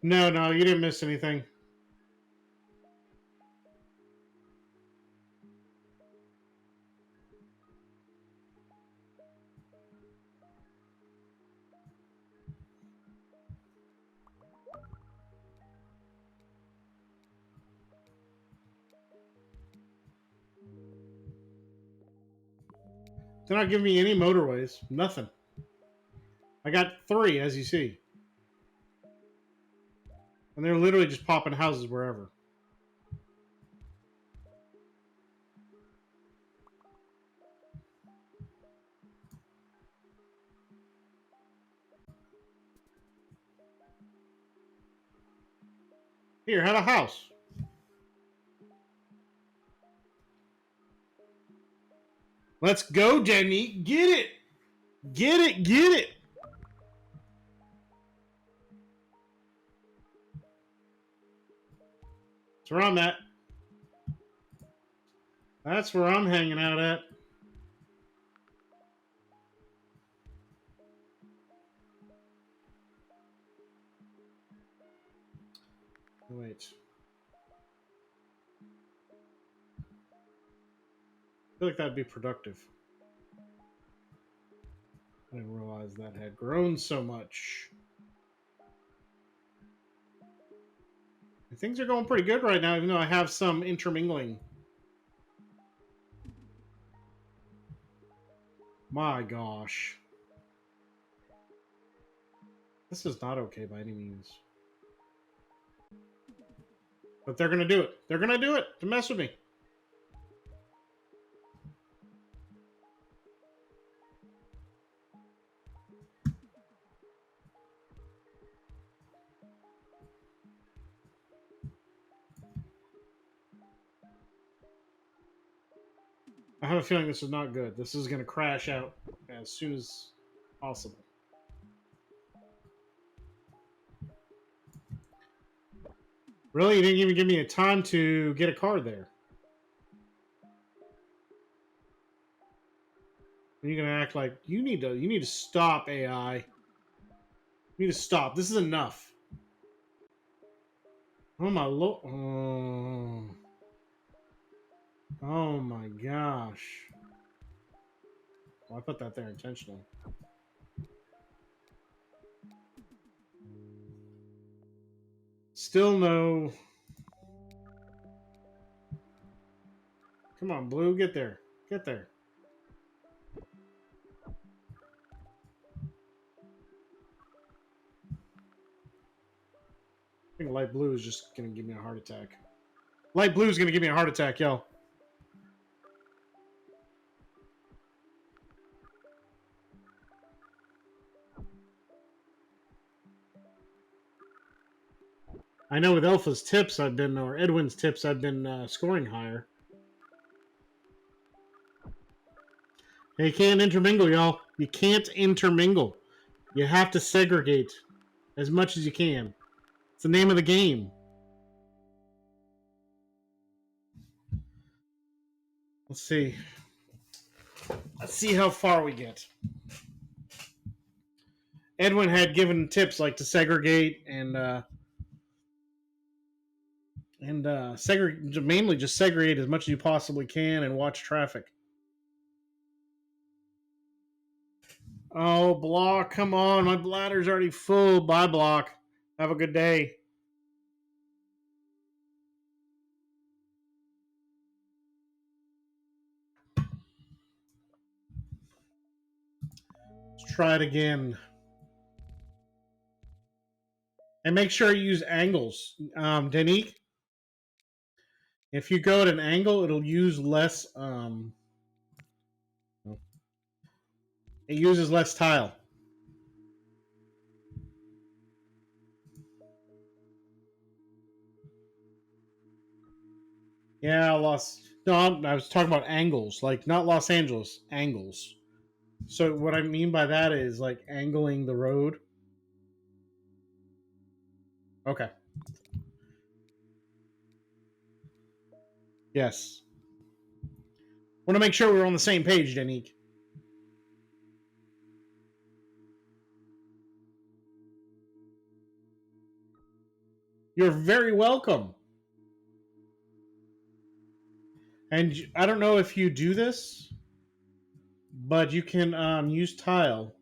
No, you didn't miss anything. They're not giving me any motorways. Nothing. I got 3, as you see. And they're literally just popping houses wherever. Here, have a house. Let's go, Jenny. Get it. Get it. Get it. That's where I'm at. That's where I'm hanging out at. Wait. feel like that'd be productive. I didn't realize that had grown so much. Things are going pretty good right now, even though I have some intermingling. My gosh. This is not okay by any means. But they're going to do it. They're going to do it to mess with me. I have a feeling this is not good. This is going to crash out as soon as possible. Really? You didn't even give me a time to get a card there. You're going to act like you need to stop, AI. You need to stop. This is enough. Oh my oh my gosh. Well, I put that there intentionally. Still no. Come on, Blue, get there. Get there. I think light blue is just gonna give me a heart attack. Light blue is gonna give me a heart attack, yo. I know with Alpha's tips I've been, or Edwin's tips, I've been scoring higher. Hey, you can't intermingle, y'all. You can't intermingle. You have to segregate as much as you can. It's the name of the game. Let's see. Let's see how far we get. Edwin had given tips like to segregate and mainly just segregate as much as you possibly can and watch traffic. Oh, Block, come on. My bladder's already full. Bye, Block. Have a good day. Let's try it again. And make sure you use angles. Danique, if you go at an angle, it'll use less. It uses less tile. Yeah, No, I was talking about angles, like not Los Angeles, angles. So what I mean by that is like angling the road. Okay. Yes. Want to make sure we're on the same page, Danique. You're very welcome. And I don't know if you do this, but you can use tile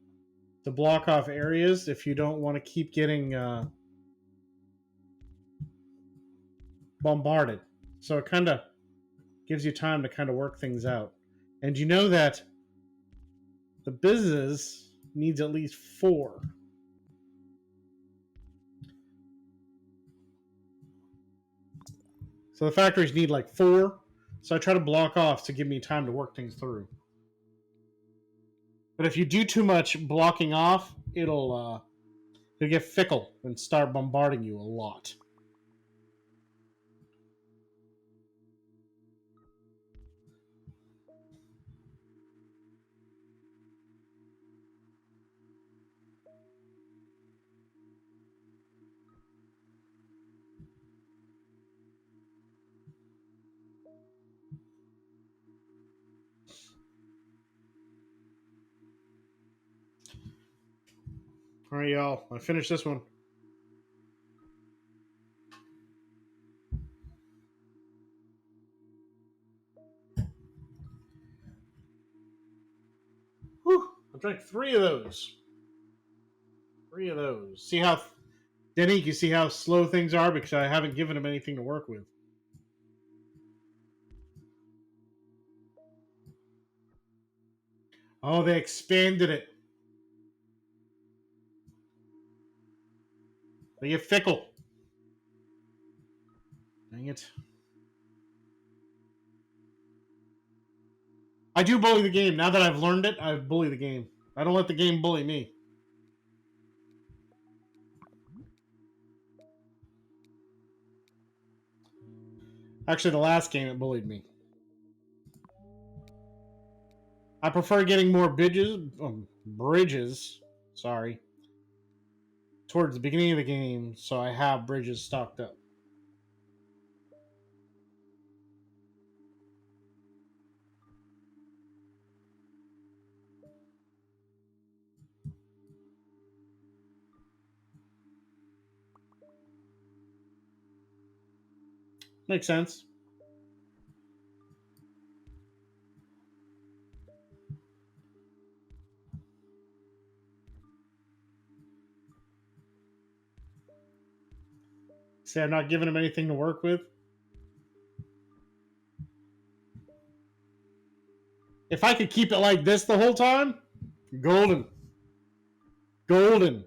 to block off areas if you don't want to keep getting bombarded. So it kind of gives you time to kind of work things out. And you know that the business needs at least 4. So the factories need like 4. So I try to block off to give me time to work things through. But if you do too much blocking off, it'll get fickle and start bombarding you a lot. All right, y'all. I finished this one. drank 3 of those. 3 of those. See how, Denique, you see how slow things are because I haven't given him anything to work with. Oh, they expanded it. They get fickle. Dang it. I do bully the game. Now that I've learned it, I bully the game. I don't let the game bully me. Actually, the last game it bullied me. I prefer getting more bridges, sorry, towards the beginning of the game, so I have bridges stocked up. Makes sense. See, I'm not giving him anything to work with. If I could keep it like this the whole time, golden. Golden.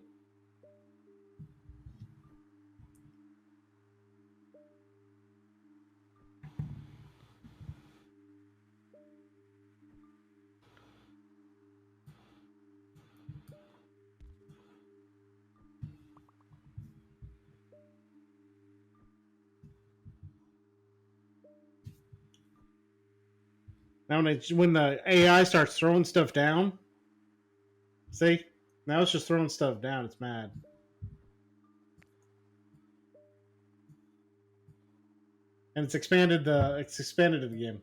Now when the AI starts throwing stuff down, see? Now it's just throwing stuff down. It's mad. And it's expanded the game.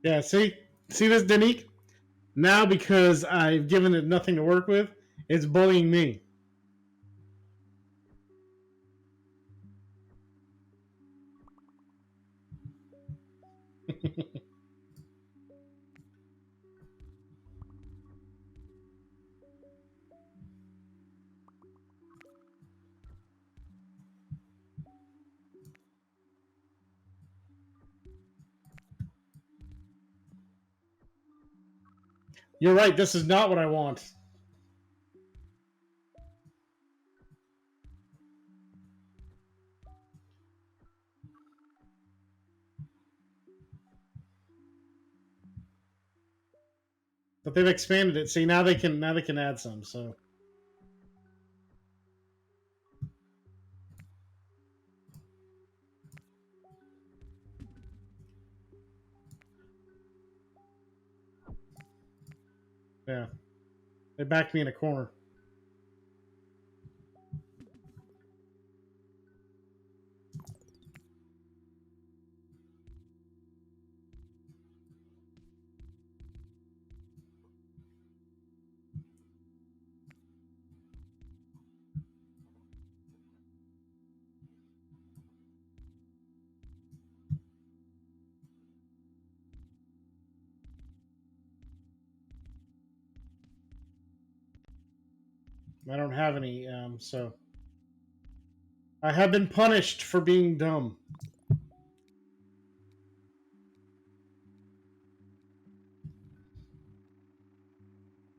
Yeah, see this, Denique? Now because I've given it nothing to work with, it's bullying me. You're right. This is not what I want. But they've expanded it. See, now they can add some. So yeah, they backed me in a corner. I don't have any, so I have been punished for being dumb.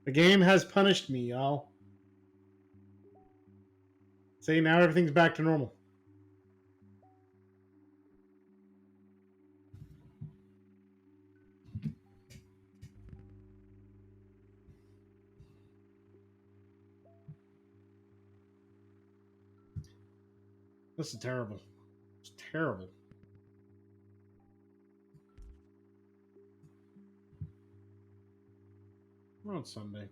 The game has punished me, y'all. See, now everything's back to normal. This is terrible. It's terrible. We're on Sunday.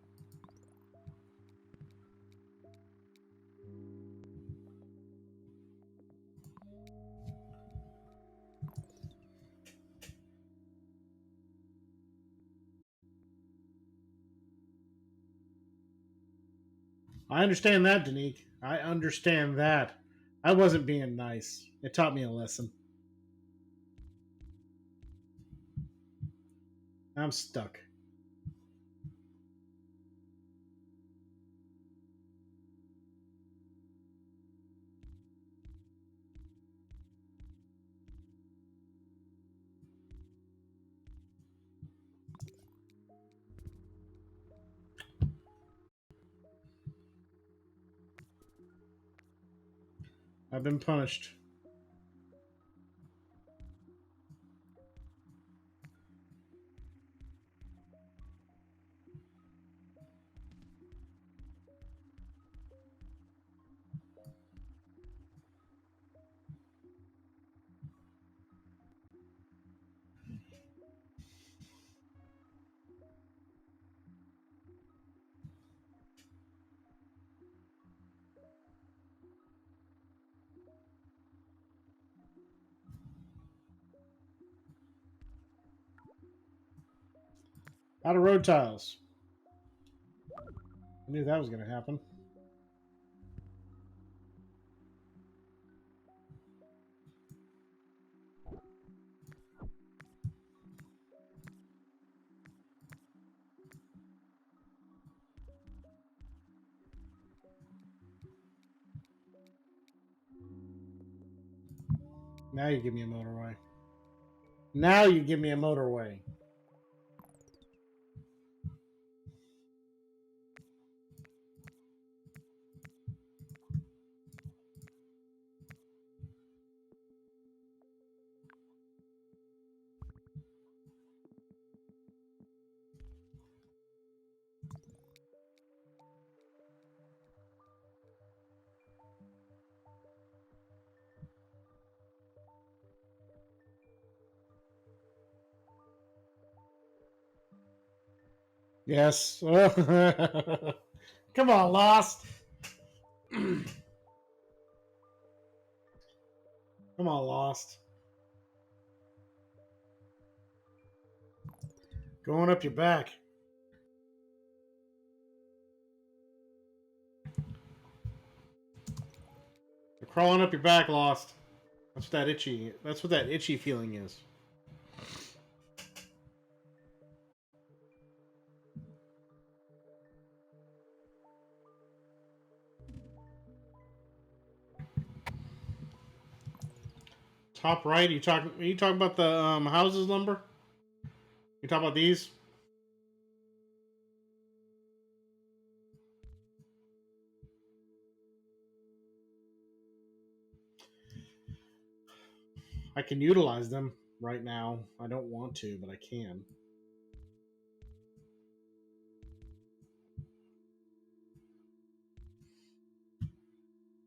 I understand that, Danique. I understand that. I wasn't being nice. It taught me a lesson. I'm stuck. I've been punished. Out of road tiles. I knew that was going to happen. Now you give me a motorway. Now you give me a motorway. Yes. Come on, Lost. Come on, Lost. Going up your back. They're crawling up your back, Lost. That's what that itchy. That's what that itchy feeling is. Top right. Are you talking about the houses lumber? You talking about these? I can utilize them right now. I don't want to, but I can.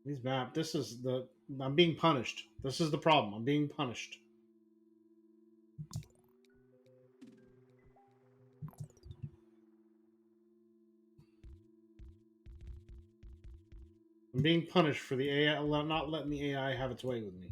These map. This is the. I'm being punished. This is the problem. I'm being punished. I'm being punished for the AI not letting the AI have its way with me.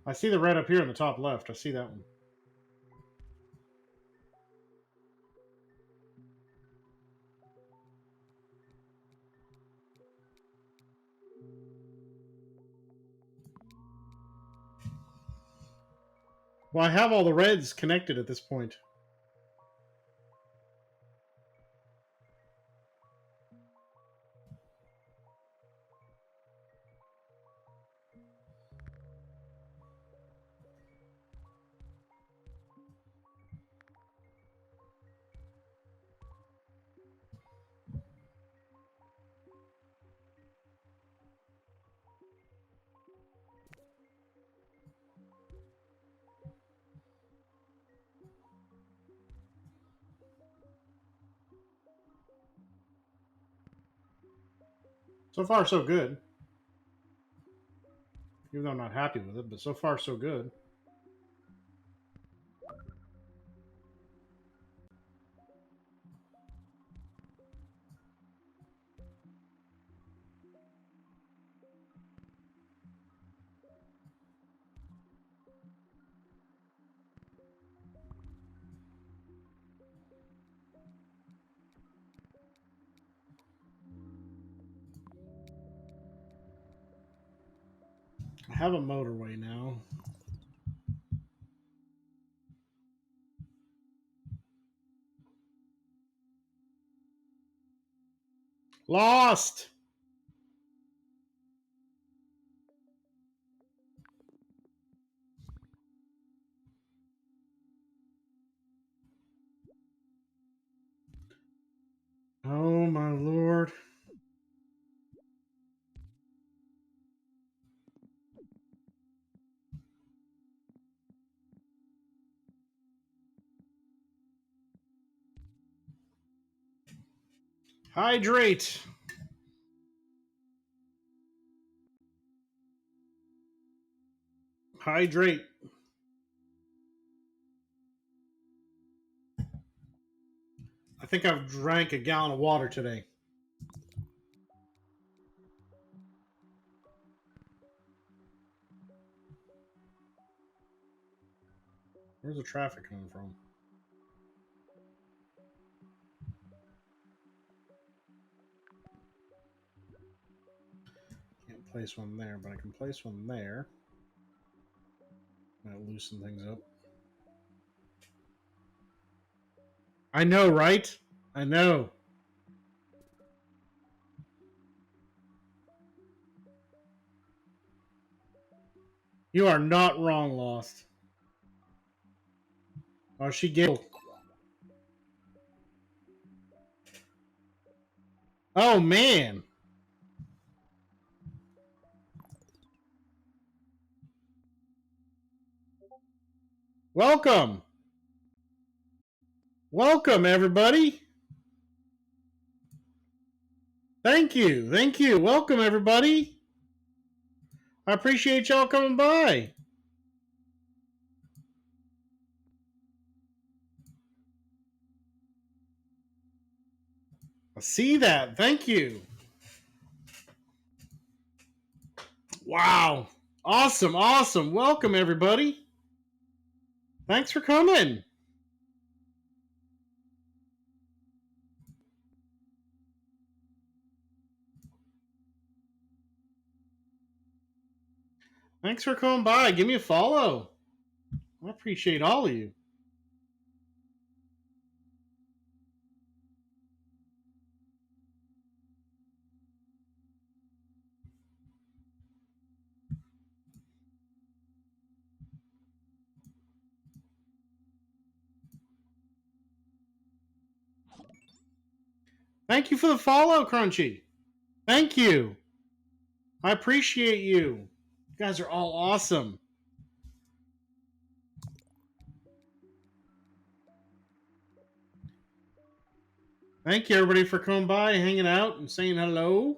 I see the red up here in the top left. I see that one. Well, I have all the reds connected at this point. So far, so good. Even though I'm not happy with it, but so far, so good. I have a motorway now. Lost! Oh my lord. Hydrate! Hydrate. I think I've drank a gallon of water today. Where's the traffic coming from? Can't place one there, but I can place one there. Might loosen things up. I know, right? I know. You are not wrong, Lost. Oh, she giggled. Oh, man. Welcome. Welcome, everybody. Thank you. Thank you. Welcome, everybody. I appreciate y'all coming by. I see that. Thank you. Wow. Awesome. Awesome. Welcome, everybody. Thanks for coming. Thanks for coming by. Give me a follow. I appreciate all of you. Thank you for the follow, Crunchy. Thank you. I appreciate you. You guys are all awesome. Thank you, everybody, for coming by, hanging out, and saying hello.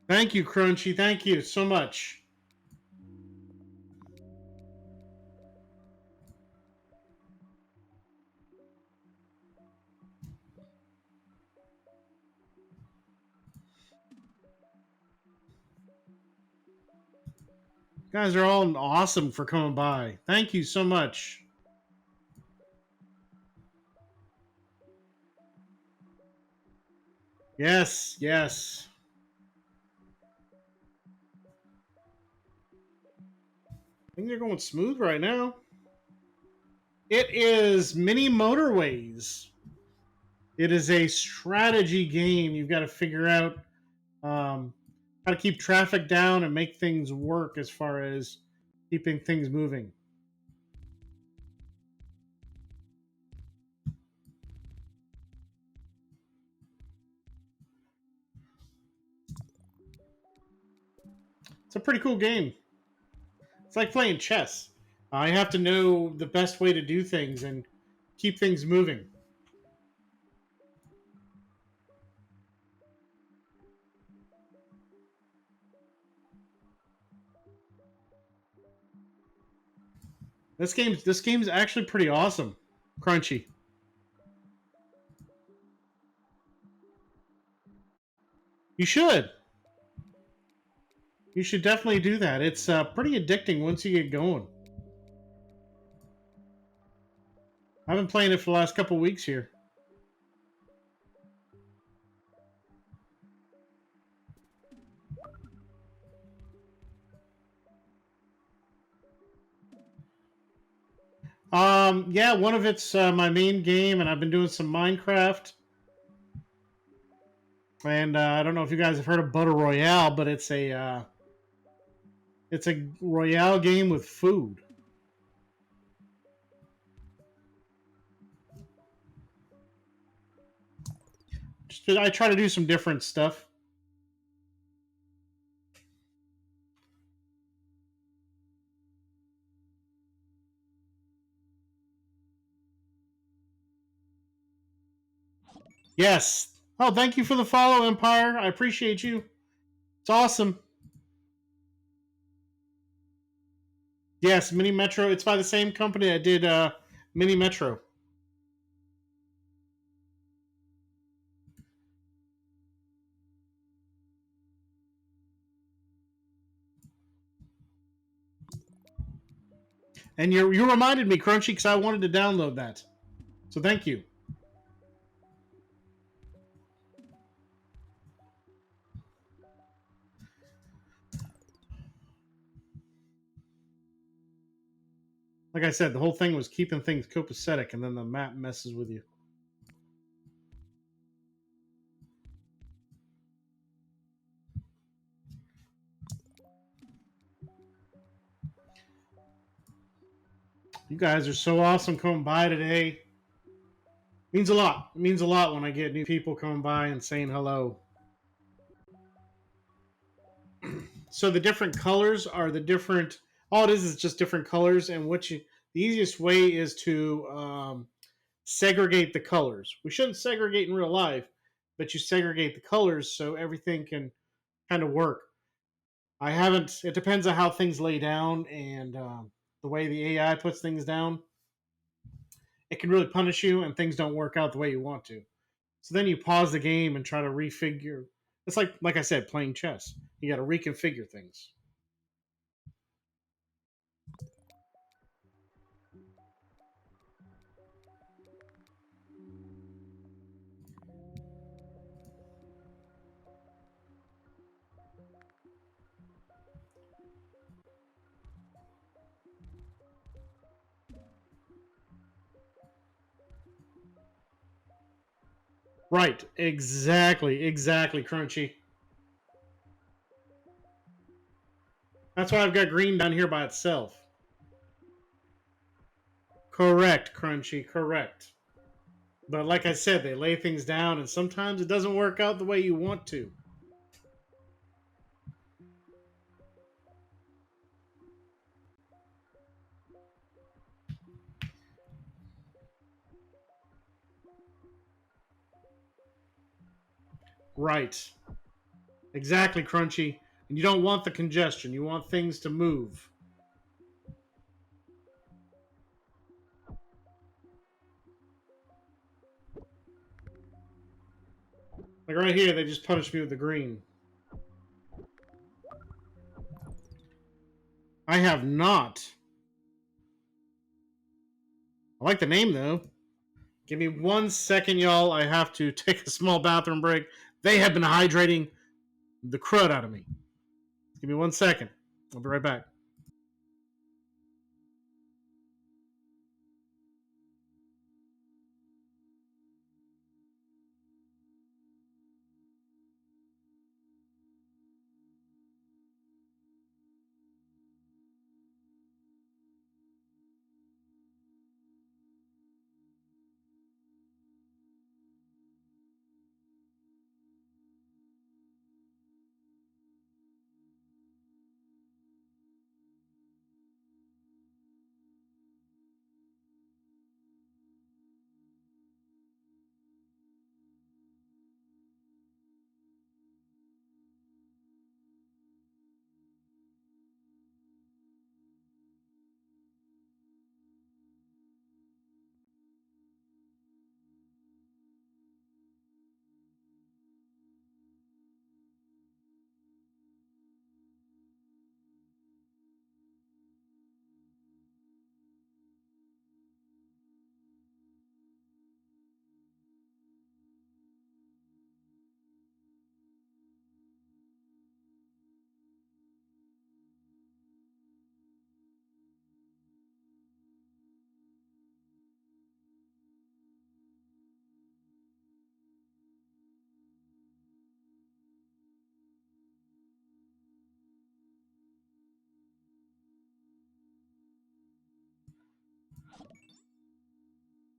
Thank you, Crunchy. Thank you so much. You guys are all awesome for coming by. Thank you so much. Yes, yes. Things are going smooth right now. It is Mini Motorways. It is a strategy game. You've got to figure out how to keep traffic down and make things work as far as keeping things moving. It's a pretty cool game. It's like playing chess. You have to know the best way to do things and keep things moving. This game's actually pretty awesome. Crunchy. You should. You should definitely do that. It's pretty addicting once you get going. I've been playing it for the last couple weeks here. Yeah, one of it's my main game, and I've been doing some Minecraft. And I don't know if you guys have heard of Butter Royale, but it's a Royale game with food. I try to do some different stuff. Yes. Oh, thank you for the follow, Empire. I appreciate you. It's awesome. Yes, Mini Metro. It's by the same company that did Mini Metro. And you reminded me, Crunchy, because I wanted to download that. So thank you. Like I said, the whole thing was keeping things copacetic, and then the map messes with you. You guys are so awesome coming by today. Means a lot. It means a lot when I get new people coming by and saying hello. So the different colors are the different. All it is just different colors, and the easiest way is to segregate the colors. We shouldn't segregate in real life, but you segregate the colors so everything can kind of work. I haven't. It depends on how things lay down and the way the AI puts things down. It can really punish you, and things don't work out the way you want to. So then you pause the game and try to refigure. It's like I said, playing chess. You got to reconfigure things. Right. Exactly, Crunchy. That's why I've got green down here by itself. Correct, Crunchy. Correct. But like I said, they lay things down, and sometimes it doesn't work out the way you want to. Right. Exactly, Crunchy. And you don't want the congestion. You want things to move. Like right here, they just punished me with the green. I have not. I like the name, though. Give me 1 second, y'all. I have to take a small bathroom break. They have been hydrating the crud out of me. Give me 1 second. I'll be right back.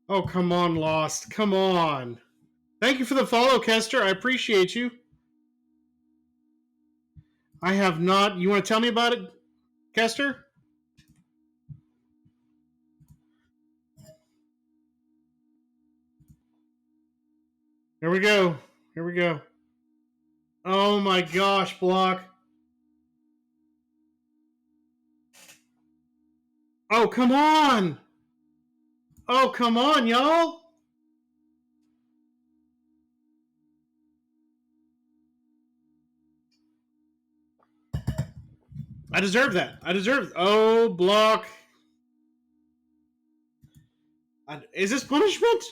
Oh, come on, Lost. Come on. Thank you for the follow, Kester. I appreciate you. I have not. You want to tell me about it, Kester? Here we go. Here we go. Oh my gosh, Block. Oh, come on. Oh, come on, y'all. I deserve that. I deserve. Oh, Block. Is this punishment?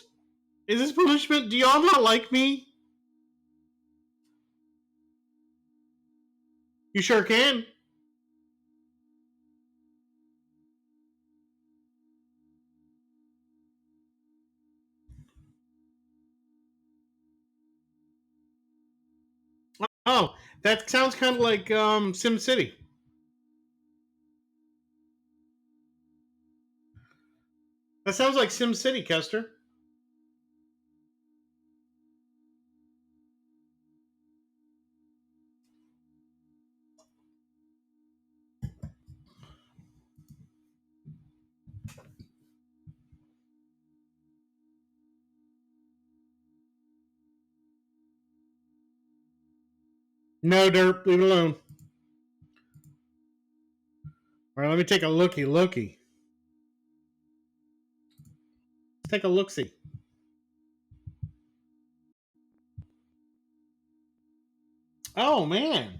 Is this punishment? Do y'all not like me? You sure can. Oh, that sounds kind of like Sim City. That sounds like Sim City, Kester. No, Derp. Leave it alone. All right, let me take a looky. Let's take a look-see. Oh, man.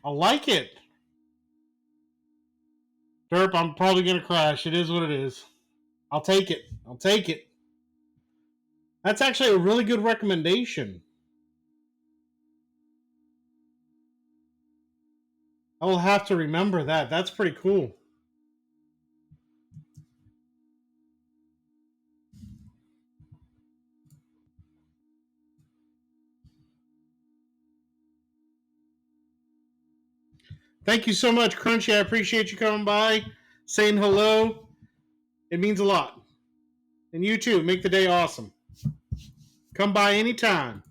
I like it. Derp, I'm probably going to crash. It is what it is. I'll take it. I'll take it. That's actually a really good recommendation. I will have to remember that. That's pretty cool. Thank you so much, Crunchy. I appreciate you coming by, saying hello. It means a lot. And you too. Make the day awesome. Come by anytime.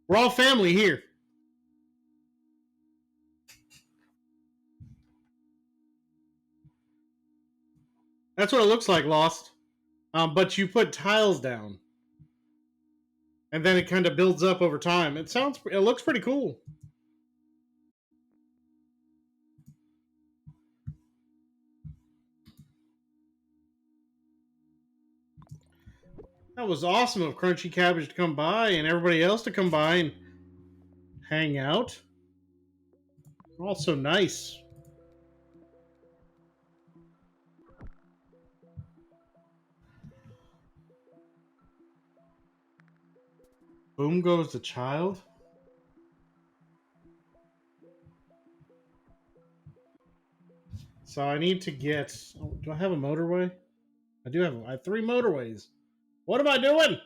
We're all family here. That's what it looks like, Lost. But you put tiles down, and then it kind of builds up over time. It looks pretty cool. That was awesome of Crunchy Cabbage to come by and everybody else to come by and hang out. Also nice. Boom goes the child. So I need to get. Oh, do I have a motorway? I do have. I have 3 motorways. What am I doing?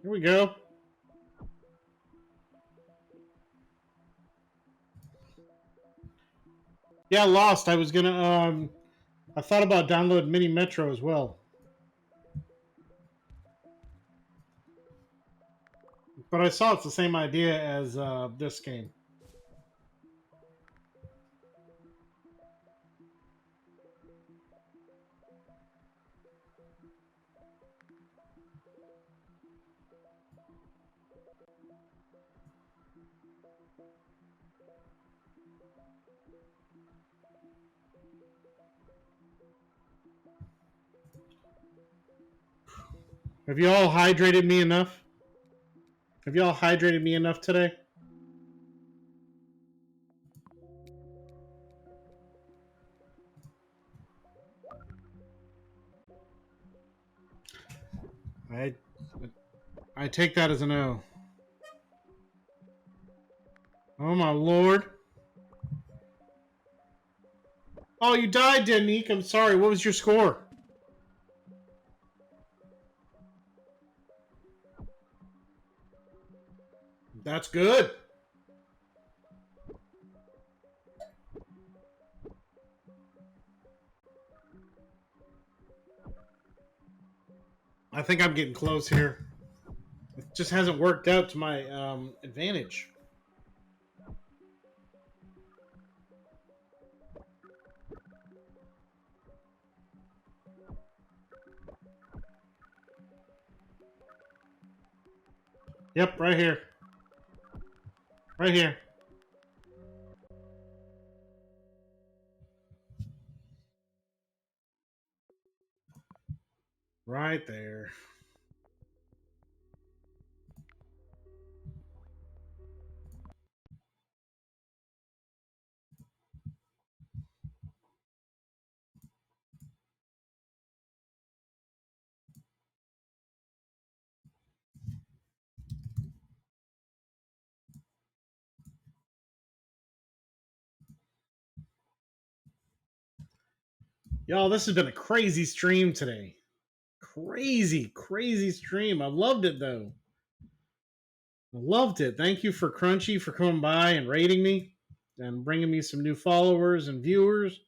Here we go. Yeah, Lost. I was gonna. I thought about downloading Mini Metro as well, but I saw it's the same idea as this game. Have you all hydrated me enough? Have you all hydrated me enough today? I I take that as a no. Oh my lord. Oh, you died, Danique. I'm sorry. What was your score? That's good. I think I'm getting close here. It just hasn't worked out to my advantage. Yep, right here. Right here. Right there. Y'all, this has been a crazy stream today. Crazy, crazy stream. I loved it though. I loved it. Thank you for Crunchy for coming by and rating me and bringing me some new followers and viewers.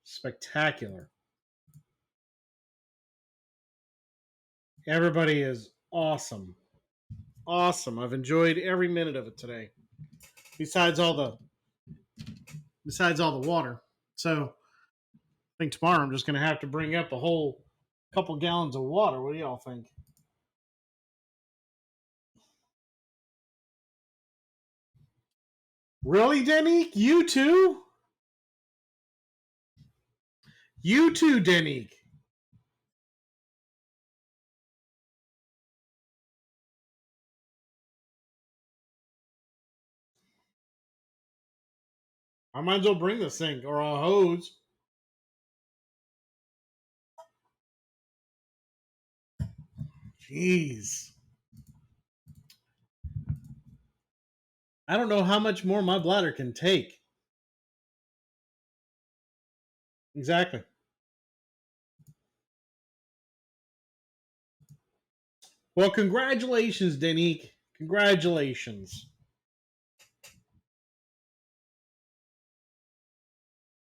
Spectacular. Everybody is awesome. Awesome. I've enjoyed every minute of it today. Besides all the water. So I think tomorrow I'm just gonna have to bring up a whole couple gallons of water. What do y'all think? Really, Denique? You too? You too, Denique. I might as well bring the sink or a hose. Jeez. I don't know how much more my bladder can take. Exactly. Well, congratulations, Denique. Congratulations.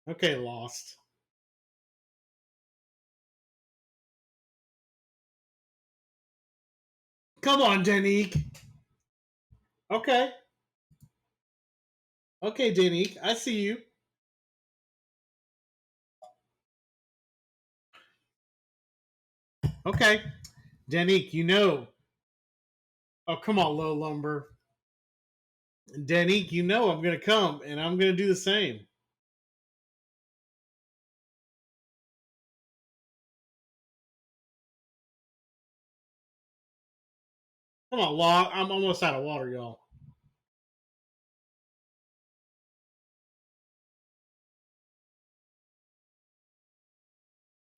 Okay, lost. Come on, Denique. Okay. Okay, Denique. I see you. Okay. Denique, you know. Oh, come on, low lumber. Denique, you know I'm going to come and I'm going to do the same. Come on, Law. I'm almost out of water, y'all.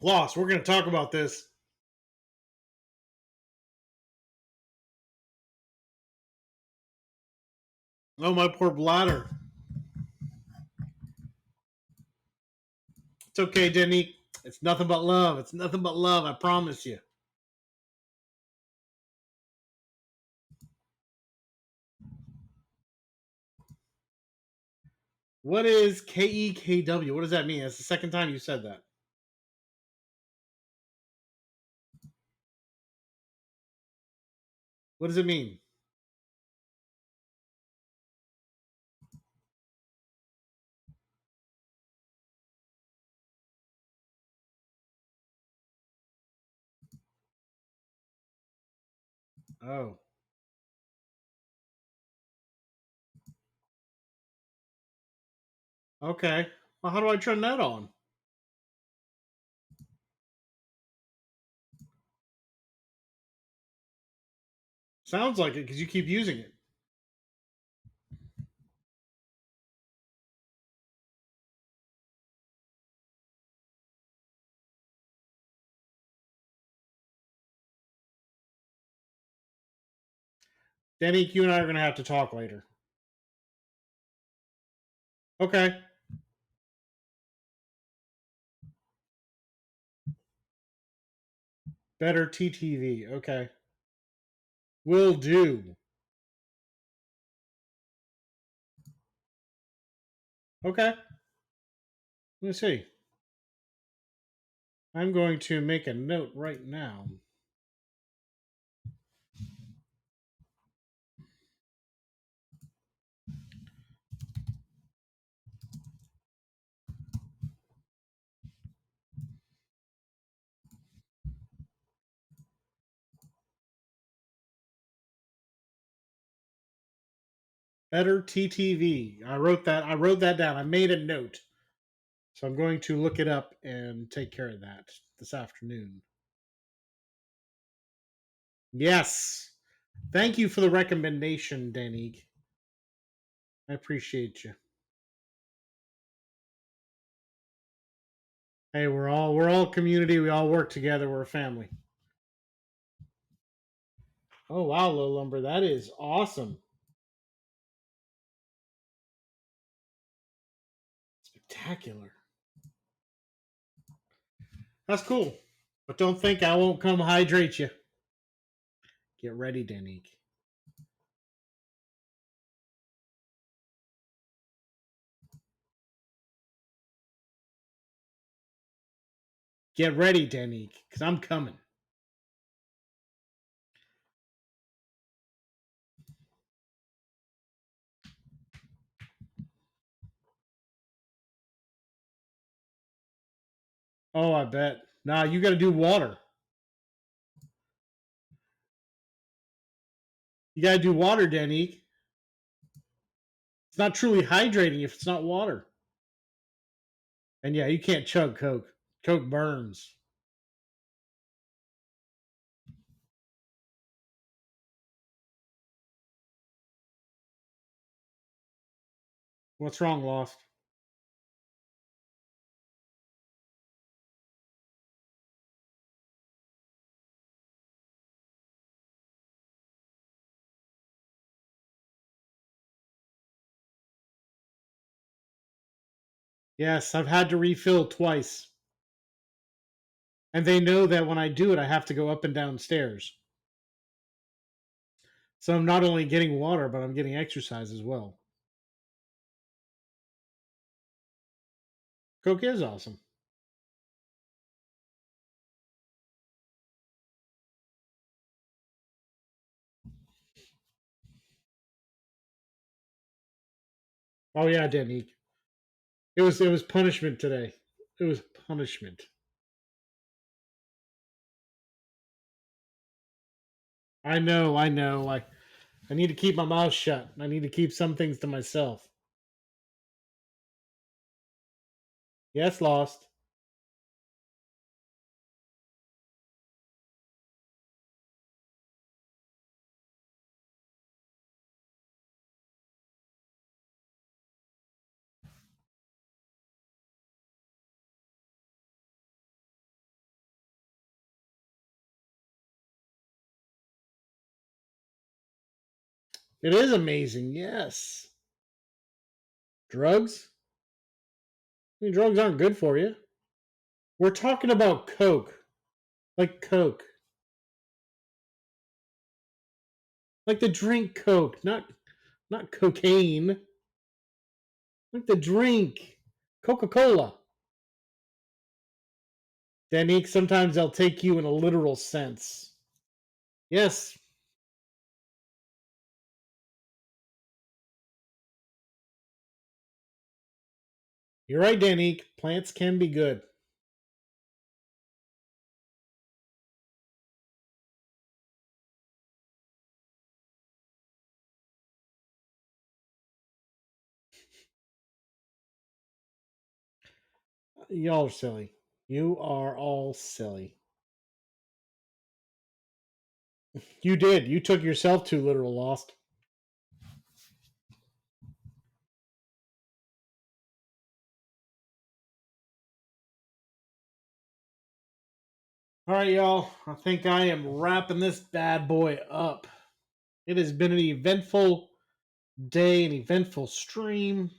Lost. We're going to talk about this. Oh, my poor bladder. It's okay, Denique. It's nothing but love. It's nothing but love. I promise you. What is KEKW? What does that mean? That's the second time you said that. What does it mean? Oh. Okay. Well, how do I turn that on? Sounds like it because you keep using it. Denique, you and I are going to have to talk later. Okay. Better TTV. Okay. Will do. Okay. Let me see. I'm going to make a note right now. Better TTV. I wrote that. I wrote that down. I made a note. So I'm going to look it up and take care of that this afternoon. Yes. Thank you for the recommendation, Danig. I appreciate you. Hey, we're all community. We all work together. We're a family. Oh wow, Low Lumber, that is awesome. Spectacular. That's cool. But don't think I won't come hydrate you. Get ready, Danig. Get ready, Danig, because I'm coming. Oh, I bet. Nah, you got to do water. You got to do water, Danig. It's not truly hydrating if it's not water. And yeah, you can't chug Coke. Coke burns. What's wrong, Lost? Yes, I've had to refill twice. And they know that when I do it, I have to go up and down stairs. So I'm not only getting water, but I'm getting exercise as well. Coke is awesome. Oh yeah, Danique. It was punishment today. It was punishment. I know, I know. I need to keep my mouth shut. I need to keep some things to myself. Yes, Lost. It is amazing, yes. Drugs? I mean, drugs aren't good for you. We're talking about Coke. Like Coke. Like the drink Coke, not cocaine. Like the drink. Coca-Cola. Danique, sometimes they'll take you in a literal sense. Yes. You're right, Danique. Plants can be good. Y'all are silly. You are all silly. You did. You took yourself too literal, Lost. All right, y'all. I think I am wrapping this bad boy up. It has been an eventful day, an eventful stream.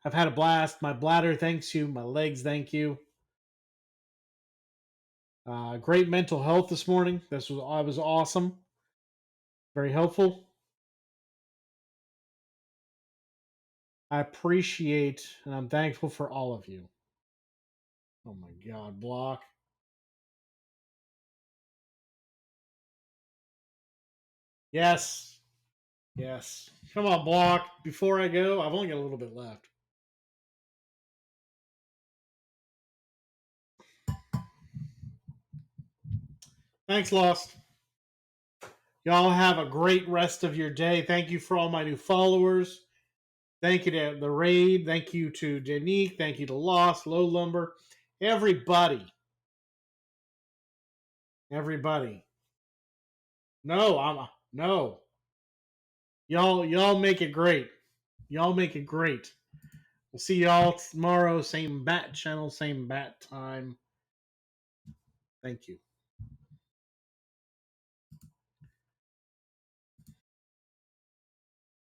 I've had a blast. My bladder thanks you. My legs thank you. Great mental health this morning. I was awesome. Very helpful. I appreciate and I'm thankful for all of you. Oh my God, block. Yes. Yes. Come on, block. Before I go, I've only got a little bit left. Thanks, Lost. Y'all have a great rest of your day. Thank you for all my new followers. Thank you to the raid. Thank you to Janique. Thank you to Lost, Low Lumber. Everybody. Everybody. No. Y'all make it great. Y'all make it great. We'll see y'all tomorrow. Same bat channel, same bat time. Thank you.